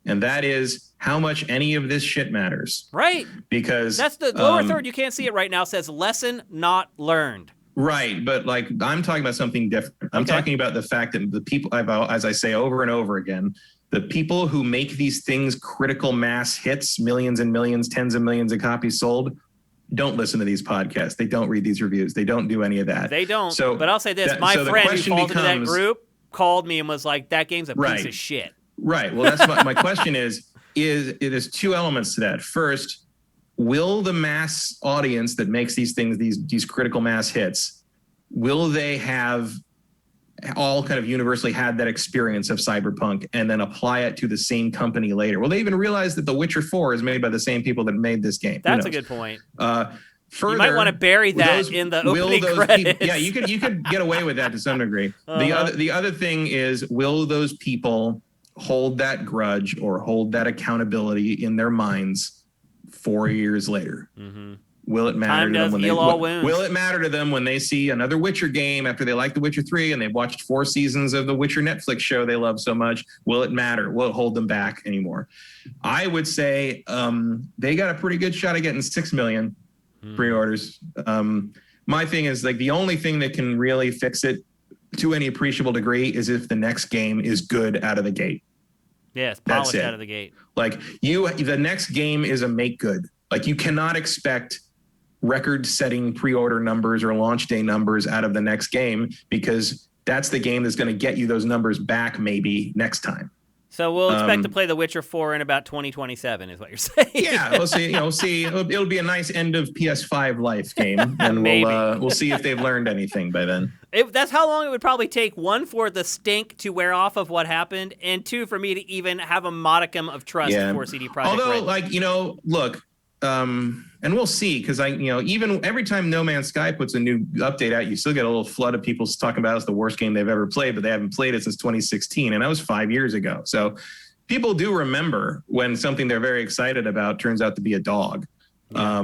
And that is how much any of this shit matters. Right. Because that's the lower third. You can't see it right now. Says lesson not learned. Right. But like, I'm talking about something different. I'm talking about the fact that the people, as I say over and over again, the people who make these things critical mass hits, millions and millions, tens of millions of copies sold, don't listen to these podcasts. They don't read these reviews. They don't do any of that. They don't. So, but I'll say this. My friend who falls into that group called me and was like, that game's a piece of shit. Right. Well, that's my question is there's two elements to that. First, will the mass audience that makes these things, these critical mass hits, will they have all kind of universally had that experience of Cyberpunk and then apply it to the same company later? Will they even realize that The Witcher 4 is made by the same people that made this game? That's a good point. Further, you might want to bury that in the opening credits. You could get away with that to some degree. The other thing is, will those people hold that grudge or hold that accountability in their minds 4 years later? Mm-hmm. Will it matter to them will it matter to them when they see another Witcher game after they like The Witcher 3 and they've watched 4 seasons of the Witcher Netflix show they love so much? Will it matter? Will it hold them back anymore? I would say they got a pretty good shot at getting 6 million pre-orders. My thing is, like, the only thing that can really fix it to any appreciable degree is if the next game is good out of the gate. Yes, polished out of the gate. Like, the next game is a make good. Like, you cannot expect record-setting pre-order numbers or launch day numbers out of the next game, because that's the game that's going to get you those numbers back maybe next time. So we'll expect to play The Witcher 4 in about 2027 is what you're saying. Yeah, we'll see. We'll see. It'll be a nice end of PS5 life game, and we'll see if they've learned anything by then. That's how long it would probably take, one, for the stink to wear off of what happened, and two, for me to even have a modicum of trust for CD Projekt Although, RED. Look, and we'll see, because even every time No Man's Sky puts a new update out, you still get a little flood of people talking about it's the worst game they've ever played, but they haven't played it since 2016, and that was 5 years ago. So people do remember when something they're very excited about turns out to be a dog. Yeah.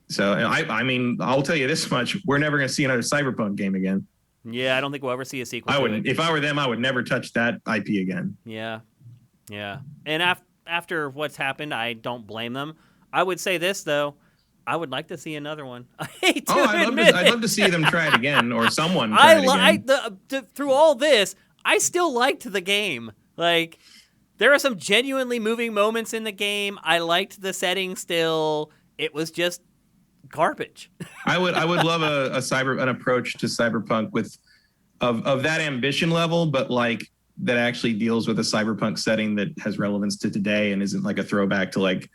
So I mean, I'll tell you this much: we're never going to see another Cyberpunk game again. Yeah, I don't think we'll ever see a sequel. I wouldn't. If I were them, I would never touch that IP again. Yeah. And after what's happened, I don't blame them. I would say this, though. I would like to see another one. I hate to admit I'd love to see them try it again, or someone try it again. Through all this, I still liked the game. Like, there are some genuinely moving moments in the game. I liked the setting still. It was just garbage. I would love an approach to Cyberpunk of that ambition level, but like that actually deals with a cyberpunk setting that has relevance to today and isn't like a throwback to like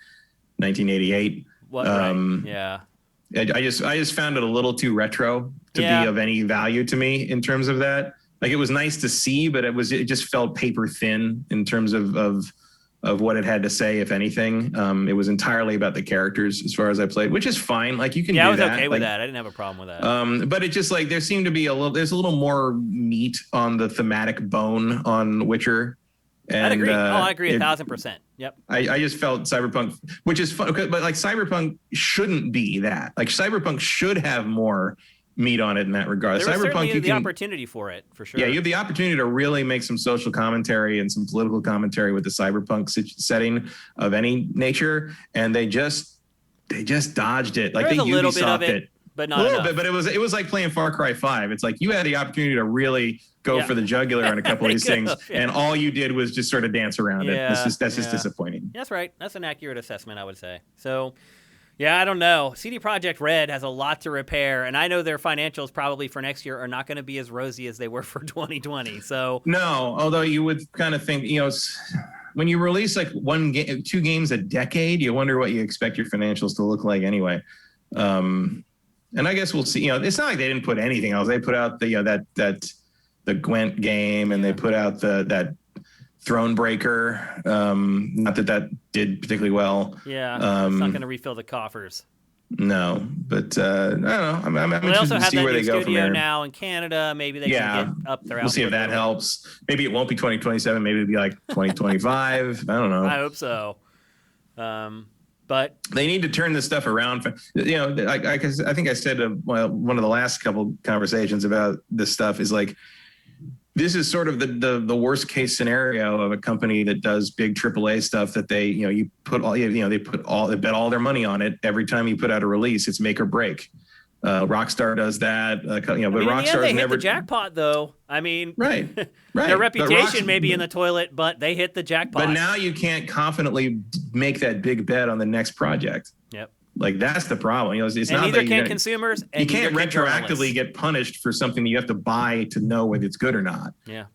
1988. What? Right. Yeah. I just found it a little too retro to be of any value to me in terms of that. Like, it was nice to see, but it just felt paper thin in terms of what it had to say, if anything. It was entirely about the characters as far as I played, which is fine. Like, you can do that. Yeah, I was okay with that. I didn't have a problem with that. But it just like there seemed to be there's a little more meat on the thematic bone on Witcher. And, I'd agree. I agree 1,000%. Yep. I just felt Cyberpunk, which is fun, but like Cyberpunk shouldn't be that. Like, Cyberpunk should have more meat on it in that regard. There was Cyberpunk, certainly the opportunity for it, for sure. Yeah, you have the opportunity to really make some social commentary and some political commentary with the Cyberpunk setting of any nature, and they just dodged it. Like, they Ubisoft a little bit of it, but not a little enough. bit. But it was like playing Far Cry 5. It's like you had the opportunity to really go for the jugular on a couple of these things, and all you did was just sort of dance around it. That's just disappointing. That's right. That's an accurate assessment, I would say. So. Yeah, I don't know. CD Projekt RED has a lot to repair, and I know their financials probably for next year are not going to be as rosy as they were for 2020. So no, although you would kind of think, when you release like two games a decade, you wonder what you expect your financials to look like anyway. And I guess we'll see. It's not like they didn't put anything else. They put out the Gwent game, and they put out that Thronebreaker. Not that did particularly well. Yeah, it's not going to refill the coffers. No, but I don't know. I'm interested to see where they go from there. Now in Canada, maybe they can get up their. We'll see if that helps. Maybe it won't be 2027. Maybe it'll be like 2025. I don't know. I hope so. But they need to turn this stuff around. I think I said one of the last couple conversations about this stuff is like, this is sort of the worst case scenario of a company that does big AAA stuff that they bet all their money on it. Every time you put out a release, it's make or break. Rockstar does that, but Rockstar they never hit the jackpot though. I mean, right. Their reputation may be in the toilet, but they hit the jackpot. But now you can't confidently make that big bet on the next project. Yep. Like, that's the problem. It's and not neither can consumers. And you can't retroactively get punished for something that you have to buy to know whether it's good or not. Yeah.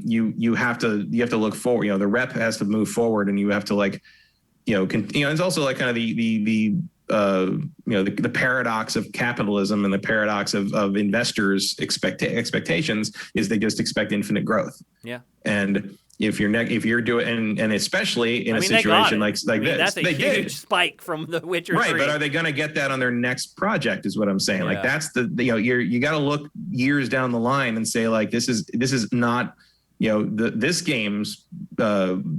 You have to look forward. The rep has to move forward, and you have to it's also like kind of the paradox of capitalism and the paradox of investors' expectations is they just expect infinite growth. Yeah. And if you're doing, and especially in a situation like this, that's a huge spike from The Witcher 3. Right, but are they going to get that on their next project? Is what I'm saying. Yeah. Like, that's you got to look years down the line and say, like, this is not, this game's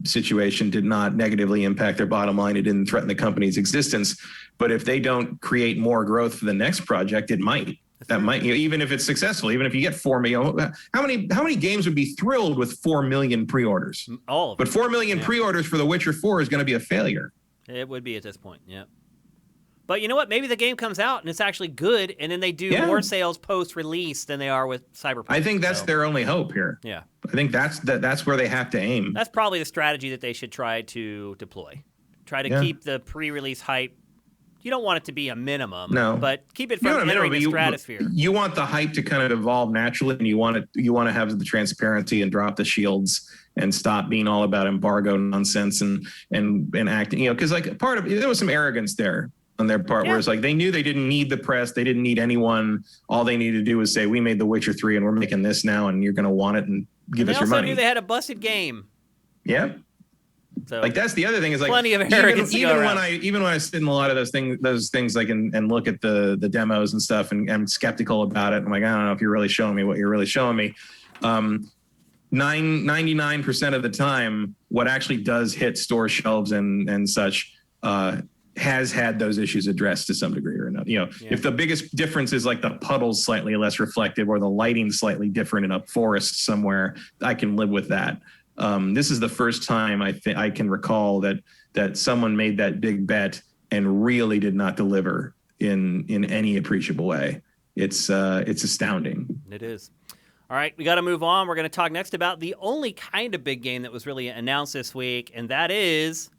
situation did not negatively impact their bottom line. It didn't threaten the company's existence. But if they don't create more growth for the next project, it might. That might, even if it's successful, even if you get 4 million, how many games would be thrilled with 4 million pre-orders? All of them. But 4 million pre-orders for The Witcher 4 is going to be a failure. It would be at this point, yeah. But you know what? Maybe the game comes out and it's actually good, and then they do more sales post-release than they are with Cyberpunk. I think that's their only hope here. Yeah. I think that's where they have to aim. That's probably the strategy that they should try to deploy. Try to keep the pre-release hype. You don't want it to be a minimum, but keep it from entering the stratosphere. You want the hype to kind of evolve naturally, and you want to have the transparency and drop the shields and stop being all about embargo nonsense and acting. Because like there was some arrogance there on their part, where it's like they knew they didn't need the press, they didn't need anyone. All they needed to do was say, "We made The Witcher 3, and we're making this now, and you're going to want it, and give us your money." They also knew they had a busted game. Yeah. So, like, that's the other thing is like plenty of arrogance even when I sit in a lot of those things like and look at the demos and stuff, and I'm skeptical about it. I'm like, I don't know if you're really showing me what you're really showing me. 99% of the time, what actually does hit store shelves and such has had those issues addressed to some degree or another. If the biggest difference is like the puddles slightly less reflective or the lighting slightly different in a forest somewhere, I can live with that. This is the first time I can recall that someone made that big bet and really did not deliver in any appreciable way. It's astounding. It is. All right, we got to move on. We're going to talk next about the only kind of big game that was really announced this week, and that is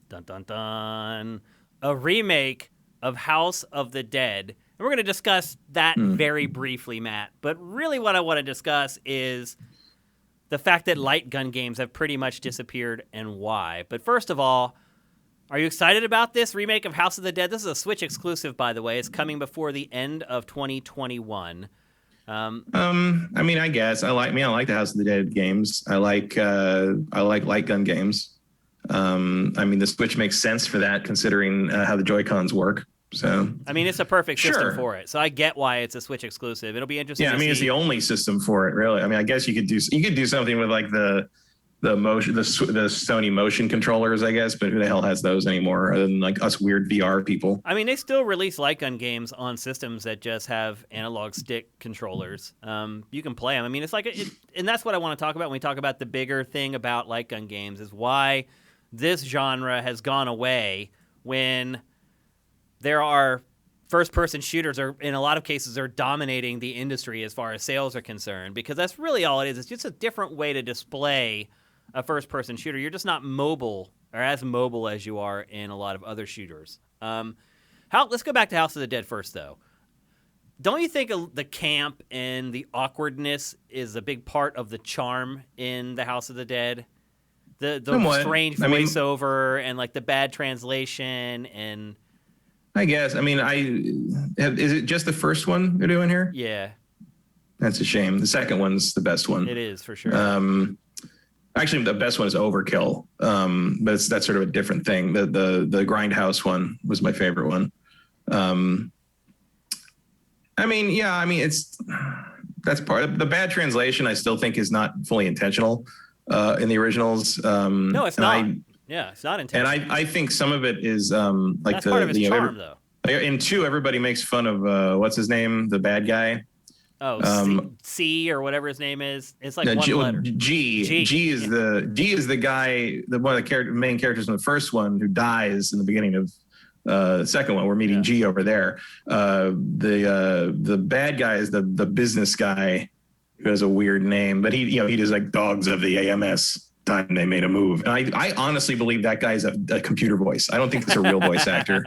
dun dun dun, a remake of House of the Dead. And we're going to discuss that very briefly, Matt. But really, what I want to discuss is the fact that light gun games have pretty much disappeared and why. But first of all, are you excited about this remake of House of the Dead? This is a Switch exclusive, by the way. It's coming before the end of 2021. I mean, I guess I like the House of the Dead games. I like light gun games. I mean, the Switch makes sense for that considering how the Joy-Cons work. So I mean, it's a perfect system for it. So I get why it's a Switch exclusive. It'll be interesting. Yeah, I mean, it's the only system for it, really. I mean, I guess you could do something with like the Sony motion controllers, I guess, but who the hell has those anymore other than like us weird VR people? I mean, they still release light gun games on systems that just have analog stick controllers. You can play them. I mean, it's like, and that's what I want to talk about when we talk about the bigger thing about light gun games is why this genre has gone away when there are first-person shooters are, in a lot of cases, are dominating the industry as far as sales are concerned, because that's really all it is. It's just a different way to display a first-person shooter. You're just not mobile or as mobile as you are in a lot of other shooters. Let's go back to House of the Dead first, though. Don't you think the camp and the awkwardness is a big part of the charm in the House of the Dead? The strange voiceover and like the bad translation and... I guess. I mean, is it just the first one they're doing here? Yeah. That's a shame. The second one's the best one. It is, for sure. Actually, the best one is Overkill, but that's sort of a different thing. The Grindhouse one was my favorite one. I mean, that's part of the bad translation. I still think is not fully intentional in the originals. No, it's not. Yeah, it's not intentional. And I think some of it is like that's part of its charm, though. In 2, everybody makes fun of what's his name, the bad guy. Oh, C or whatever his name is. It's like one letter. G is the guy, one of the main characters in the first one who dies in the beginning of the second one. We're meeting G over there. The bad guy is the business guy who has a weird name, but he does like dogs of the AMS. Time they made a move, and I honestly believe that guy's a computer voice. I don't think it's a real voice actor.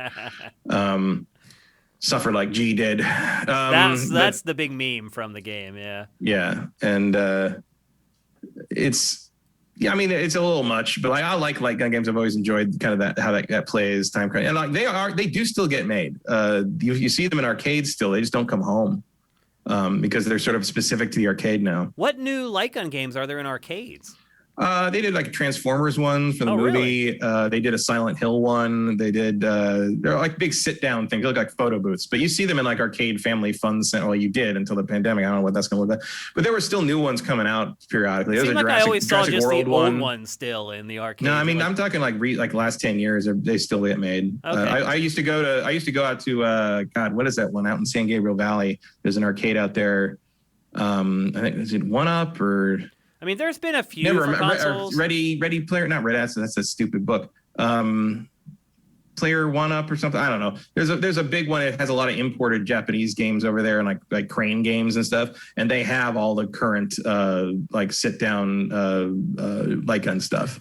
Suffer like G did. That's the big meme from the game. Yeah, and I mean, it's a little much, but I like light gun games. I've always enjoyed kind of how that plays time crunch, and like they do still get made. You see them in arcades still. They just don't come home because they're sort of specific to the arcade now. What new light gun games are there in arcades? They did like a Transformers one for the movie. Really? They did a Silent Hill one. They did, they're like big sit down things. They look like photo booths, but you see them in like arcade family fun center. Well, you did until the pandemic. I don't know what that's going to look like, but there were still new ones coming out periodically. It seemed like I always saw just the old ones still in the arcade. No, I mean, I'm talking like last 10 years, they still get made. Okay. I used to go out to, God, what is that one out in San Gabriel Valley? There's an arcade out there. I think, is it One Up or... I mean, there's been a few for consoles. Ready Player, not Red Ass. That's a stupid book. Player One Up or something. I don't know. There's a big one. It has a lot of imported Japanese games over there and like crane games and stuff. And they have all the current like sit down light gun stuff,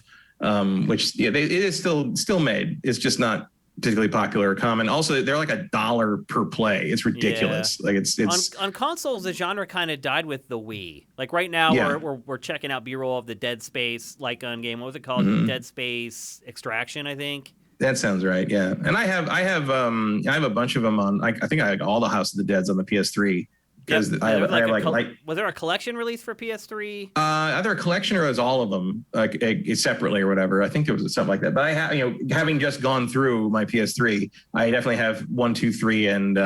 which it is still made. It's just not particularly popular or common. Also, they're like $1 per play. It's ridiculous. Yeah. Like it's on consoles. The genre kind of died with the Wii. Like right now, we're checking out B-roll of the Dead Space light gun game. What was it called? Mm-hmm. Dead Space Extraction, I think. That sounds right. Yeah, and I have a bunch of them on. I think I had all the House of the Deads on the PS3. Because I have was there a collection release for PS3? Either a collection or it was all of them, like separately or whatever. I think there was something like that. But I have, having just gone through my PS3, I definitely have 1, 2, 3, and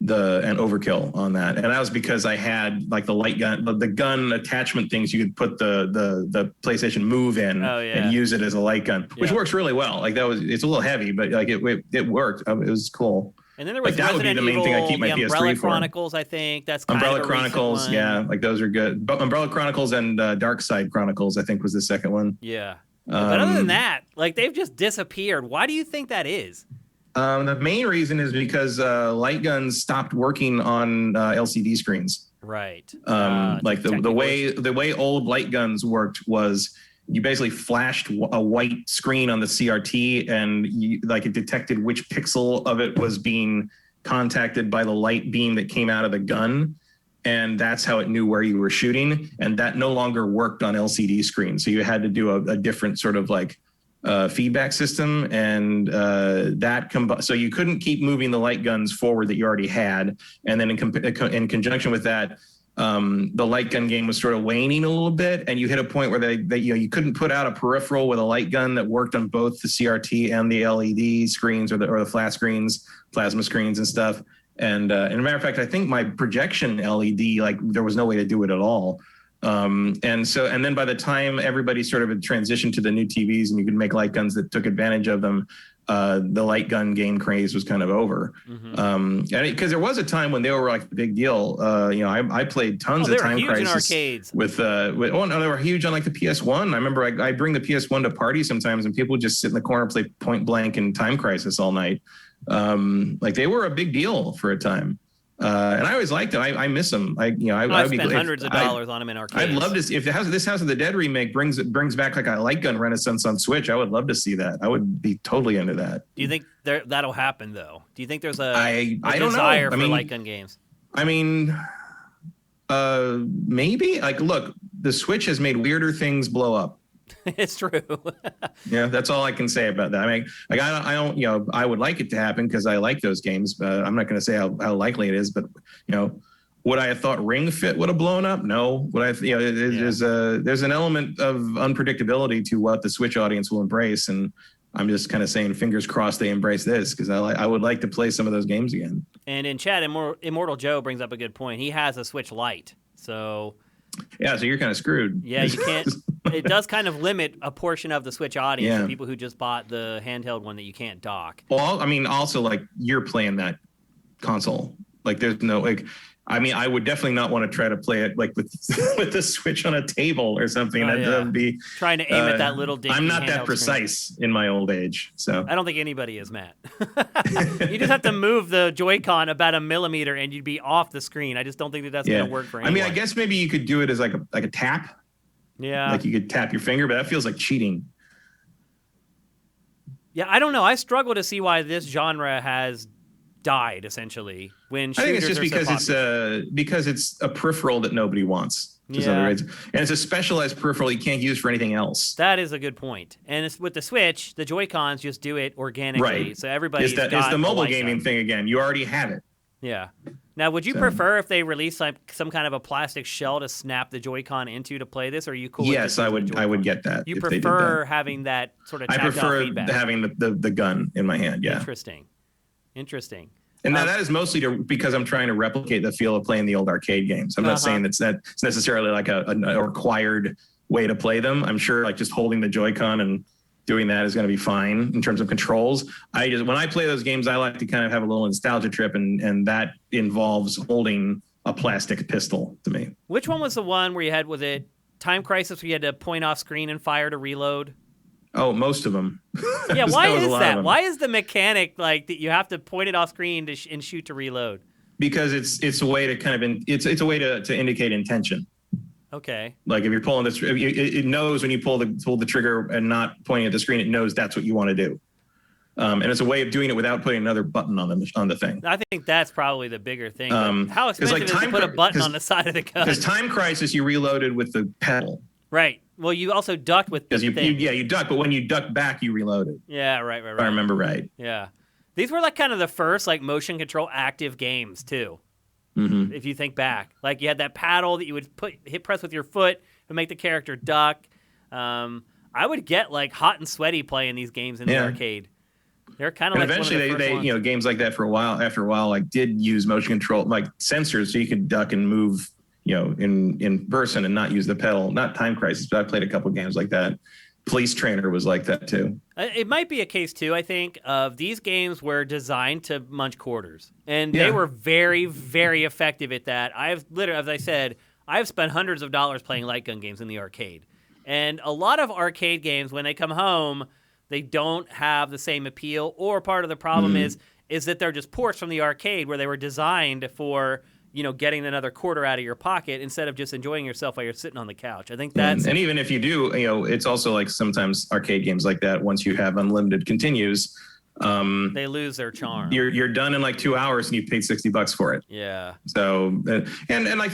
Overkill on that. And that was because I had like the light gun, the gun attachment things you could put the PlayStation Move in and use it as a light gun, which works really well. Like it's a little heavy, but like it worked. It was cool. And then there was that would be the main thing I keep my PS3 Umbrella Chronicles, I think. That's kind Umbrella of a Chronicles, yeah, like those are good. But Umbrella Chronicles and Dark Side Chronicles, I think, was the second one. Yeah. But other than that, like they've just disappeared. Why do you think that is? The main reason is because light guns stopped working on LCD screens. Right. Like the way old light guns worked was you basically flashed a white screen on the CRT and it detected which pixel of it was being contacted by the light beam that came out of the gun. and that's how it knew where you were shooting, and that no longer worked on LCD screens. So you had to do a different sort of like feedback system, and so you couldn't keep moving the light guns forward that you already had, and then in conjunction with that, the light gun game was sort of waning a little bit, and you hit a point where you couldn't put out a peripheral with a light gun that worked on both the CRT and the LED screens or the flat screens, plasma screens and stuff. And as a matter of fact, I think my projection LED, like there was no way to do it at all. And then by the time everybody sort of had transitioned to the new TVs and you could make light guns that took advantage of them, the light gun game craze was kind of over. And because there was a time when they were like a big deal. I played tons of Time Crisis with they were huge on like the PS1. I remember I bring the PS1 to parties sometimes, and people would just sit in the corner and play Point Blank and Time Crisis all night. Like they were a big deal for a time. And I always liked them. I miss them. I spent hundreds of dollars on them in arcades. I'd love to see if this House of the Dead remake brings back like a light gun renaissance on Switch. I would love to see that. I would be totally into that. Do you think that'll happen though? Do you think there's a desire for light gun games? I mean, maybe. Like, look, the Switch has made weirder things blow up. It's true. Yeah, that's all I can say about that. I mean, like I don't, I would like it to happen because I like those games. But I'm not going to say how likely it is. But would I have thought Ring Fit would have blown up? No. Would I? There's an element of unpredictability to what the Switch audience will embrace, and I'm just kind of saying, fingers crossed they embrace this, because I would like to play some of those games again. And in chat, Immortal Joe brings up a good point. He has a Switch Lite, so. Yeah, so you're kind of screwed. Yeah, you can't. It does kind of limit a portion of the Switch audience, people who just bought the handheld one that you can't dock. Well, I mean, also like you're playing that console. Like there's no like. I mean, I would definitely not want to try to play it like with the Switch on a table or something. That would be trying to aim at that little dinky. I'm not that precise in my old age, so I don't think anybody is, Matt. You just have to move the Joy-Con about a millimeter, and you'd be off the screen. I just don't think that's going to work for anyone. I mean, I guess maybe you could do it as like a tap. Yeah, like you could tap your finger, but that feels like cheating. Yeah, I don't know. I struggle to see why this genre has died essentially. When I think it's just because it's a peripheral that nobody wants. And it's a specialized peripheral you can't use for anything else. That is a good point. And it's, with the Switch, the Joy-Cons just do it organically. Right. So everybody's it's the mobile gaming thing again. You already have it. Yeah. Now, would you prefer if they released like some kind of a plastic shell to snap the Joy-Con into to play this? Or are you cool? Yes, I would get that. You prefer having that sort of tactile feedback? I prefer having the gun in my hand. Yeah. Interesting. And now that is mostly because I'm trying to replicate the feel of playing the old arcade games. I'm not saying that's necessarily like a required way to play them. I'm sure like just holding the Joy-Con and doing that is going to be fine in terms of controls. When I play those games, I like to kind of have a little nostalgia trip, and that involves holding a plastic pistol to me. That was the one where was it Time Crisis where you had to point off screen and fire to reload? Oh, most of them. Yeah, why is that? Why is the mechanic like that you have to point it off screen and shoot to reload? Because it's a way to kind of it's a way to indicate intention. Okay. Like if you're pulling this, it knows when you pull the trigger and not pointing at the screen, it knows that's what you want to do. And it's a way of doing it without putting another button on the thing. I think that's probably the bigger thing. How expensive is it to put a button on the side of the gun? Because Time Crisis, you reloaded with the pedal. Right. Well, you also ducked with the thing. You ducked, but when you ducked back, you reloaded. Yeah, right. If I remember right. Yeah. These were like kind of the first like motion control active games too. Mm-hmm. If you think back, like you had that paddle that you would press with your foot to make the character duck. I would get like hot and sweaty playing these games in the arcade. They're kind of like eventually they games like that after a while like did use motion control like sensors so you could duck and move in person and not use the pedal. Not Time Crisis, but I played a couple games like that. Police Trainer was like that too. It might be a case too, I think, of these games were designed to munch quarters, and they were very, very effective at that. I've literally, as I said, I've spent hundreds of dollars playing light gun games in the arcade, and a lot of arcade games, when they come home, they don't have the same appeal. Or part of the problem is that they're just ports from the arcade where they were designed for getting another quarter out of your pocket instead of just enjoying yourself while you're sitting on the couch. I think that's... And even if you do, it's also like sometimes arcade games like that, once you have unlimited continues, They lose their charm. You're done in like 2 hours and you paid $60 for it. Yeah. So and like like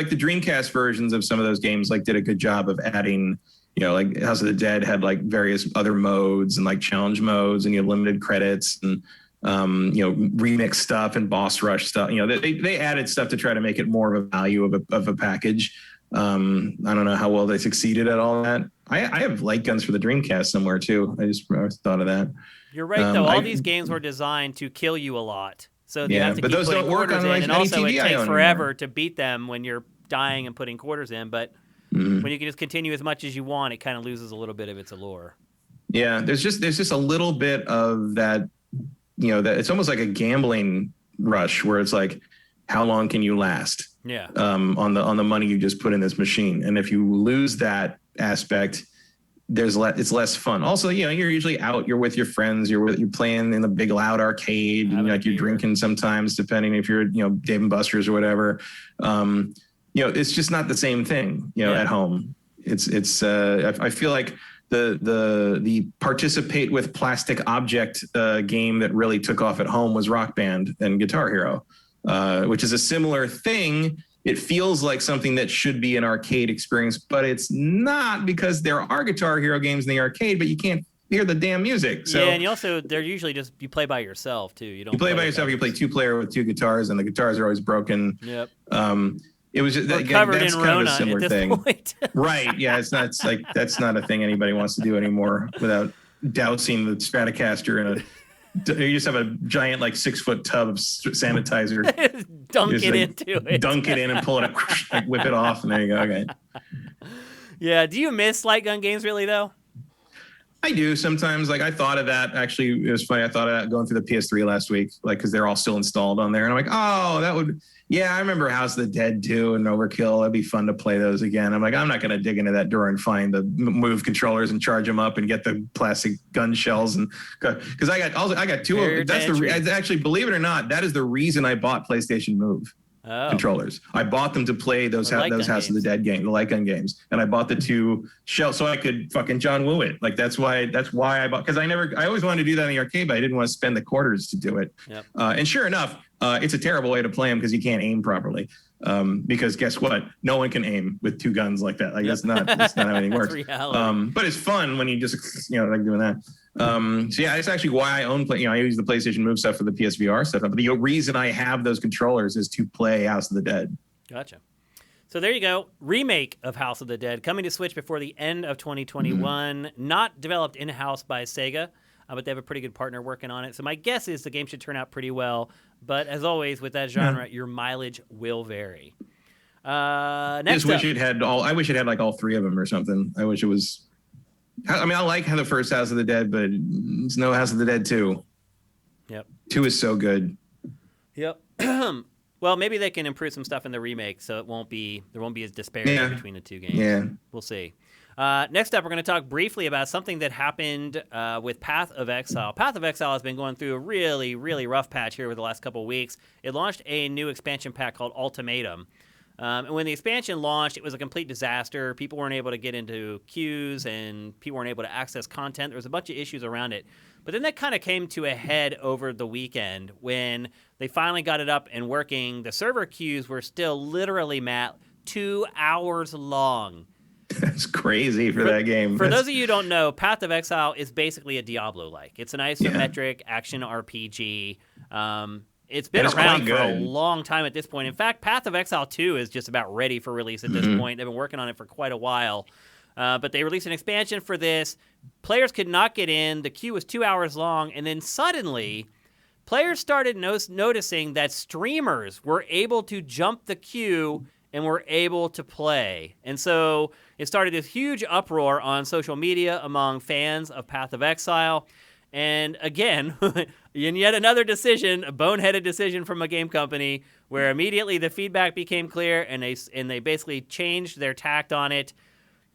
the Dreamcast versions of some of those games like did a good job of adding, like House of the Dead had like various other modes and like challenge modes and limited credits and remix stuff and boss rush stuff. They added stuff to try to make it more of a value of a package. I don't know how well they succeeded at all that. I have light guns for the Dreamcast somewhere too. I just thought of that. You're right though. All these games were designed to kill you a lot, so you have to but keep those putting don't work quarters on in, and also it takes forever anymore. to beat them when you're dying and putting quarters in. But when you can just continue as much as you want, it kind of loses a little bit of its allure. Yeah, there's just a little bit of that. That it's almost like a gambling rush where it's like, how long can you last? Yeah. On the money you just put in this machine, and if you lose that aspect, it's less fun. Also, you're usually out, you're with your friends, you're playing in the big loud arcade, and like you're drinking sometimes, depending if you're Dave and Buster's or whatever. It's just not the same thing. At home. I feel like the participate with plastic object game that really took off at home was Rock Band and Guitar Hero, which is a similar thing. It feels like something that should be an arcade experience, but it's not, because there are Guitar Hero games in the arcade, but you can't hear the damn music. So, and they're usually just, you play by yourself too. You play by yourself. You play 2-player with 2 guitars, and the guitars are always broken. Yep. It was just covered that's in kind Rona of a similar at this thing. Point. Right. Yeah. It's like that's not a thing anybody wants to do anymore without dousing the Stratocaster in a. You just have a giant 6-foot tub of sanitizer. Dunk it into it. Dunk it in and pull it up, whip it off, and there you go. Okay. Yeah. Do you miss light gun games really though? I do sometimes. I thought of that. Actually, it was funny. I thought of that going through the PS3 last week, because they're all still installed on there. And I'm like, oh, that would. Yeah, I remember House of the Dead 2 and Overkill. It'd be fun to play those again. I'm like, I'm not going to dig into that drawer and find the Move controllers and charge them up and get the plastic gun shells, and because I got 2 of them. Actually, believe it or not, that is the reason I bought PlayStation Move. Controllers. I bought them to play those House of the Dead games, the light gun games, and I bought the 2 shells so I could fucking John Woo it. That's why I bought, because I always wanted to do that in the arcade, but I didn't want to spend the quarters to do it. Yep. And sure enough, it's a terrible way to play them because you can't aim properly. Because guess what? No one can aim with 2 guns like that. That's not how anything works. But it's fun when you just doing that. So yeah, it's actually why I own I use the PlayStation Move stuff for the PSVR stuff. But the reason I have those controllers is to play House of the Dead. Gotcha. So there you go. Remake of House of the Dead coming to Switch before the end of 2021. Not developed in-house by Sega, but they have a pretty good partner working on it. So my guess is the game should turn out pretty well. But as always with that genre, your mileage will vary. Next up. I wish it had all 3 of them or something. I wish it was. I like how the first House of the Dead, but it's no House of the Dead 2. Yep. 2 is so good. Yep. Well, maybe they can improve some stuff in the remake, so there won't be as disparity between the 2 games. Yeah. We'll see. Next up, we're going to talk briefly about something that happened with Path of Exile. Path of Exile has been going through a really, really rough patch here over the last couple of weeks. It launched a new expansion pack called Ultimatum. And when the expansion launched, it was a complete disaster. People weren't able to get into queues, and people weren't able to access content. There was a bunch of issues around it. But then that kind of came to a head over the weekend when they finally got it up and working. The server queues were still literally, Matt, 2 hours long. That's crazy for that game. For those of you who don't know, Path of Exile is basically a Diablo-like. It's an isometric action RPG. It's been around for a long time at this point. In fact, Path of Exile 2 is just about ready for release at this point. They've been working on it for quite a while. But they released an expansion for this. Players could not get in. The queue was 2 hours long. And then suddenly, players started noticing that streamers were able to jump the queue and were able to play. And so it started this huge uproar on social media among fans of Path of Exile. And again, in yet another decision, a boneheaded decision from a game company, where immediately the feedback became clear, and they basically changed their tact on it.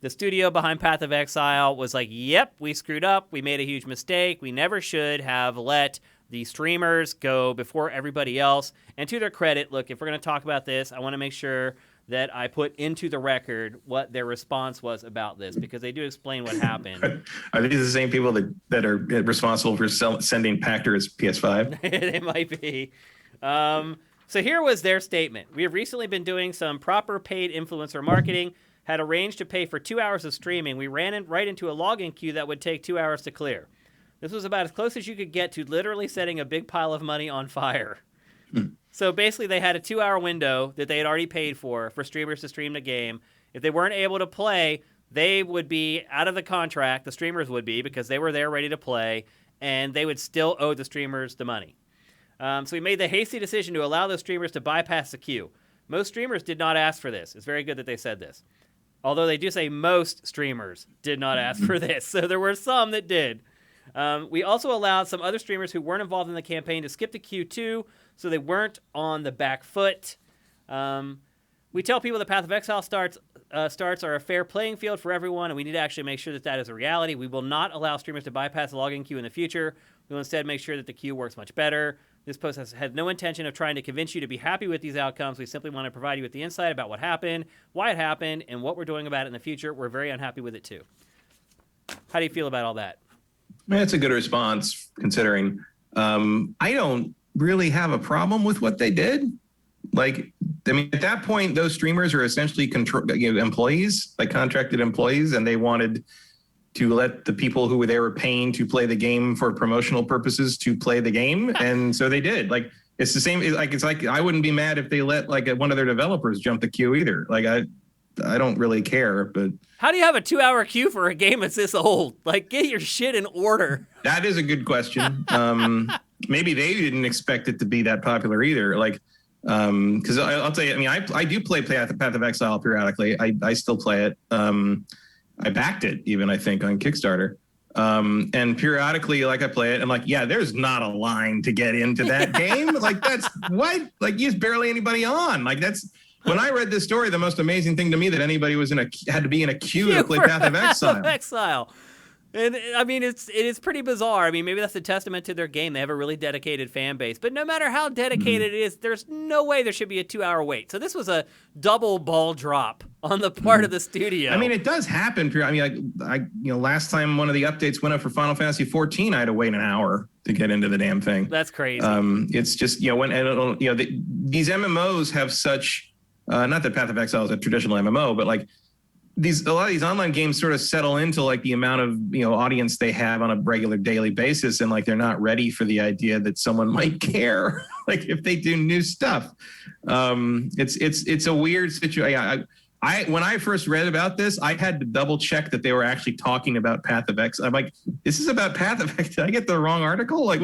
The studio behind Path of Exile was like, yep, we screwed up. We made a huge mistake. We never should have let the streamers go before everybody else. And to their credit, look, if we're going to talk about this, I want to make sure that I put into the record what their response was about this, because they do explain what happened. Are these the same people that are responsible for sending Packers PS5? They might be. So here was their statement. We have recently been doing some proper paid influencer marketing, had arranged to pay for 2 hours of streaming. We ran right into a login queue that would take 2 hours to clear. This was about as close as you could get to literally setting a big pile of money on fire. So basically they had a 2-hour window that they had already paid for streamers to stream the game. If they weren't able to play, they would be out of the contract. The streamers would be, because they were there ready to play, and they would still owe the streamers the money. So we made the hasty decision to allow those streamers to bypass the queue. Most streamers did not ask for this. It's very good that they said this. Although they do say most streamers did not ask for this. So there were some that did. We also allowed some other streamers who weren't involved in the campaign to skip the queue too, so they weren't on the back foot. We tell people the Path of Exile starts are a fair playing field for everyone, and we need to actually make sure that that is a reality. We will not allow streamers to bypass the login queue in the future. We will instead make sure that the queue works much better. This post has had no intention of trying to convince you to be happy with these outcomes. We simply want to provide you with the insight about what happened, why it happened, and what we're doing about it in the future. We're very unhappy with it too. How do you feel about all that? That's a good response, considering I don't really have a problem with what they did. Like, I mean, at that point, those streamers are essentially employees, like contracted employees, and they wanted to let the people who they were paying to play the game for promotional purposes to play the game, and so they did. Like, it's the same. It's like I wouldn't be mad if they let like one of their developers jump the queue either. Like I don't really care, but how do you have a 2-hour queue for a game that's this old? Like, get your shit in order. That is a good question. Maybe they didn't expect it to be that popular either. Like, because I'll tell you, I mean, I do play Path of Exile periodically. I still play it. I backed it even, I think, on Kickstarter. And periodically, like, I play it, I'm like, yeah, there's not a line to get into that game. Like, that's what? Like, there's barely anybody on. Like, that's. When I read this story, the most amazing thing to me that anybody had to be in a queue to play Path of Exile. And I mean, it is pretty bizarre. I mean, maybe that's a testament to their game. They have a really dedicated fan base. But no matter how dedicated it is, there's no way there should be a 2-hour wait. So this was a double ball drop on the part of the studio. I mean, it does happen. I mean, last time one of the updates went up for Final Fantasy 14, I had to wait an hour to get into the damn thing. That's crazy. It's just these MMOs have such. Not that Path of Exile is a traditional MMO, but like a lot of these online games sort of settle into like the amount of audience they have on a regular daily basis, and like they're not ready for the idea that someone might care like if they do new stuff. It's a weird situation. When I first read about this, I had to double check that they were actually talking about Path of Exile. I'm like, this is about Path of Exile. Did I get the wrong article? Like,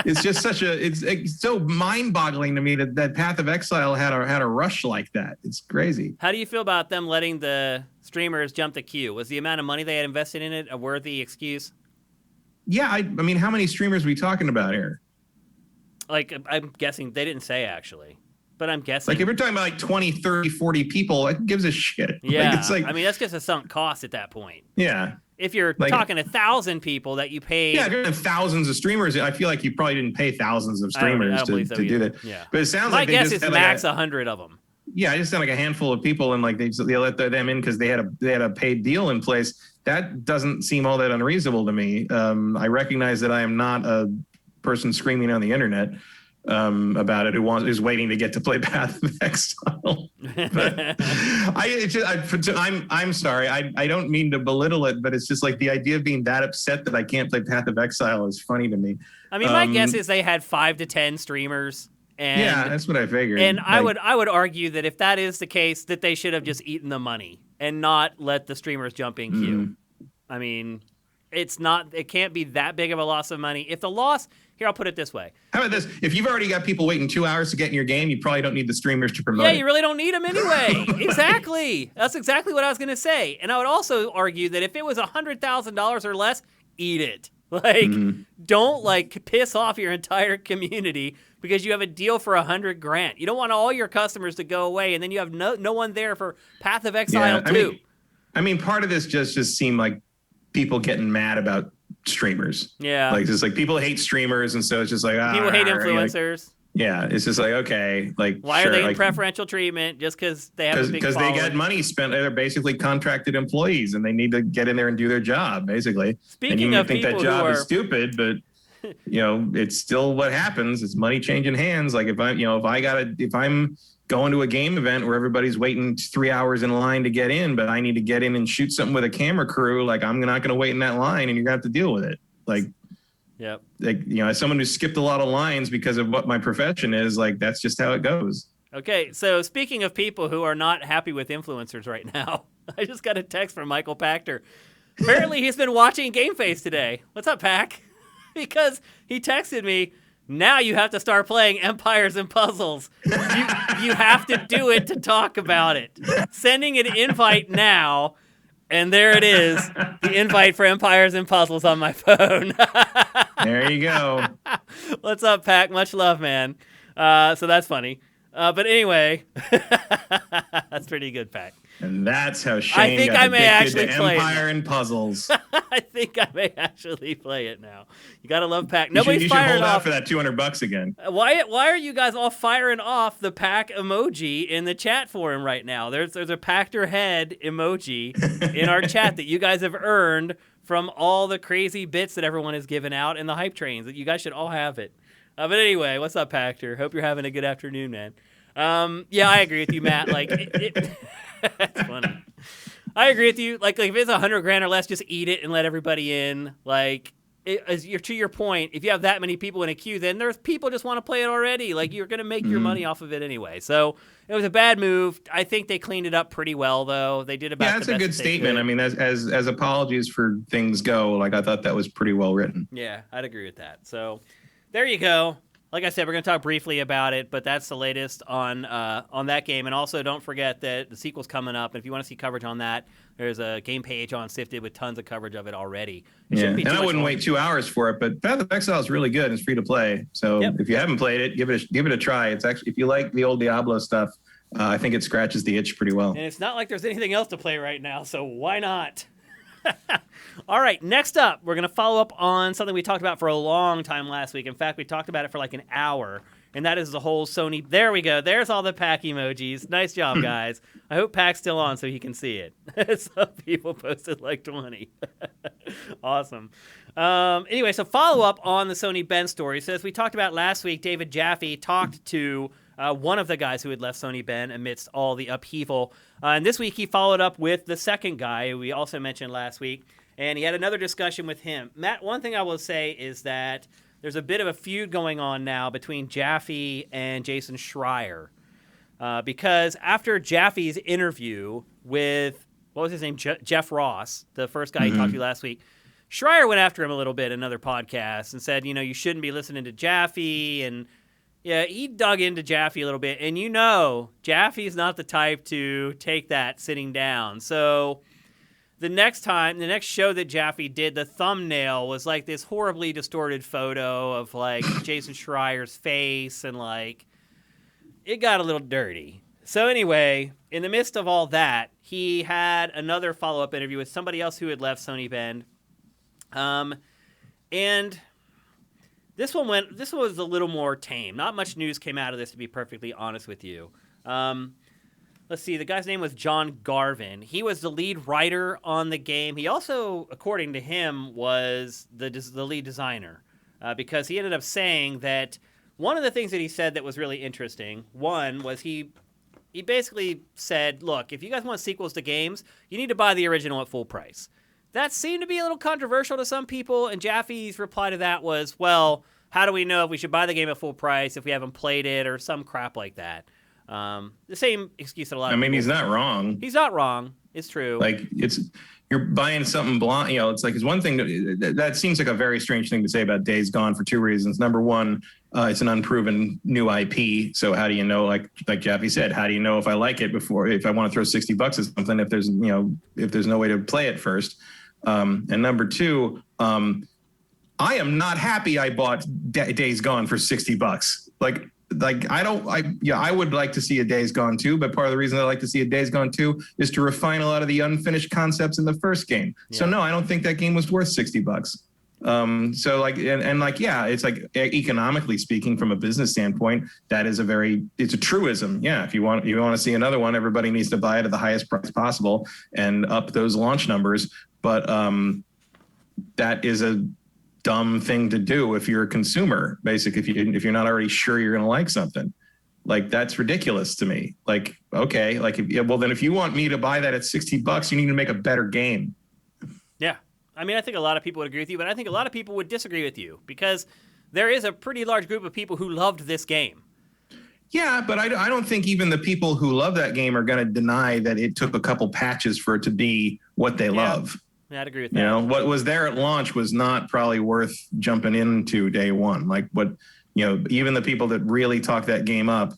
it's just it's so mind-boggling to me that Path of Exile had a rush like that. It's crazy. How do you feel about them letting the streamers jump the queue? Was the amount of money they had invested in it a worthy excuse? Yeah, I mean, how many streamers are we talking about here? Like, I'm guessing they didn't say actually. But I'm guessing. Like, if you're talking about like 20, 30, 40 people, it gives a shit. Yeah. I mean, that's just a sunk cost at that point. Yeah. If you're talking 1,000 people that you paid. Yeah, if you're thousands of streamers, I feel like you probably didn't pay thousands of streamers to do that. Yeah. But it sounds My like guess is max 100 of them. Yeah, I just sound like a handful of people, and like they let them in because they had a paid deal in place. That doesn't seem all that unreasonable to me. I recognize that I am not a person screaming on the internet about it who's waiting to get to play Path of Exile. But I'm sorry. I don't mean to belittle it, but it's just like the idea of being that upset that I can't play Path of Exile is funny to me. I mean, my guess is they had 5 to 10 streamers. And, yeah, that's what I figured. And I would argue that if that is the case, that they should have just eaten the money and not let the streamers jump in queue. Mm-hmm. I mean, it can't be that big of a loss of money. If the loss, here, I'll put it this way. How about this? If you've already got people waiting 2 hours to get in your game, you probably don't need the streamers to promote it. Yeah, you really don't need them anyway. Exactly. That's exactly what I was going to say. And I would also argue that if it was $100,000 or less, eat it. Like, don't like piss off your entire community because you have a deal for $100,000. You don't want all your customers to go away, and then you have no one there for Path of Exile too. I mean, part of this just seemed like people getting mad about streamers. Yeah, like just like people hate streamers, and so it's just like people hate influencers. Yeah, it's just like, okay, like why sure, are they in like, preferential treatment just because they have a big because they got money spent. They're basically contracted employees, and they need to get in there and do their job, basically. And you Speaking may of think that people job is stupid, but it's still what happens. It's money changing hands. Like if I'm going to a game event where everybody's waiting 3 hours in line to get in, but I need to get in and shoot something with a camera crew, like I'm not going to wait in that line, and you're going to have to deal with it. Like, yep. Like, as someone who skipped a lot of lines because of what my profession is, like, that's just how it goes. Okay, so speaking of people who are not happy with influencers right now, I just got a text from Michael Pachter. Apparently, he's been watching GameFace today. What's up, Pac? Because he texted me, now you have to start playing Empires and Puzzles. You have to do it to talk about it. Sending an invite now, and there it is, the invite for Empires and Puzzles on my phone. There you go. What's up, Pac? Much love, man. So that's funny. But anyway, that's pretty good, Pac. And that's how Shane got addicted to Empire and Puzzles. I think I may actually play it now. You gotta love Pac. You should hold out for that $200 again. Why are you guys all firing off the Pac emoji in the chat forum right now? There's a Pacter head emoji in our chat that you guys have earned from all the crazy bits that everyone has given out in the hype trains. That you guys should all have it. But anyway, what's up, Pacter? Hope you're having a good afternoon, man. Yeah, I agree with you, Matt. Like, that's funny. I agree with you. Like if it's $100,000 or less, just eat it and let everybody in. Like, to your point, if you have that many people in a queue, then there's people just want to play it already. Like, you're gonna make your money off of it anyway. So it was a bad move. I think they cleaned it up pretty well, though. They did about. Yeah, that's a good statement. I mean, as apologies for things go, like I thought that was pretty well written. Yeah, I'd agree with that. So there you go. Like I said, we're going to talk briefly about it, but that's the latest on that game. And also, don't forget that the sequel's coming up. And if you want to see coverage on that, there's a game page on Sifted with tons of coverage of it already. And I wouldn't wait 2 hours for it, but Path of Exile is really good and it's free to play. So if you haven't played it, give it a try. It's actually, if you like the old Diablo stuff, I think it scratches the itch pretty well. And it's not like there's anything else to play right now, so why not? All right, next up, we're going to follow up on something we talked about for a long time last week. In fact, we talked about it for like an hour, and that is the whole Sony. There we go. There's all the Pac emojis. Nice job, guys. I hope Pac's still on so he can see it. Some people posted like 20. Awesome. Anyway, so follow up on the Sony Bend story. So as we talked about last week, David Jaffe talked to one of the guys who had left Sony Bend amidst all the upheaval. And this week he followed up with the second guy who we also mentioned last week, and he had another discussion with him. Matt, one thing I will say is that there's a bit of a feud going on now between Jaffe and Jason Schreier. Because after Jaffe's interview with, what was his name, Jeff Ross, the first guy he talked to last week, Schreier went after him a little bit in another podcast and said, you shouldn't be listening to Jaffe, and yeah, he dug into Jaffe a little bit, and Jaffe's not the type to take that sitting down. So the next show that Jaffe did, the thumbnail was like this horribly distorted photo of like Jason Schreier's face, and like it got a little dirty. So anyway, in the midst of all that, he had another follow-up interview with somebody else who had left Sony Bend, and this one was a little more tame. Not much news came out of this, to be perfectly honest with you. Let's see. The guy's name was John Garvin. He was the lead writer on the game. He also, according to him, was the lead designer because he ended up saying that one of the things that he said that was really interesting, one was he basically said, look, if you guys want sequels to games, you need to buy the original at full price. That seemed to be a little controversial to some people, and Jaffe's reply to that was, well, how do we know if we should buy the game at full price if we haven't played it, or some crap like that. The same excuse that a lot of people. He's not wrong. He's not wrong. It's true. Like, you're buying something blind, it's like, it's one thing that seems like a very strange thing to say about Days Gone for two reasons. Number one, it's an unproven new IP. So how do you know, like Jaffe said, how do you know if I like it if I want to throw $60 at something, if there's no way to play it first? And number two, I am not happy I bought Days Gone for $60. I would like to see a Days Gone 2, but part of the reason I like to see a Days Gone 2 is to refine a lot of the unfinished concepts in the first game. Yeah. So no, I don't think that game was worth $60. So like, and like, yeah, it's like economically speaking, from a business standpoint, that is it's a truism. Yeah. If you want to see another one, everybody needs to buy it at the highest price possible and up those launch numbers. But that is a dumb thing to do if you're a consumer, basically, if you're not already sure you're going to like something. Like, that's ridiculous to me. Like, okay, like, well, then if you want me to buy that at $60, you need to make a better game. Yeah. I mean, I think a lot of people would agree with you, but I think a lot of people would disagree with you because there is a pretty large group of people who loved this game. Yeah, but I don't think even the people who love that game are going to deny that it took a couple patches for it to be what they love. Yeah, I'd agree with that. You know, what was there at launch was not probably worth jumping into day one. Like, what, you know, even the people that really talk that game up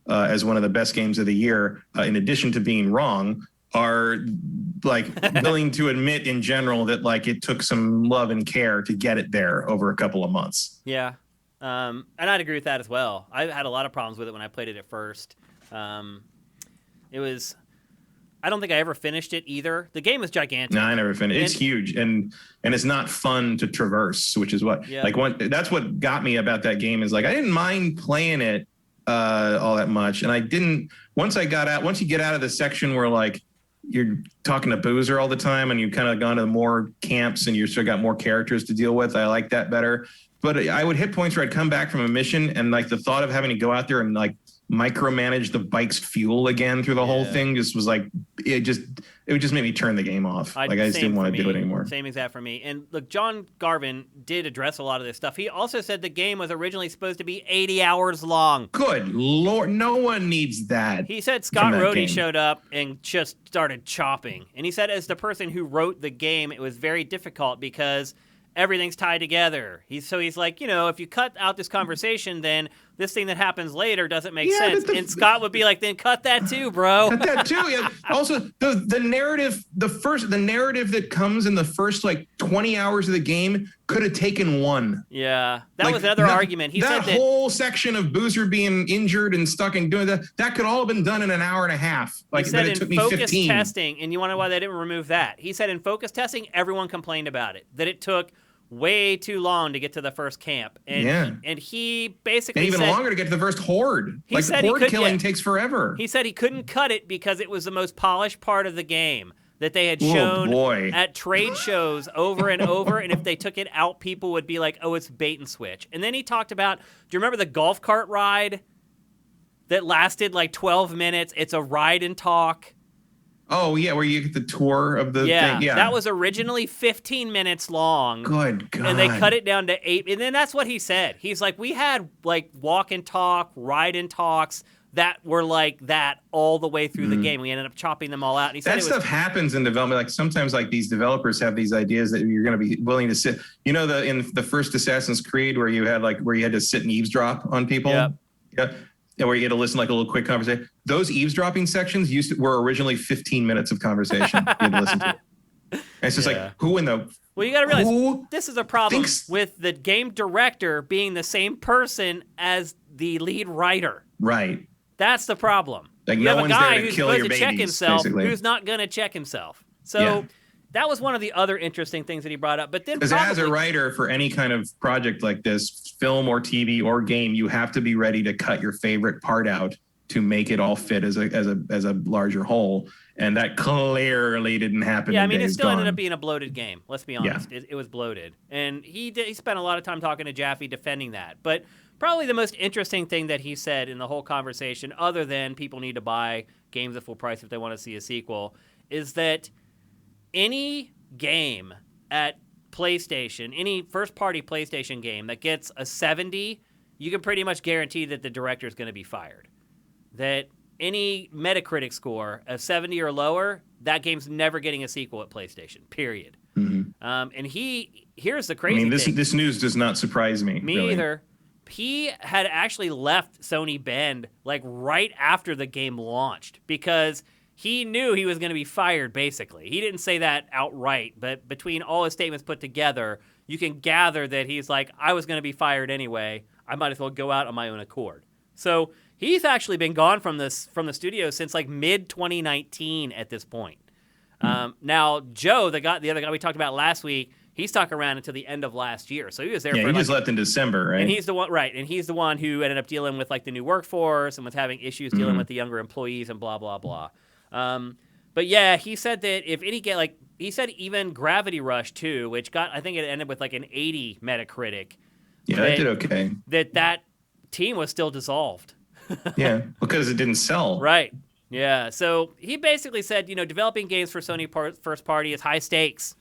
as one of the best games of the year, in addition to being wrong, are like willing to admit in general that like it took some love and care to get it there over a couple of months. Yeah. And I'd agree with that as well. I had a lot of problems with it when I played it at first. I don't think I ever finished it either. The game is gigantic. No, I never finished. It's huge, and it's not fun to traverse, which is what that's what got me about that game. Is like, I didn't mind playing it all that much, and I didn't once you get out of the section where like you're talking to Boozer all the time and you've kind of gone to more camps and you sort of got more characters to deal with. I like that better. But I would hit points where I'd come back from a mission and like the thought of having to go out there and like micromanage the bike's fuel again through the whole thing just was like, it would just make me turn the game off. I just didn't want to do it anymore. Same exact for me. And look, John Garvin did address a lot of this stuff. He also said the game was originally supposed to be 80 hours long. Good Lord. No one needs that. He said Scott Rhodey showed up and just started chopping. And he said as the person who wrote the game, it was very difficult because everything's tied together. He's like, you know, if you cut out this conversation, then this thing that happens later doesn't make sense. And Scott would be like, then cut that too, bro. Cut that too. Yeah. Also, the narrative, the narrative that comes in the first like 20 hours of the game could have taken one. Yeah, that was another argument. He said that whole section of Boozer being injured and stuck and doing that could all have been done in an hour and a half. Like, he said it took me in focus 15. testing, and you want to know why they didn't remove that? He said in focus testing, everyone complained about it, that it took way too long to get to the first camp. And he basically and even said, longer to get to the first horde. He said the horde killing takes forever. He said he couldn't cut it because it was the most polished part of the game that they had shown at trade shows over and over. And if they took it out, people would be like, oh, it's bait and switch. And then he talked about, do you remember the golf cart ride that lasted like 12 minutes? It's a ride and talk. Oh, yeah, where you get the tour of the thing. Yeah, that was originally 15 minutes long. Good God. And they cut it down to 8. And then that's what he said. He's like, we had like walk and talk, ride and talks that were like that all the way through the game. We ended up chopping them all out. And he said that stuff happens in development. Like sometimes like these developers have these ideas that you're going to be willing to sit. You know, in the first Assassin's Creed where you had to sit and eavesdrop on people? Yeah. And where you get to listen like a little quick conversation. Those eavesdropping sections were originally 15 minutes of conversation you had to listen to. And it's just like, who in the... Well, you got to realize this is a problem with the game director being the same person as the lead writer. Right. That's the problem. Like, you have a guy who's supposed to check himself, who's not going to check himself. So that was one of the other interesting things that he brought up. But then, because as a writer for any kind of project like this, film or TV or game, you have to be ready to cut your favorite part out to make it all fit as a larger whole. And that clearly didn't happen. Yeah, I mean, it still ended up being a bloated game. Let's be honest. It was bloated. And he spent a lot of time talking to Jaffe defending that. But probably the most interesting thing that he said in the whole conversation, other than people need to buy games at full price if they want to see a sequel, is that any game at PlayStation, any first-party PlayStation game that gets a 70, you can pretty much guarantee that the director is going to be fired. That any Metacritic score of 70 or lower, that game's never getting a sequel at PlayStation, period. Mm-hmm. And here's the crazy thing. This news does not surprise me. Me either. He had actually left Sony Bend like right after the game launched because he knew he was going to be fired, basically. He didn't say that outright, but between all his statements put together, you can gather that he's like, I was going to be fired anyway. I might as well go out on my own accord. So he's actually been gone from the studio since like mid-2019 at this point. Now, Joe, the other guy we talked about last week, He stuck around until the end of last year, so he was there. Yeah, for he just left in December, right? And he's the one, right? And he's the one who ended up dealing with like the new workforce and was having issues dealing with the younger employees and blah blah blah. But yeah, he said that if any get like he said even Gravity Rush 2, which got I think it ended with like an 80 Metacritic. Yeah, it did okay. That team was still dissolved. Yeah, because it didn't sell. Right. Yeah. So he basically said, developing games for Sony first party is high stakes.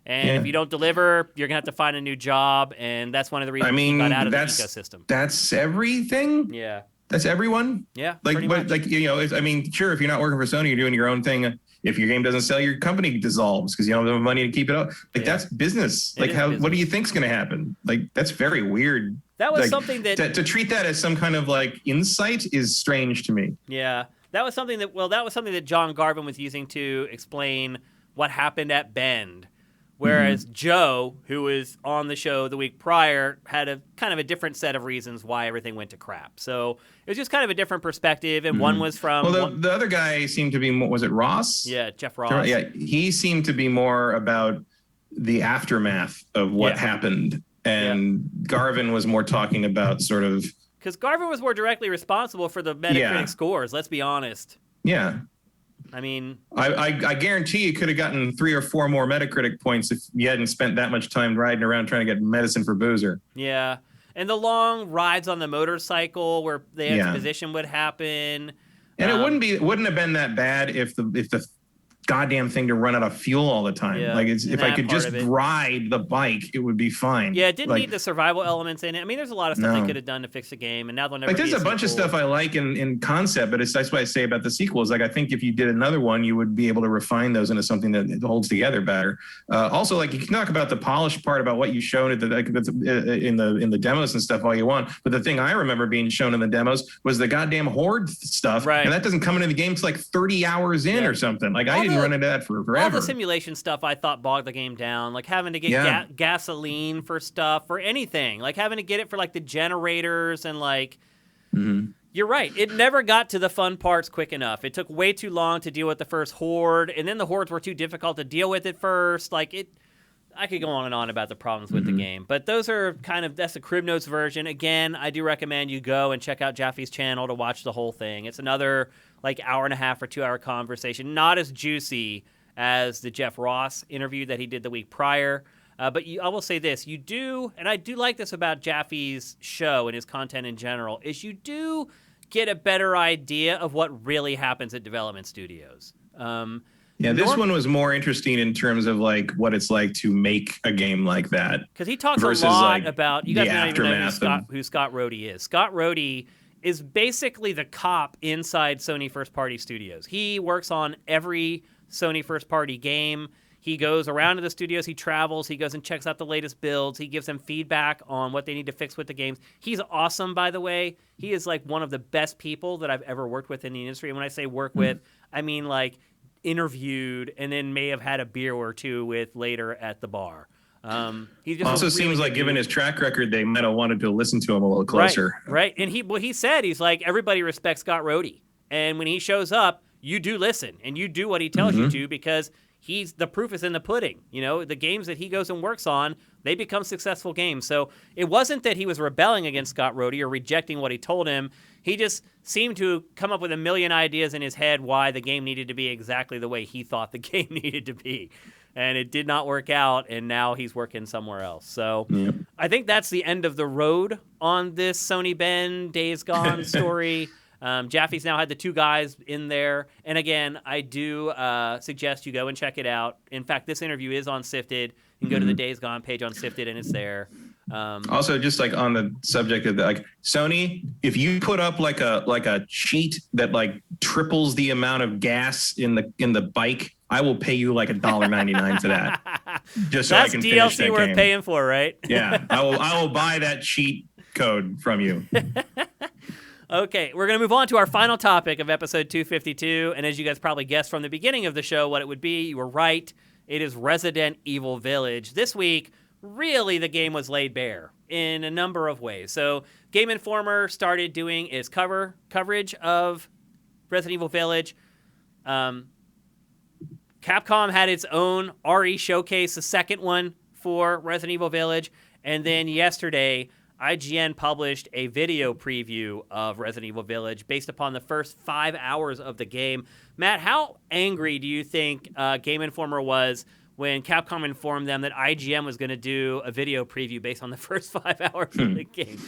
And if you don't deliver, you're going to have to find a new job. And that's one of the reasons he got out of the ecosystem. That's everything? Yeah. That's everyone? Yeah. Sure, if you're not working for Sony, you're doing your own thing. If your game doesn't sell, your company dissolves because you don't have money to keep it up. That's business. Business. What do you think's going to happen? That's very weird. That was something that to treat that as some kind of insight is strange to me. Yeah. That was something that John Garvin was using to explain what happened at Bend. Whereas Joe, who was on the show the week prior, had a kind of a different set of reasons why everything went to crap. So it was just kind of a different perspective, and one was from... Well, the other guy seemed to be more... Was it Ross? Yeah, Jeff Ross. Yeah, he seemed to be more about the aftermath of what happened, and Garvin was more talking about sort of... Because Garvin was more directly responsible for the Metacritic scores, let's be honest. Yeah. I mean, I guarantee you could have gotten 3 or 4 more Metacritic points if you hadn't spent that much time riding around trying to get medicine for Boozer. Yeah, and the long rides on the motorcycle where the exposition would happen, and it wouldn't have been that bad if the goddamn thing to run out of fuel all the time. Yeah, if I could just ride the bike, it would be fine. Yeah, it didn't need the survival elements in it. I mean, there's a lot of stuff they could have done to fix the game, and now they'll never. There's a bunch of stuff I like in concept, but that's what I say about the sequels. I think if you did another one, you would be able to refine those into something that holds together better. Also, you can talk about the polished part about what you showed in the demos and stuff all you want, but the thing I remember being shown in the demos was the goddamn horde stuff, right? And that doesn't come into the game until 30 hours in or something. I didn't run into that for forever. All the simulation stuff I thought bogged the game down, having to get gasoline for stuff, for anything, having to get it for the generators and You're right. It never got to the fun parts quick enough. It took way too long to deal with the first horde, and then the hordes were too difficult to deal with at first. I could go on and on about the problems with the game, but those are that's the Crib Notes version. Again, I do recommend you go and check out Jaffe's channel to watch the whole thing. It's another hour and a half or 2 hour conversation, not as juicy as the Jeff Ross interview that he did the week prior. But I will say this, you do, and I do like this about Jaffe's show and his content in general, is you do get a better idea of what really happens at development studios. This one was more interesting in terms of what it's like to make a game like that. Because he talks a lot about, you guys don't even know who Scott Rohde is. Scott Rohde is basically the cop inside Sony First Party Studios. He works on every Sony First Party game. He goes around to the studios, he travels, he goes and checks out the latest builds, he gives them feedback on what they need to fix with the games. He's awesome, by the way. He is one of the best people that I've ever worked with in the industry. And when I say work with, I mean interviewed and then may have had a beer or two with later at the bar. He just also seems given his track record, they might have wanted to listen to him a little closer. Right. And he said, he's everybody respects Scott Rohde. And when he shows up, you do listen and you do what he tells you to, because the proof is in the pudding. The games that he goes and works on, they become successful games. So it wasn't that he was rebelling against Scott Rohde or rejecting what he told him. He just seemed to come up with a million ideas in his head why the game needed to be exactly the way he thought the game needed to be. And it did not work out, and now he's working somewhere else. So I think that's the end of the road on this Sony Bend Days Gone story. Jaffe's now had the 2 guys in there. And again, I do suggest you go and check it out. In fact, this interview is on Sifted. You can go to the Days Gone page on Sifted, and it's there. Also, just on the subject of Sony, if you put up a cheat that triples the amount of gas in the bike, I will pay you $1.99 for that. Just so I can finish that game. That's DLC worth paying for, right? Yeah, I will buy that cheat code from you. Okay, we're going to move on to our final topic of episode 252, and as you guys probably guessed from the beginning of the show what it would be, you were right. It is Resident Evil Village. This week, really the game was laid bare in a number of ways. So Game Informer started doing its coverage of Resident Evil Village. Capcom had its own RE showcase, the second one, for Resident Evil Village. And then yesterday, IGN published a video preview of Resident Evil Village based upon the first 5 hours of the game. Matt, how angry do you think Game Informer was when Capcom informed them that IGN was going to do a video preview based on the first 5 hours of the game?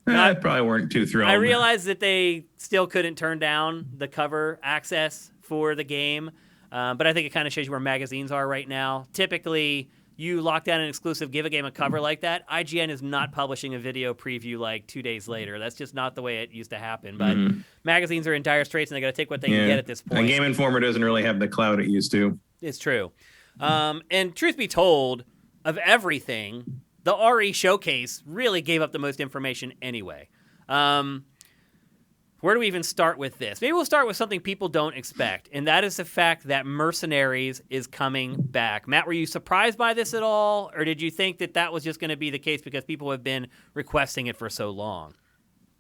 I probably weren't too thrilled. I realized that they still couldn't turn down the cover access for the game, but I think it kind of shows you where magazines are right now. Typically, you lock down an exclusive, give a game a cover like that, IGN is not publishing a video preview like 2 days later. That's just not the way it used to happen. But magazines are in dire straits, and they got to take what they can get at this point. And Game Informer doesn't really have the clout it used to. It's true. And truth be told, of everything, the RE showcase really gave up the most information anyway. Where do we even start with this? Maybe we'll start with something people don't expect, and that is the fact that Mercenaries is coming back. Matt, were you surprised by this at all, or did you think that that was just going to be the case because people have been requesting it for so long?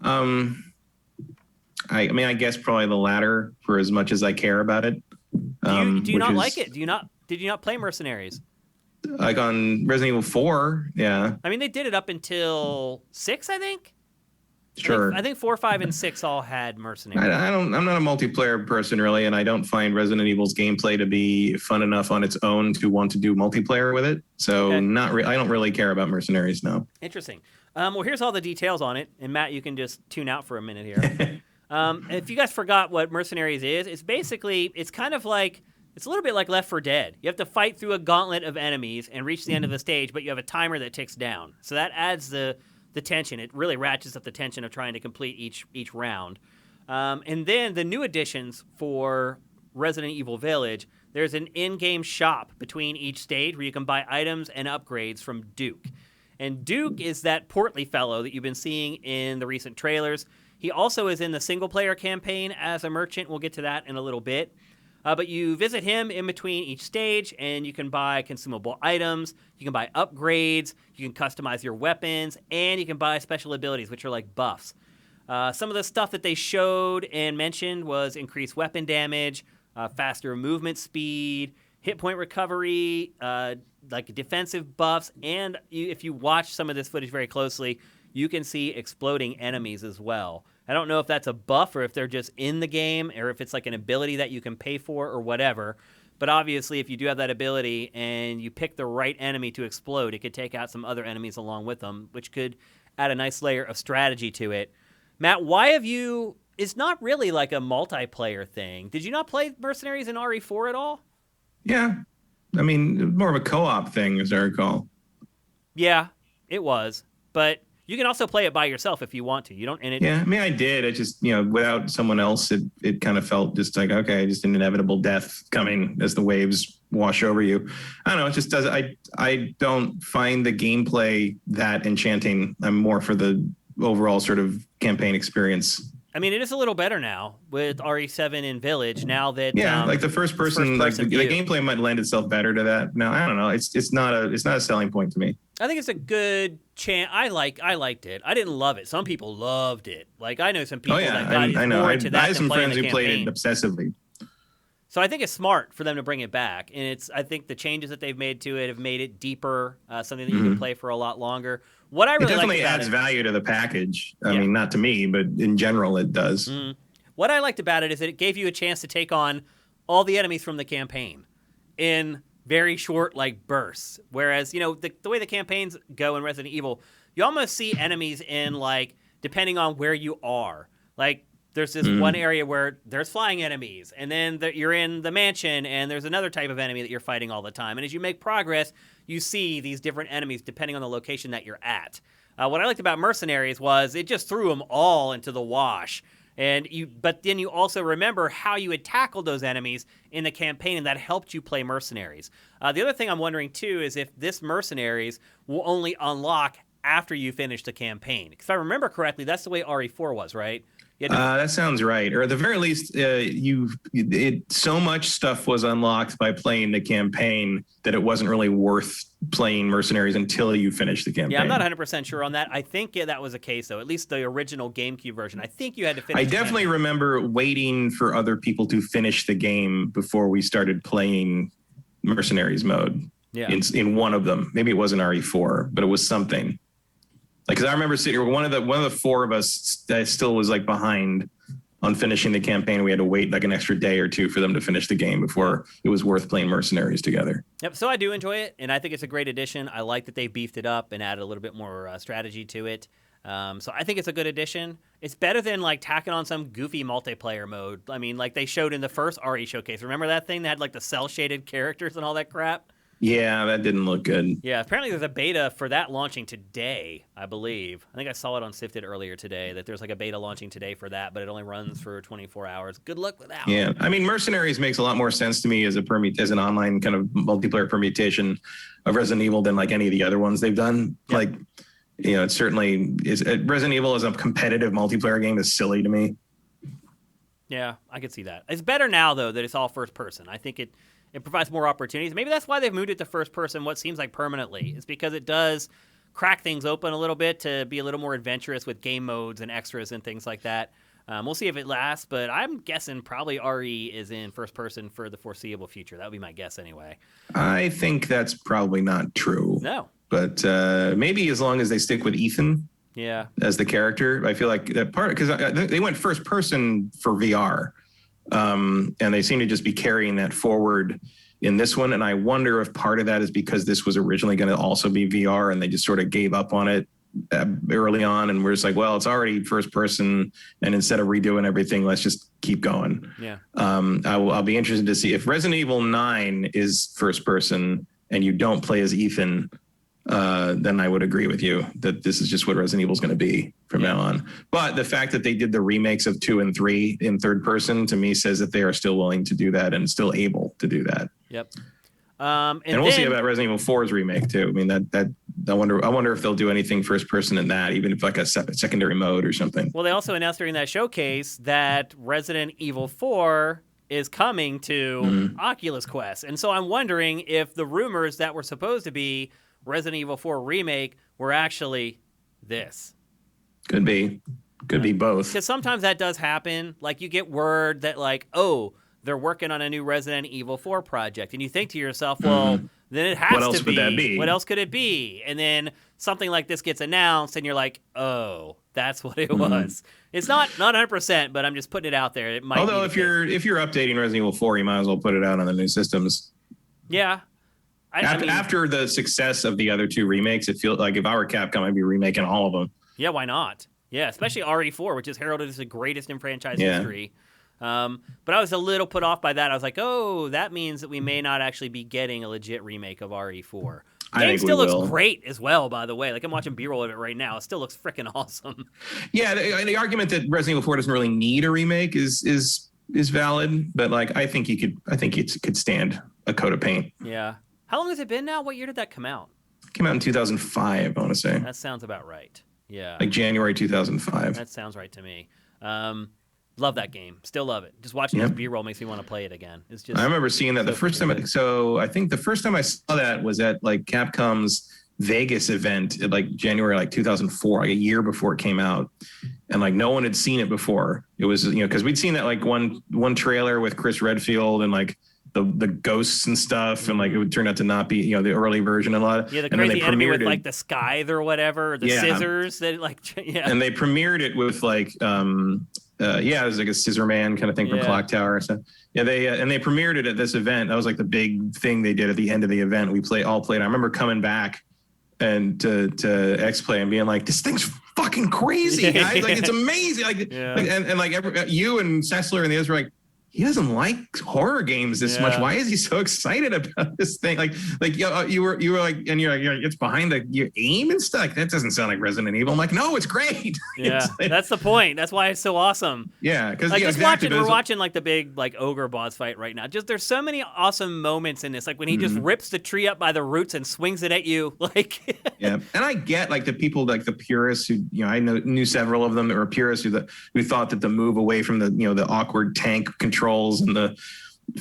I mean, I guess probably the latter, for as much as I care about it. Do you not like it? Did you not play Mercenaries? Like on Resident Evil 4, yeah. I mean, they did it up until 6, I think. Sure. I think 4, 5, and 6 all had Mercenaries. I'm not a multiplayer person really, and I don't find Resident Evil's gameplay to be fun enough on its own to want to do multiplayer with it. So I don't really care about Mercenaries now. Interesting. Well, here's all the details on it, and Matt, you can just tune out for a minute here. If you guys forgot what Mercenaries is, it's kind of like, it's a little bit like Left 4 Dead. You have to fight through a gauntlet of enemies and reach the end of the stage, but you have a timer that ticks down. So that adds the tension. It really ratchets up the tension of trying to complete each round. And then the new additions for Resident Evil Village, there's an in-game shop between each stage where you can buy items and upgrades from Duke. And Duke is that portly fellow that you've been seeing in the recent trailers. He also is in the single-player campaign as a merchant. We'll get to that in a little bit. But you visit him in between each stage, and you can buy consumable items, you can buy upgrades, you can customize your weapons, and you can buy special abilities, which are like buffs. Some of the stuff that they showed and mentioned was increased weapon damage, faster movement speed, hit point recovery, like defensive buffs, and if you watch some of this footage very closely, you can see exploding enemies as well. I don't know if that's a buff or if they're just in the game or if it's like an ability that you can pay for or whatever. But obviously, if you do have that ability and you pick the right enemy to explode, it could take out some other enemies along with them, which could add a nice layer of strategy to it. Matt, why have you... It's not really like a multiplayer thing. Did you not play Mercenaries in RE4 at all? Yeah. I mean, more of a co-op thing, as I recall. Yeah, it was. But... you can also play it by yourself if you want to. You don't. Yeah, I mean, I did. It just, without someone else, it kind of felt just like, okay, just an inevitable death coming as the waves wash over you. I don't know. It just does. I don't find the gameplay that enchanting. I'm more for the overall sort of campaign experience. I mean, it is a little better now with RE7 in Village. Now that like the first person like the gameplay might lend itself better to that. No, I don't know. It's not a selling point to me. I think it's a good chance. I liked it. I didn't love it. Some people loved it. Like I know some people that got more into that. I have some friends who played it obsessively. So I think it's smart for them to bring it back, and I think the changes that they've made to it have made it deeper, something that you can play for a lot longer. What I really definitely adds value to the package. I mean, not to me, but in general, it does. What I liked about it is that it gave you a chance to take on all the enemies from the campaign in very short bursts. Whereas, the way the campaigns go in Resident Evil, you almost see enemies in depending on where you are. Like there's this one area where there's flying enemies, and then you're in the mansion, and there's another type of enemy that you're fighting all the time. And as you make progress, you see these different enemies depending on the location that you're at. What I liked about Mercenaries was it just threw them all into the wash. But then you also remember how you had tackled those enemies in the campaign, and that helped you play Mercenaries. The other thing I'm wondering, too, is if this Mercenaries will only unlock after you finish the campaign. Because if I remember correctly, that's the way RE4 was, right? That sounds right. Or at the very least, so much stuff was unlocked by playing the campaign that it wasn't really worth playing Mercenaries until you finish the campaign. Yeah, I'm not 100% sure on that. I think that was the case, though. At least the original GameCube version. I think you had to finish I definitely remember waiting for other people to finish the game before we started playing Mercenaries mode. in one of them. Maybe it wasn't RE4, but it was something. Like, cause I remember sitting here, one of the four of us that still was like behind on finishing the campaign. We had to wait like an extra day or two for them to finish the game before it was worth playing Mercenaries together. Yep. So I do enjoy it, and I think it's a great addition. I like that they beefed it up and added a little bit more strategy to it. So I think it's a good addition. It's better than like tacking on some goofy multiplayer mode. I mean, like they showed in the first RE showcase. Remember that thing that had like the cell shaded characters and all that crap? Yeah, that didn't look good. Yeah, apparently there's a beta for that launching today, I believe. I think I saw it on Sifted earlier today, that there's like a beta launching today for that, but it only runs for 24 hours. Good luck with that. Yeah, I mean, Mercenaries makes a lot more sense to me as an online kind of multiplayer permutation of Resident Evil than like any of the other ones they've done. Yep. Like, you know, it certainly is. Resident Evil as a competitive multiplayer game is silly to me. Yeah, I could see that. It's better now, though, that it's all first person. I think it provides more opportunities. Maybe that's why they've moved it to first person, what seems like permanently. It's because it does crack things open a little bit to be a little more adventurous with game modes and extras and things like that. We'll see if it lasts, but I'm guessing probably RE is in first person for the foreseeable future. That would be my guess anyway. I think that's probably not true. No. But maybe as long as they stick with Ethan as the character. I feel like that part, because they went first person for VR. And they seem to just be carrying that forward in this one. And I wonder if part of that is because this was originally going to also be VR and they just sort of gave up on it early on. And we're just like, well, it's already first person. And instead of redoing everything, let's just keep going. Yeah. I'll be interested to see if Resident Evil 9 is first person and you don't play as Ethan, then I would agree with you that this is just what Resident Evil is going to be from now on. But the fact that they did the remakes of 2 and 3 in third person to me says that they are still willing to do that and still able to do that. Yep. And we'll see about Resident Evil 4's remake too. I mean, that I wonder if they'll do anything first person in that, even if like a secondary mode or something. Well, they also announced during that showcase that Resident Evil 4 is coming to Oculus Quest. And so I'm wondering if the rumors that were supposed to be Resident Evil 4 remake were actually this. Could be both. Because sometimes that does happen. Like you get word that like, oh, they're working on a new Resident Evil 4 project. And you think to yourself, well, then it has to be. What else would that be? What else could it be? And then something like this gets announced and you're like, oh, that's what it was. It's not 100%, but I'm just putting it out there. It might. Although if you're updating Resident Evil 4, you might as well put it out on the new systems. Yeah. After the success of the other 2 remakes, it feels like if I were Capcom, I'd be remaking all of them. Yeah, why not? Yeah, especially RE4, which is heralded as the greatest in franchise history. But I was a little put off by that. I was like, oh, that means that we may not actually be getting a legit remake of RE4. The game still looks great as well, by the way. Like I'm watching B-roll of it right now. It still looks freaking awesome. Yeah, the argument that Resident Evil 4 doesn't really need a remake is valid, but like I think it could stand a coat of paint. Yeah. How long has it been now? What year did that come out? It came out in 2005, I want to say. That sounds about right. Yeah. Like January 2005. That sounds right to me. Love that game. Still love it. Just watching this B-roll makes me want to play it again. It's just. I remember seeing that the first time. So I think the first time I saw that was at like Capcom's Vegas event at like January like 2004, like a year before it came out, and like no one had seen it before. It was because we'd seen that like one trailer with Chris Redfield and like. The ghosts and stuff, and like it would turn out to not be the early version and a lot of the crazy enemy with like the scythe or whatever, or the scissors that like and they premiered it with like it was like a scissor man kind of thing from Clock Tower and stuff. Yeah, they premiered it at this event. That was like the big thing they did at the end of the event. We all played. I remember coming back and to X-Play and being like, this thing's fucking crazy, guys. Like it's amazing. Like and like you and Sessler and the others were like, he doesn't like horror games this much. Why is he so excited about this thing? Like you were like, and you're like, it's behind your aim and stuff. Like, that doesn't sound like Resident Evil. I'm like, no, it's great. Yeah, that's the point. That's why it's so awesome. Yeah, because like we're watching like the big like ogre boss fight right now. Just there's so many awesome moments in this. Like when he just rips the tree up by the roots and swings it at you. Like yeah, and I get like the people like the purists who I knew several of them that were purists who thought that the move away from the awkward tank controls and the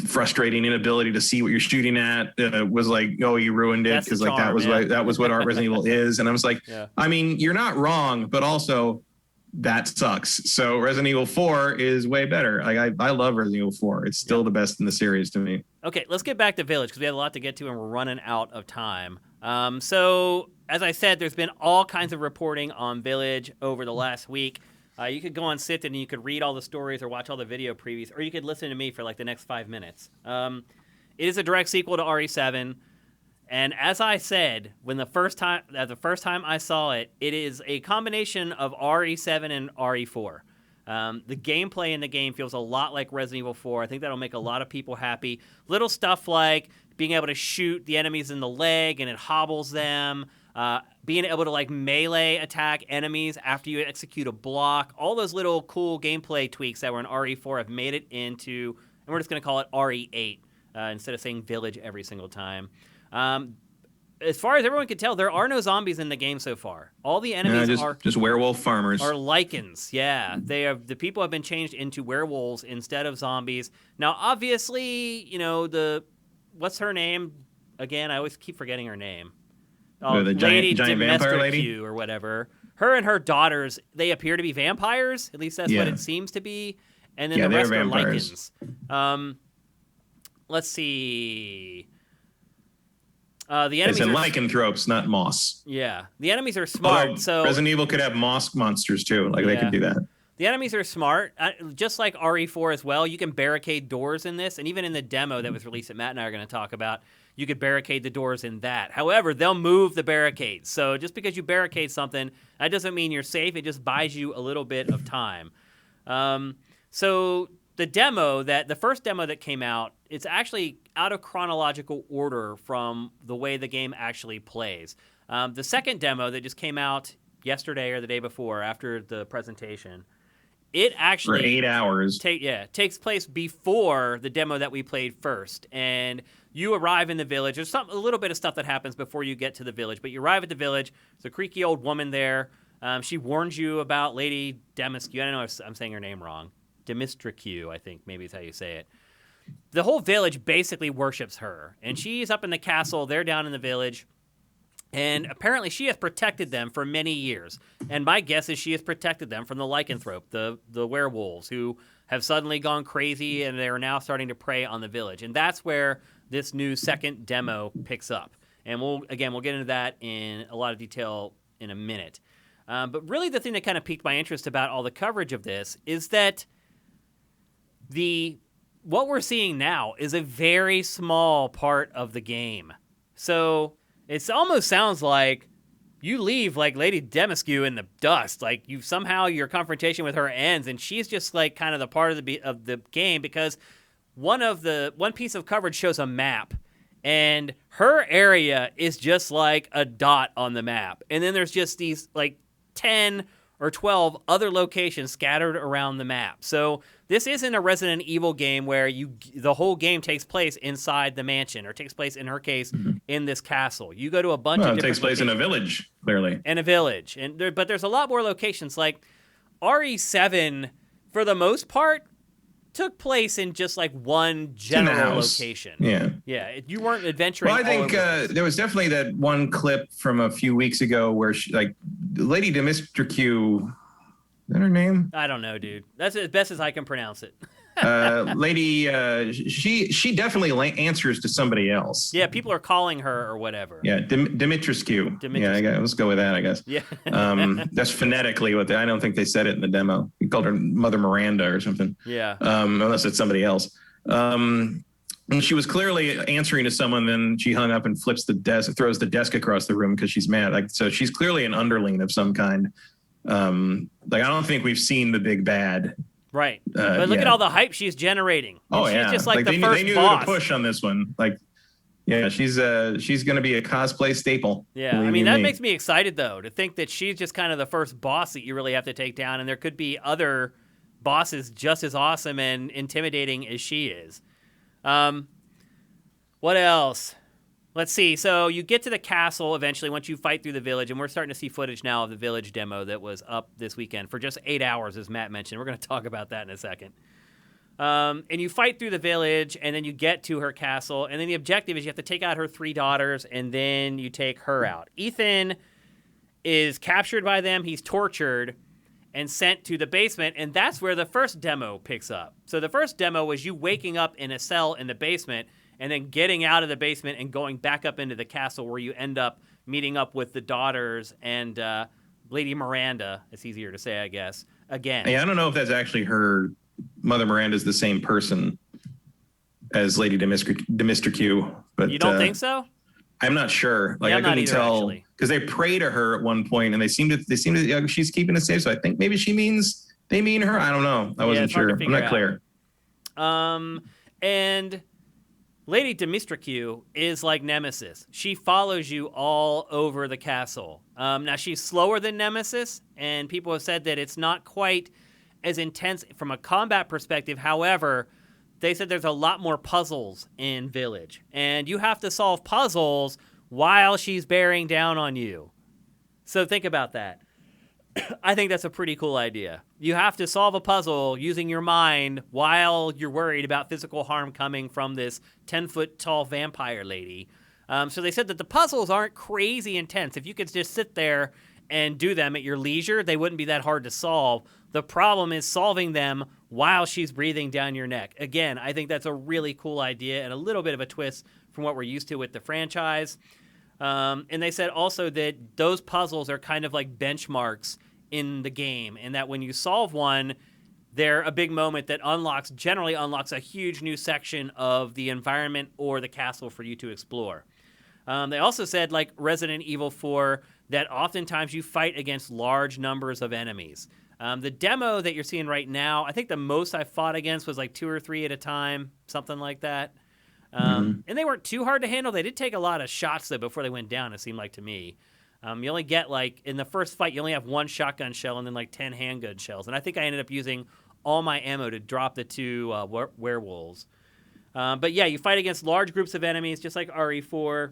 frustrating inability to see what you're shooting at was like, oh, you ruined it because like that was what Resident Evil is. And I was like, I mean, you're not wrong, but also that sucks. So Resident Evil 4 is way better. Like I love Resident Evil 4. It's still the best in the series to me. Okay, let's get back to Village because we have a lot to get to and we're running out of time. So as I said, there's been all kinds of reporting on Village over the last week. You could go on Sifted and you could read all the stories or watch all the video previews, or you could listen to me for like the next 5 minutes. It is a direct sequel to RE7. And as I said, the first time I saw it, it is a combination of RE7 and RE4. The gameplay in the game feels a lot like Resident Evil 4. I think that'll make a lot of people happy. Little stuff like being able to shoot the enemies in the leg and it hobbles them. Being able to like melee attack enemies after you execute a block. All those little cool gameplay tweaks that were in RE4 have made it into, and we're just going to call it RE8 instead of saying Village every single time. As far as everyone can tell, there are no zombies in the game so far. All the enemies are just werewolf farmers. Are lycans. Yeah, the people have been changed into werewolves instead of zombies. Now, obviously, what's her name again? I always keep forgetting her name. The giant vampire lady or whatever. Her and her daughters, they appear to be vampires. At least that's what it seems to be. And then the rest are lycans. Let's see. The enemies are lycanthropes, not moss. Yeah, the enemies are smart. Although so Resident Evil could have moss monsters too. Like they could do that. The enemies are smart, just like RE4 as well. You can barricade doors in this, and even in the demo that was released that Matt and I are going to talk about, you could barricade the doors in that. However, they'll move the barricades. So just because you barricade something, that doesn't mean you're safe. It just buys you a little bit of time. So the first demo that came out, it's actually out of chronological order from the way the game actually plays. The second demo that just came out yesterday or the day before after the presentation, it actually for 8 hours. Takes place before the demo that we played first. And you arrive in the village. There's a little bit of stuff that happens before you get to the village, but you arrive at the village. There's a creaky old woman there. She warns you about Lady Demiscu. I don't know if I'm saying her name wrong. Demistricu, I think maybe is how you say it. The whole village basically worships her, and she's up in the castle. They're down in the village, and apparently she has protected them for many years. And my guess is she has protected them from the lycanthrope, the werewolves, who have suddenly gone crazy, and they're now starting to prey on the village. And that's where this new second demo picks up. And we'll get into that in a lot of detail in a minute. But really the thing that kind of piqued my interest about all the coverage of this is that what we're seeing now is a very small part of the game. So it almost sounds like you leave like Lady Demiscu in the dust. Like your confrontation with her ends, and she's just like kind of the part of the game because one piece of coverage shows a map, and her area is just like a dot on the map. And then there's just these like 10 or 12 other locations scattered around the map. So this isn't a Resident Evil game where the whole game takes place inside the mansion, or takes place, in her case, in this castle. You go to a bunch of different locations. It takes place in a village, clearly. In a village. But there's a lot more locations. Like RE7, for the most part, took place in just like one general location. Yeah. You weren't adventuring. Well, I think there was definitely that one clip from a few weeks ago where Lady Demistricu, is that her name? I don't know, dude. That's as best as I can pronounce it. She definitely answers to somebody else. Yeah, people are calling her or whatever. Yeah, Dimitrescu. Yeah, let's go with that, I guess. Yeah. That's phonetically what I don't think they said it in the demo. He called her Mother Miranda or something. Yeah. Unless it's somebody else. And she was clearly answering to someone. Then she hung up and flips the desk, throws the desk across the room because she's mad. So she's clearly an underling of some kind. I don't think we've seen the big bad. Right. But look at all the hype she's generating. And she's just like the first they knew boss. To push on this one. She's going to be a cosplay staple. Yeah. I mean, that makes me excited, though, to think that she's just kind of the first boss that you really have to take down. And there could be other bosses just as awesome and intimidating as she is. What else? Let's see. So you get to the castle eventually once you fight through the village, and we're starting to see footage now of the village demo that was up this weekend for just 8 hours, as Matt mentioned. We're going to talk about that in a second. And you fight through the village, and then you get to her castle, and then the objective is you have to take out her 3 daughters, and then you take her out. Ethan is captured by them. He's tortured, and sent to the basement, and that's where the first demo picks up. So the first demo was you waking up in a cell in the basement and then getting out of the basement and going back up into the castle where you end up meeting up with the daughters and Lady Miranda, it's easier to say, I guess, again. Hey, I don't know if that's actually her. Mother Miranda's the same person as Lady Dimitrescu, but you don't think so? I'm not sure. Like, I couldn't tell because they pray to her at one point, and they seem to she's keeping it safe. So I think maybe they mean her. I don't know. I wasn't sure. I'm not clear. And Lady Dimitrescu is like Nemesis. She follows you all over the castle. Now she's slower than Nemesis, and people have said that it's not quite as intense from a combat perspective. However, they said there's a lot more puzzles in Village, and you have to solve puzzles while she's bearing down on you. So think about that. I think that's a pretty cool idea. You have to solve a puzzle using your mind while you're worried about physical harm coming from this 10-foot-tall vampire lady. So they said that the puzzles aren't crazy intense. If you could just sit there and do them at your leisure, they wouldn't be that hard to solve. The problem is solving them while she's breathing down your neck. Again, I think that's a really cool idea and a little bit of a twist from what we're used to with the franchise. And they said also that those puzzles are kind of like benchmarks in the game, and that when you solve one, they're a big moment that generally unlocks a huge new section of the environment or the castle for you to explore. They also said, like Resident Evil 4, that oftentimes you fight against large numbers of enemies. The demo that you're seeing right now, I think the most I fought against was like 2 or 3 at a time, something like that. And they weren't too hard to handle. They did take a lot of shots, though, before they went down, it seemed like to me. You only get, like, in the first fight, you only have 1 shotgun shell and then, like, 10 handgun shells. And I think I ended up using all my ammo to drop the 2 werewolves. But, yeah, you fight against large groups of enemies, just like RE4.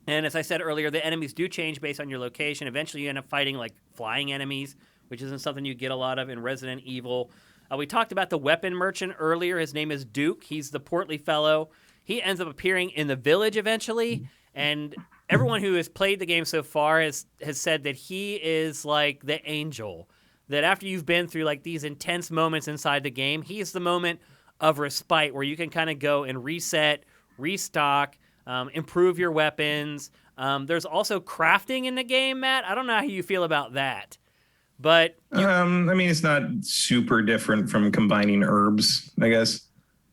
And as I said earlier, the enemies do change based on your location. Eventually, you end up fighting, like, flying enemies, which isn't something you get a lot of in Resident Evil. We talked about the weapon merchant earlier. His name is Duke. He's the portly fellow. He ends up appearing in the village eventually, and everyone who has played the game so far has said that he is like the angel, that after you've been through like these intense moments inside the game, he's the moment of respite where you can kind of go and reset, restock, improve your weapons. There's also crafting in the game, Matt. I don't know how you feel about that. But I mean, it's not super different from combining herbs, I guess.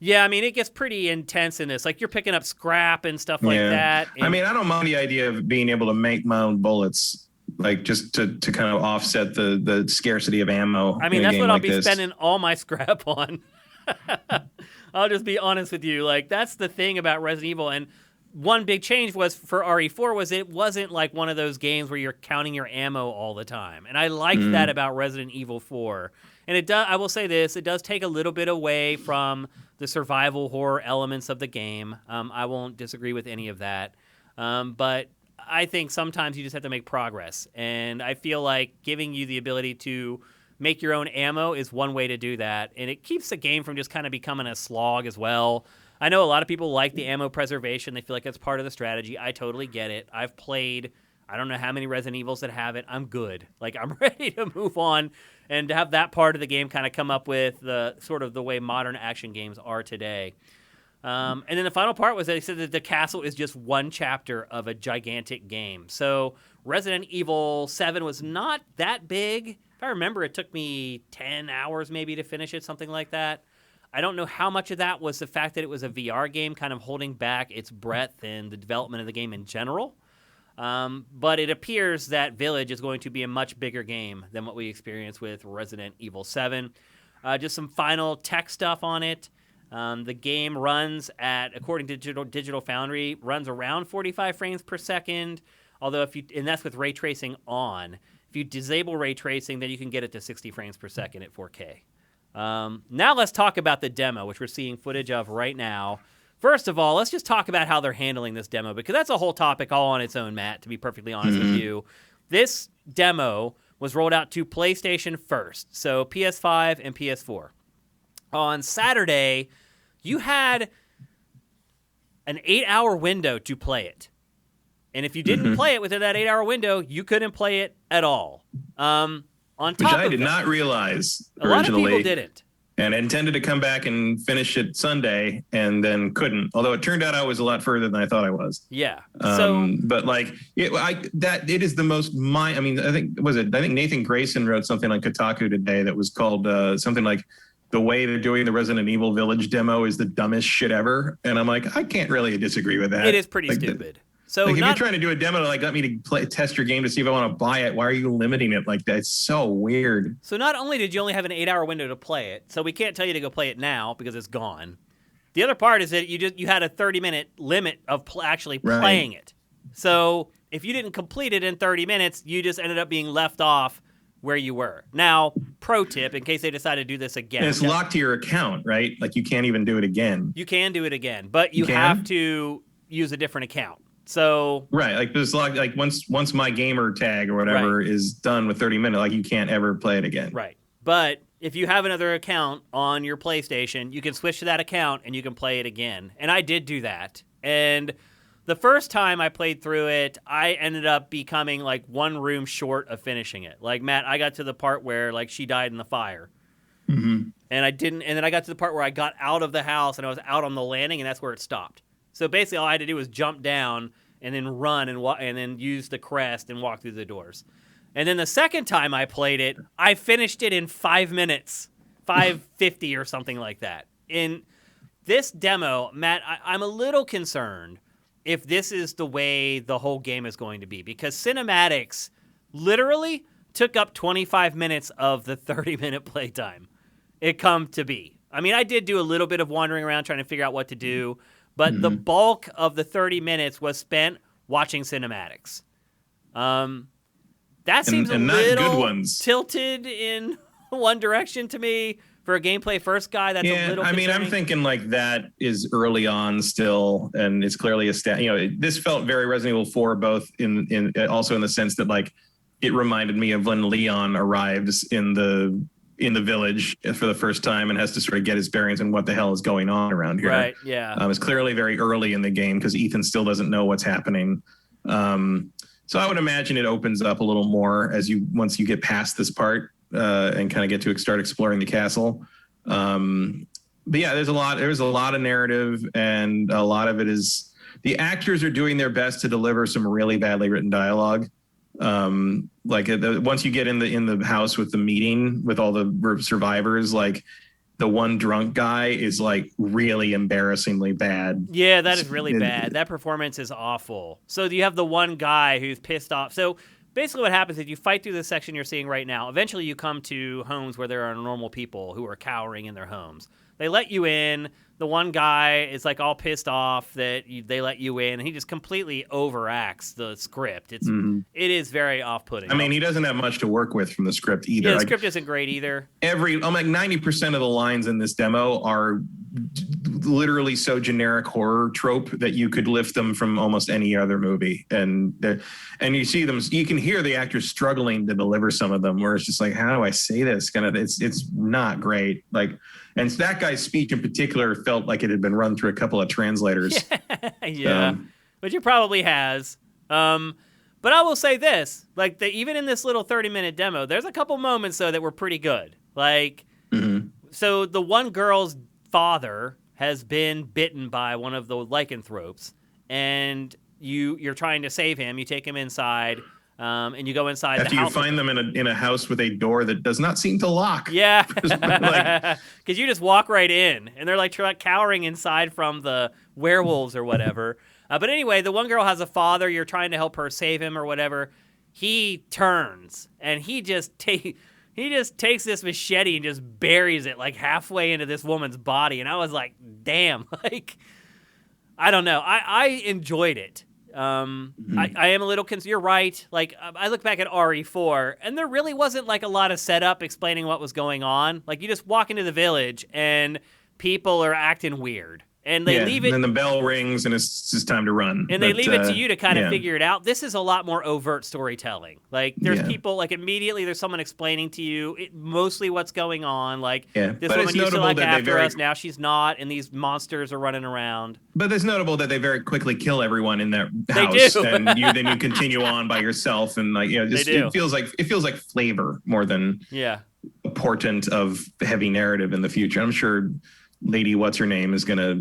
Yeah, I mean, it gets pretty intense in this. Like, you're picking up scrap and stuff like that. And I mean, I don't mind the idea of being able to make my own bullets, like just to kind of offset the scarcity of ammo. I mean, that's what I'll be spending all my scrap on. I'll just be honest with you. Like, that's the thing about Resident Evil. And one big change was for RE4 was it wasn't like one of those games where you're counting your ammo all the time. And I liked that about Resident Evil 4. And it does, I will say this, it does take a little bit away from the survival horror elements of the game. I won't disagree with any of that. But I think sometimes you just have to make progress. And I feel like giving you the ability to make your own ammo is one way to do that. And it keeps the game from just kind of becoming a slog as well. I know a lot of people like the ammo preservation. They feel like that's part of the strategy. I totally get it. I've played, I don't know how many Resident Evils that have it. I'm good. Like, I'm ready to move on and to have that part of the game kind of come up with the sort of the way modern action games are today. And then the final part was they said that the castle is just one chapter of a gigantic game. So Resident Evil 7 was not that big. If I remember, it took me 10 hours maybe to finish it, something like that. I don't know how much of that was the fact that it was a VR game kind of holding back its breadth and the development of the game in general. But it appears that Village is going to be a much bigger game than what we experienced with Resident Evil 7. Just some final tech stuff on it. The game runs at, according to Digital Foundry, runs around 45 frames per second. Although and that's with ray tracing on. If you disable ray tracing, then you can get it to 60 frames per second at 4K. Now let's talk about the demo, which we're seeing footage of right now. First of all, let's just talk about how they're handling this demo, because that's a whole topic all on its own, Matt, to be perfectly honest with you. This demo was rolled out to PlayStation first, so PS5 and PS4. On Saturday, you had an 8-hour window to play it. And if you didn't play it within that 8-hour window, you couldn't play it at all. On which top I of did that, not realize a lot of people originally. didn't. And intended to come back and finish it Sunday, and then couldn't. Although it turned out I was a lot further than I thought I was. Yeah. But like it is the most I mean, I think Nathan Grayson wrote something on Kotaku today that was called something like the way they're doing the Resident Evil Village demo is the dumbest shit ever. And I'm like, I can't really disagree with that. It is pretty stupid. So like if you're trying to do a demo to like let me test your game to see if I want to buy it, why are you limiting it like that? It's so weird. So not only did you only have an 8-hour window to play it, so we can't tell you to go play it now because it's gone. The other part is that you had a 30-minute limit of actually playing it. So if you didn't complete it in 30 minutes, you just ended up being left off where you were. Now, pro tip, in case they decide to do this again. And it's locked to your account, right? Like you can't even do it again. You can do it again, but you have to use a different account. So right, like this, like once my gamer tag or whatever is done with 30 minutes, like you can't ever play it again. Right, but if you have another account on your PlayStation, you can switch to that account and you can play it again. And I did do that. And the first time I played through it, I ended up becoming like one room short of finishing it. Like Matt, I got to the part where like she died in the fire. Mm-hmm. And I didn't. And then I got to the part where I got out of the house and I was out on the landing, and that's where it stopped. So basically, all I had to do was jump down and then run and then use the crest and walk through the doors. And then the second time I played it, I finished it in 5 minutes, 5:50 or something like that. In this demo, Matt, I'm a little concerned if this is the way the whole game is going to be, because cinematics literally took up 25 minutes of the 30-minute playtime. It come to be. I mean, I did do a little bit of wandering around trying to figure out what to do, but the bulk of the 30 minutes was spent watching cinematics. That seems a little tilted in one direction to me. For a gameplay first guy, that's a little concerning. I'm thinking like that is early on still, and it's clearly this felt very Resident Evil 4, both in also in the sense that like it reminded me of when Leon arrives in the village for the first time and has to sort of get his bearings and what the hell is going on around here. Right, yeah. It's clearly very early in the game because Ethan still doesn't know what's happening. So I would imagine it opens up a little more once you get past this part and kind of get to start exploring the castle. But yeah, there's a lot of narrative, and a lot of it is the actors are doing their best to deliver some really badly written dialogue. Once you get in the house with the meeting with all the survivors, like the one drunk guy is like really embarrassingly bad. Yeah, that is really bad. That performance is awful. So you have the one guy who's pissed off. So basically what happens is you fight through this section you're seeing right now. Eventually you come to homes where there are normal people who are cowering in their homes. They let you in. The one guy is like all pissed off that they let you in, and he just completely overacts the script. It is very off-putting. I mean, he doesn't have much to work with from the script either. Yeah, the script isn't great either. Like 90% of the lines in this demo are literally so generic horror trope that you could lift them from almost any other movie. And you see them, you can hear the actors struggling to deliver some of them, where it's just like, how do I say this? It's not great. Like, and that guy's speech in particular felt like it had been run through a couple of translators. Yeah, which it probably has. But I will say this, like even in this little 30-minute demo, there's a couple moments though that were pretty good. Like, so the one girl's father has been bitten by one of the lycanthropes, and you're trying to save him. You take him inside, and you go inside after the house. You find them in a house with a door that does not seem to lock. Yeah, because you just walk right in, and they're like cowering inside from the werewolves or whatever. But anyway, the one girl has a father. You're trying to help her save him or whatever. He turns, and he just takes this machete and just buries it like halfway into this woman's body. And I was like, damn, like, I don't know. I enjoyed it. I am a little concerned. You're right. Like, I look back at RE4, and there really wasn't like a lot of setup explaining what was going on. Like, you just walk into the village, and people are acting weird. And they leave it. And then the bell rings, and it's just time to run. And they leave it to you to kind of figure it out. This is a lot more overt storytelling. Like, there's people, like, immediately there's someone explaining to you mostly what's going on. Like, this woman used to like after us, now she's not, and these monsters are running around. But it's notable that they very quickly kill everyone in that house. They do. And then you continue on by yourself, and like, just, it feels like flavor more than a portent of heavy narrative in the future. I'm sure Lady What's Her Name is gonna,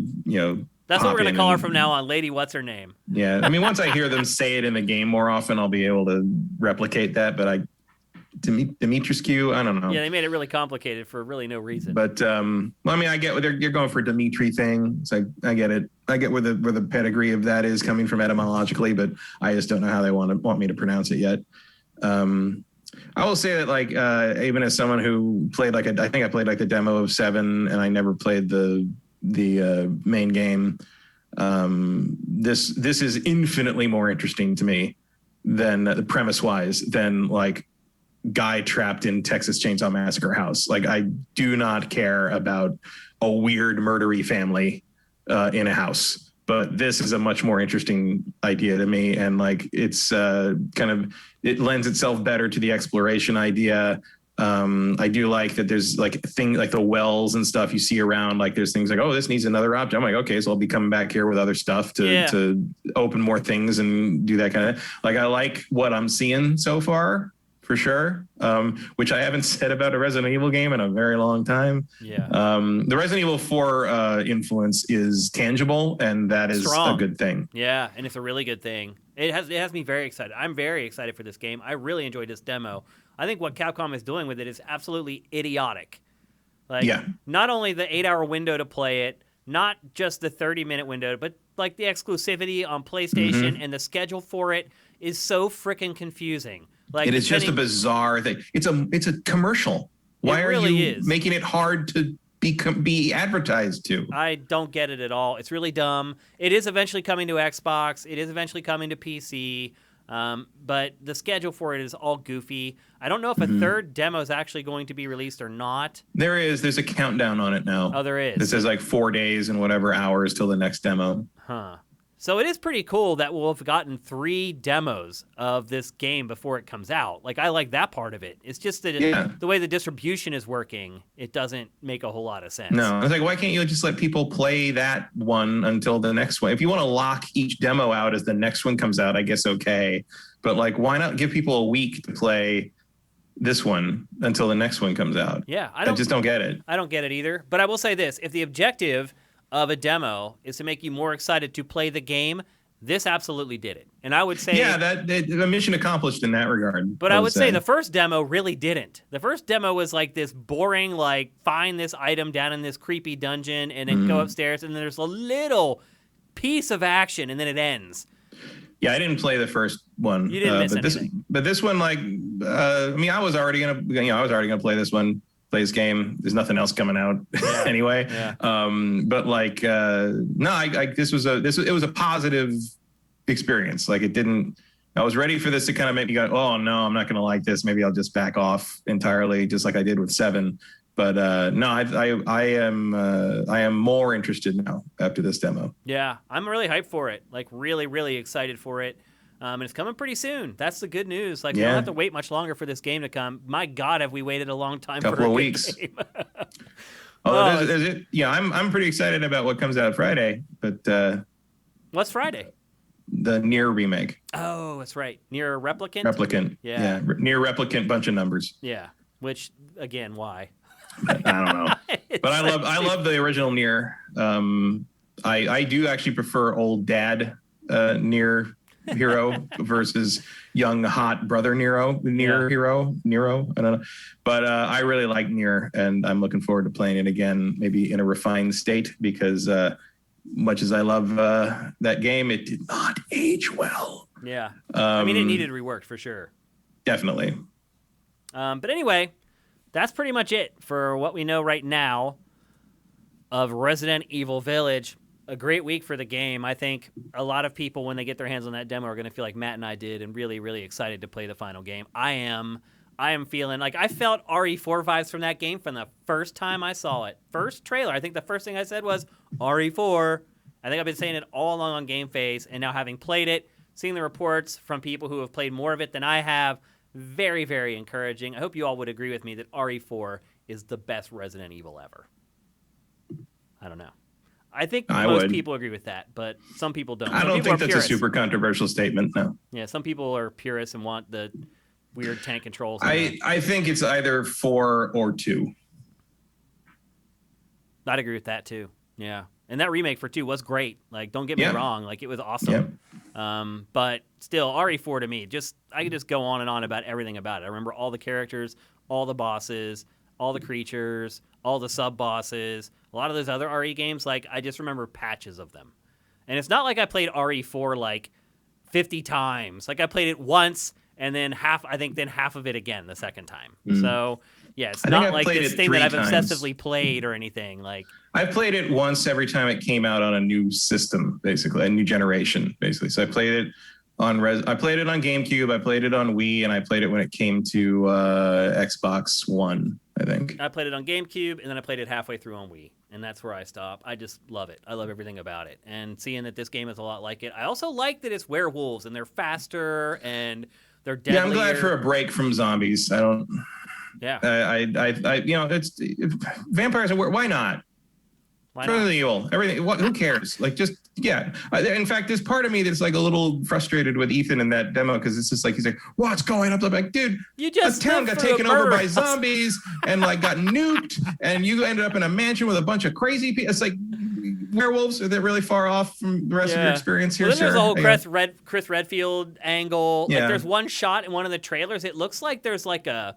that's what we're gonna call her from now on, Lady What's Her Name. Yeah, I mean, once I hear them say it in the game more often, I'll be able to replicate that. But Dimitrescu, I don't know. Yeah, they made it really complicated for really no reason. But I mean, I get what you're going for, Dimitri thing. So I get it. I get where the pedigree of that is coming from etymologically, but I just don't know how they want me to pronounce it yet. I will say that, like, even as someone who played I think I played like the demo of 7, and I never played the main game. This is infinitely more interesting to me than the premise wise than like guy trapped in Texas Chainsaw Massacre house. Like, I do not care about a weird murdery family in a house. But this is a much more interesting idea to me, and like it's it lends itself better to the exploration idea. I do like that there's like things like the wells and stuff you see around. Like, there's things like, oh, this needs another object. I'm like, okay, so I'll be coming back here with other stuff to open more things and do that kind of. Like, I like what I'm seeing so far, for sure, which I haven't said about a Resident Evil game in a very long time. Yeah. The Resident Evil 4 influence is tangible, and that is a good thing. Yeah, and it's a really good thing. It has me very excited. I'm very excited for this game. I really enjoyed this demo. I think what Capcom is doing with it is absolutely idiotic. Like, not only the 8-hour window to play it, not just the 30-minute window, but like the exclusivity on PlayStation and the schedule for it is so freaking confusing. Like, it is just a bizarre thing. It's a commercial. Why are you making it hard to be advertised to? I don't get it at all. It's really dumb. It is eventually coming to Xbox. It is eventually coming to PC. But the schedule for it is all goofy. I don't know if a third demo is actually going to be released or not. There's a countdown on it now. Oh, there is. It says like 4 days and whatever hours till the next demo. Huh. So it is pretty cool that we'll have gotten 3 demos of this game before it comes out. Like, I like that part of it. It's just that the way the distribution is working, it doesn't make a whole lot of sense. No, it's like, why can't you just let people play that one until the next one? If you want to lock each demo out as the next one comes out, I guess okay. But like, why not give people a week to play this one until the next one comes out? Yeah, I just don't get it. I don't get it either. But I will say this: if the objective of a demo is to make you more excited to play the game, this absolutely did it. And I would say... Yeah, that a mission accomplished in that regard. But I would say the first demo really didn't. The first demo was like this boring, like, find this item down in this creepy dungeon and then go upstairs, and then there's a little piece of action, and then it ends. Yeah, I didn't play the first one. You didn't miss anything. But this one, like, I mean, I was already gonna play this one. Play this game. There's nothing else coming out anyway. Yeah. But like, no, it was a positive experience. Like, it didn't. I was ready for this to kind of make me go, oh no, I'm not going to like this. Maybe I'll just back off entirely, just like I did with 7. But no, I am more interested now after this demo. Yeah, I'm really hyped for it. Like, really, really excited for it. And it's coming pretty soon. That's the good news. Like, we don't have to wait much longer for this game to come. My God, have we waited a long time for a couple of weeks. Game. Yeah, I'm pretty excited about what comes out Friday. But what's Friday? The Nier remake. Oh, that's right. Nier Replicant? Replicant. Yeah. Nier Replicant, bunch of numbers. Yeah. Which, again, why? I don't know. But I love the original Nier. I do actually prefer old dad Nier hero versus young hot brother Nero hero. I don't know, but I really like Nier, and I'm looking forward to playing it again, maybe in a refined state, because much as I love that game, it did not age well. Yeah, I mean, it needed reworked for sure. Definitely. But anyway, that's pretty much it for what we know right now of Resident Evil Village. A great week for the game. I think a lot of people, when they get their hands on that demo, are going to feel like Matt and I did, and really, really excited to play the final game. I am feeling like I felt RE4 vibes from that game from the first time I saw it. First trailer. I think the first thing I said was, RE4. I think I've been saying it all along on GameFace, and now having played it, seeing the reports from people who have played more of it than I have, very, very encouraging. I hope you all would agree with me that RE4 is the best Resident Evil ever. I don't know. I think most people agree with that, but some people don't. I don't think that's a super controversial statement, no. Yeah, some people are purists and want the weird tank controls. I think it's either 4 or 2. I'd agree with that, too. Yeah. And that remake for 2 was great. Like, don't get me wrong. Like, it was awesome. But still, RE4 to me, I could just go on and on about everything about it. I remember all the characters, all the bosses, all the creatures, all the sub-bosses. A lot of those other RE games, like, I just remember patches of them. And it's not like I played RE4, like, 50 times. Like, I played it once, and then half of it again the second time. So... yeah, it's not like this thing that I've obsessively played or anything. Like, I played it once every time it came out on a new system, basically, a new generation, basically. So I played it on GameCube, I played it on Wii, and I played it when it came to Xbox One, I think. I played it on GameCube, and then I played it halfway through on Wii, and that's where I stopped. I just love it. I love everything about it. And seeing that this game is a lot like it. I also like that it's werewolves, and they're faster, and they're deadlier. Yeah, I'm glad for a break from zombies. Yeah, it's vampires. Why not? Resident Evil, everything. Who cares? Like, just In fact, there's part of me that's like a little frustrated with Ethan in that demo because it's just like he's like, "What's going on?" I'm like, "Dude, you just a town got taken over by zombies and like got nuked, and you ended up in a mansion with a bunch of crazy people." It's like werewolves. Are they really far off from the rest of your experience here? Well, then there's a whole Chris Redfield angle. Like, there's one shot in one of the trailers. It looks like there's like a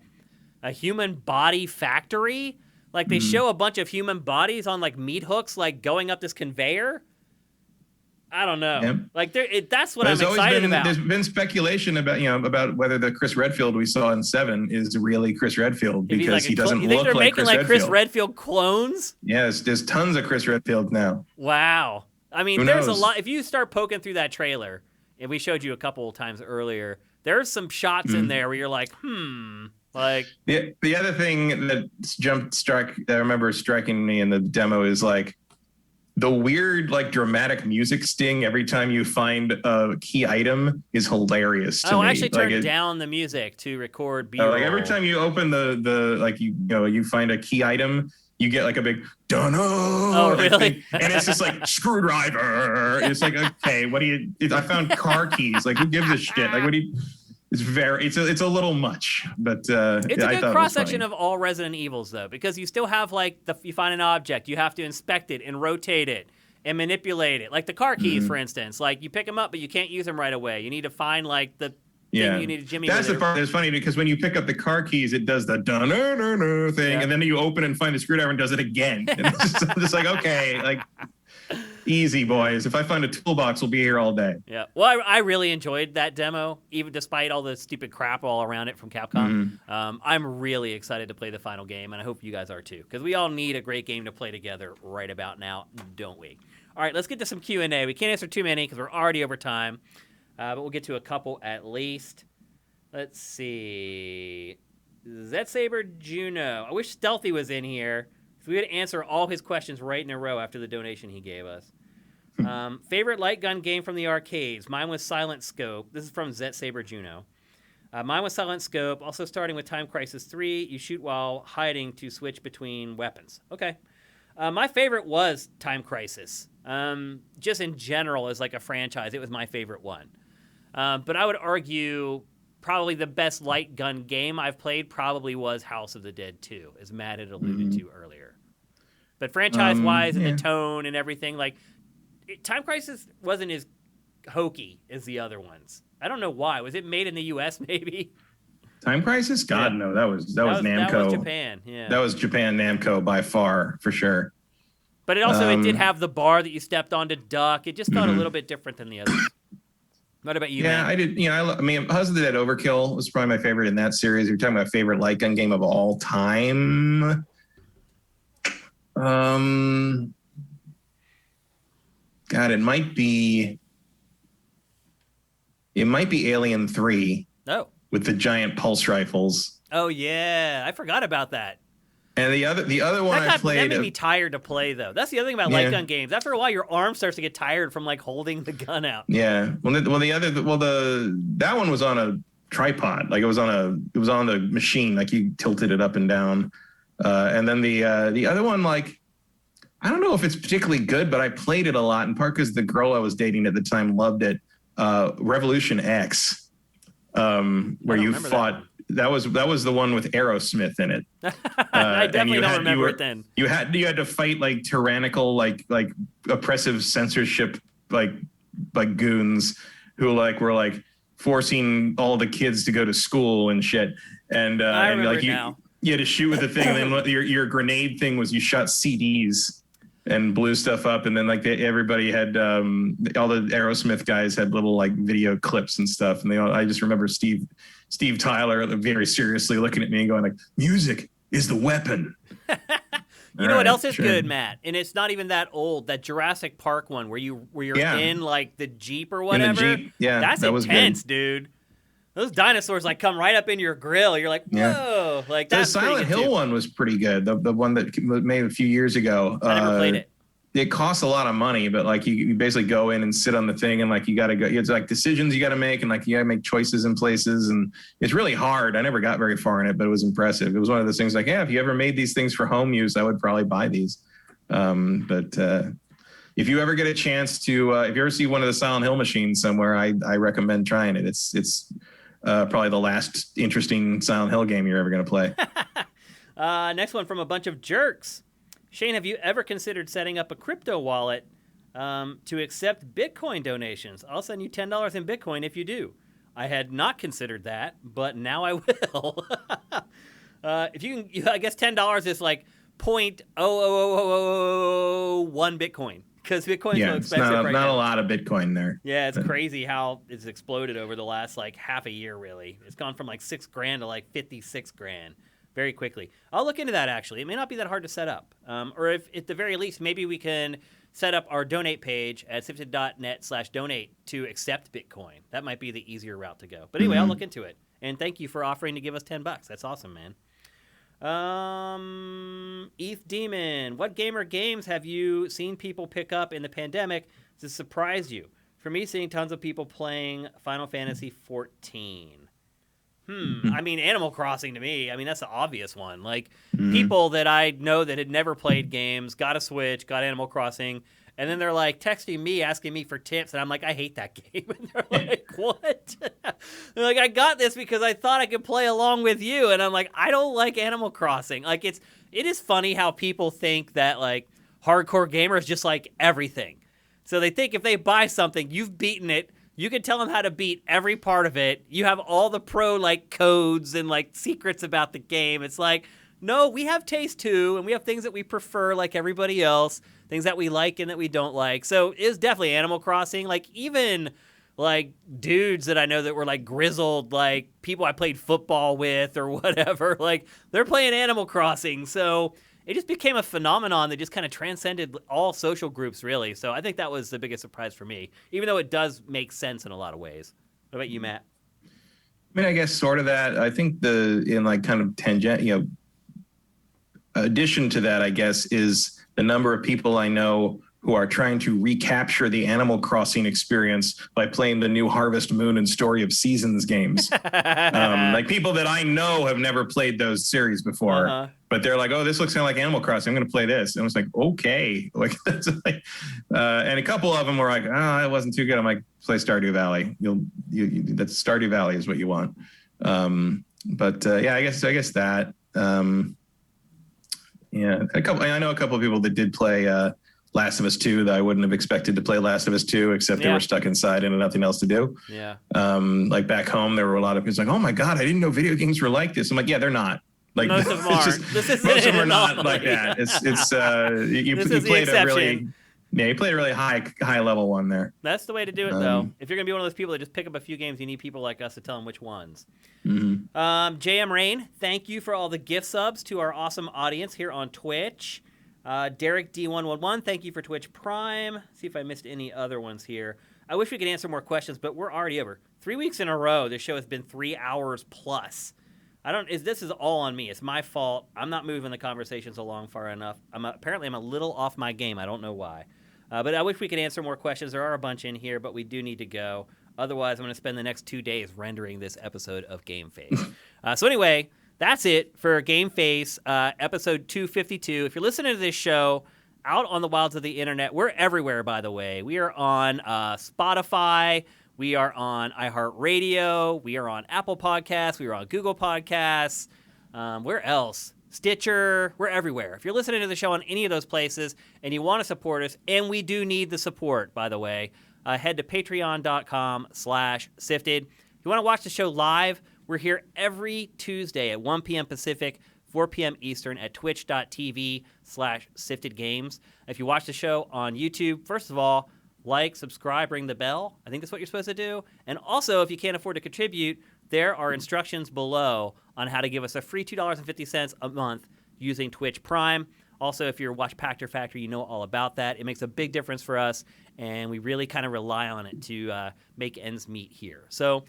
human body factory. Like they show a bunch of human bodies on like meat hooks, like going up this conveyor. I don't know. Yep. Like that's what I'm excited about. There's been speculation about whether the Chris Redfield we saw in 7 is really Chris Redfield because he doesn't look like Chris Redfield. You think they're making like Chris Redfield clones? Yes, there's tons of Chris Redfield now. Wow. I mean, there's a lot. If you start poking through that trailer, and we showed you a couple of times earlier, there's some shots in there where you're like, Like the other thing that I remember striking me in the demo is like the weird like dramatic music sting every time you find a key item is hilarious to me. I actually turned down the music to record B-roll. Like every time you open the like you find a key item, you get like a big dunno. Oh, really? And it's just like screwdriver. It's like, okay, I found car keys. Like, who gives a shit? Like, it's a little much, but it's a good cross section of all Resident Evils though, because you still have like you find an object, you have to inspect it and rotate it and manipulate it. Like the car keys, for instance, like you pick them up, but you can't use them right away. You need to find like the thing you need to jimmy. That's the part that's funny because when you pick up the car keys, it does the dun thing, and then you open and find the screwdriver and does it again. And it's just like, okay, like. Easy, boys. If I find a toolbox, we'll be here all day. Yeah. Well, I really enjoyed that demo, even despite all the stupid crap all around it from Capcom. I'm really excited to play the final game, and I hope you guys are too, because we all need a great game to play together right about now, don't we? All right, let's get to some Q&A. We can't answer too many because we're already over time, but we'll get to a couple at least. Let's see. Saber Juno. I wish Stealthy was in here. We would answer all his questions right in a row after the donation he gave us. Favorite light gun game from the arcades? Mine was Silent Scope. This is from Saber Juno. Mine was Silent Scope. Also starting with Time Crisis 3. You shoot while hiding to switch between weapons. Okay. My favorite was Time Crisis. Just in general as like a franchise, it was my favorite one. But I would argue probably the best light gun game I've played probably was House of the Dead 2, as Matt had alluded to earlier. But franchise-wise and the tone and everything, like, Time Crisis wasn't as hokey as the other ones. I don't know why. Was it made in the U.S. maybe? Time Crisis? God, no. That was Namco. That was Japan, yeah. That was Japan Namco by far, for sure. But it did have the bar that you stepped on to duck. It just felt a little bit different than the others. What about you, Yeah, Matt? I did. I mean, House of the Dead Overkill was probably my favorite in that series. You're talking about favorite light gun game of all time. God, it might be Alien 3. Oh. With the giant pulse rifles. Oh, yeah. I forgot about that. And the other one I played. That made me tired to play though. That's the other thing about light gun games. After a while, your arm starts to get tired from like holding the gun out. Yeah. That one was on a tripod. Like it was on the machine. Like you tilted it up and down. And then the other one, like, I don't know if it's particularly good, but I played it a lot in part because the girl I was dating at the time loved it. Revolution X, where you fought. That was the one with Aerosmith in it. I definitely don't remember it then. You had to fight like tyrannical, like oppressive censorship, like goons who were like forcing all the kids to go to school and shit. And I remember now. You had to shoot with the thing, and then your grenade thing was you shot CDs and blew stuff up, and then everybody had all the Aerosmith guys had little like video clips and stuff, and I just remember Steve Tyler very seriously looking at me and going like, "Music is the weapon." You know what else is good, Matt? And it's not even that old. That Jurassic Park one where you're in like the Jeep or whatever. In the Jeep. Yeah, that's intense, dude. Those dinosaurs like come right up in your grill. You're like, whoa! Yeah. Like that's the Silent Hill one was pretty good. The one that was made a few years ago. I never played it. It costs a lot of money, but like you basically go in and sit on the thing, and like you got to go. It's like decisions you got to make, and like you got to make choices in places, and it's really hard. I never got very far in it, but it was impressive. It was one of those things like, yeah, if you ever made these things for home use, I would probably buy these. But if you ever get a chance to, if you ever see one of the Silent Hill machines somewhere, I recommend trying it. It's probably the last interesting Silent Hill game you're ever going to play. Next one from a bunch of jerks. Shane, have you ever considered setting up a crypto wallet to accept Bitcoin donations? I'll send you $10 in Bitcoin if you do. I had not considered that, but now I will. If you can, I guess $10 is like 0.00001 Bitcoin. Because Bitcoin's so expensive right now. Not a lot of Bitcoin there. Yeah, it's crazy how it's exploded over the last like half a year, really. It's gone from like $6,000 to like $56,000 very quickly. I'll look into that, actually. It may not be that hard to set up. Or if at the very least, maybe we can set up our donate page at sifted.net/donate to accept Bitcoin. That might be the easier route to go. But anyway, I'll look into it. And thank you for offering to give us $10. That's awesome, man. ETH Demon, what game or games have you seen people pick up in the pandemic to surprise you? For me, seeing tons of people playing Final Fantasy 14. I mean, Animal Crossing to me, I mean, that's the obvious one. Like, people that I know that had never played games, got a Switch, got Animal Crossing, and then they're like texting me, asking me for tips, and I'm like, I hate that game. And they're like, what? They're like, I got this because I thought I could play along with you. And I'm like, I don't like Animal Crossing. Like, it is funny how people think that, like, hardcore gamers just like everything. So they think if they buy something, you've beaten it, you can tell them how to beat every part of it. You have all the pro, like, codes and, like, secrets about the game. It's like, no, we have taste, too, and we have things that we prefer like everybody else, things that we like and that we don't like. So it's definitely Animal Crossing. Like, even, like, dudes that I know that were, like, grizzled, like, people I played football with or whatever, like, they're playing Animal Crossing. So it just became a phenomenon that just kind of transcended all social groups, really. So I think that was the biggest surprise for me, even though it does make sense in a lot of ways. What about you, Matt? I mean, I guess sort of that. I think addition to that, I guess, is the number of people I know who are trying to recapture the Animal Crossing experience by playing the new Harvest Moon and Story of Seasons games. Like people that I know have never played those series before, but they're like, oh, this looks kind of like Animal Crossing. I'm going to play this. And I was like, okay. Like, that's like, and a couple of them were like, oh, it wasn't too good. I'm like, play Stardew Valley. That's Stardew Valley is what you want. Yeah, I guess that. Yeah, I know a couple of people that did play Last of Us 2 that I wouldn't have expected to play Last of Us 2, except they were stuck inside and had nothing else to do. Yeah. Like back home, there were a lot of people like, oh my God, I didn't know video games were like this. I'm like, yeah, they're not. Like most of them are. Most of them are not like that. You played a really high level one there. That's the way to do it, though. If you're gonna be one of those people that just pick up a few games, you need people like us to tell them which ones. JM Rain, thank you for all the gift subs to our awesome audience here on Twitch. Derek D111, thank you for Twitch Prime. See if I missed any other ones here. I wish we could answer more questions, but we're already over. 3 weeks in a row, this show has been 3 hours plus. This is all on me. It's my fault. I'm not moving the conversations along far enough. Apparently I'm a little off my game. I don't know why. But I wish we could answer more questions. There are a bunch in here, but we do need to go. Otherwise, I'm going to spend the next 2 days rendering this episode of GameFace. So anyway, that's it for GameFace episode 252. If you're listening to this show out on the wilds of the internet, we're everywhere, by the way. We are on Spotify. We are on iHeartRadio. We are on Apple Podcasts. We are on Google Podcasts. Where else? Stitcher. We're everywhere. If you're listening to the show on any of those places and you want to support us, and we do need the support, by the way, head to patreon.com/sifted. If you want to watch the show live, we're here every Tuesday at 1 p.m. Pacific, 4 p.m. Eastern at twitch.tv/siftedgames. If you watch the show on YouTube, first of all, like, subscribe, ring the bell. I think that's what you're supposed to do. And also, if you can't afford to contribute, there are instructions below on how to give us a free $2.50 a month using Twitch Prime. Also, if you're Watch Pactor Factory, you know all about that. It makes a big difference for us, and we really kind of rely on it to make ends meet here. So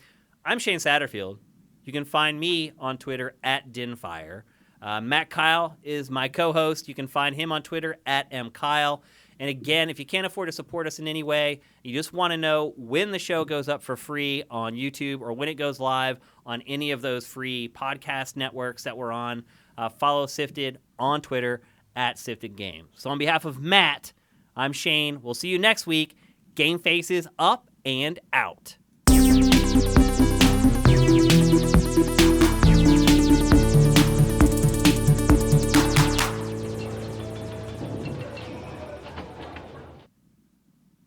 I'm Shane Satterfield. You can find me on Twitter at Dinfire. Matt Kyle is my co-host. You can find him on Twitter at MKyle. And again, if you can't afford to support us in any way, you just want to know when the show goes up for free on YouTube or when it goes live on any of those free podcast networks that we're on, follow Sifted on Twitter at Sifted Games. So on behalf of Matt, I'm Shane. We'll see you next week. GameFace is up and out.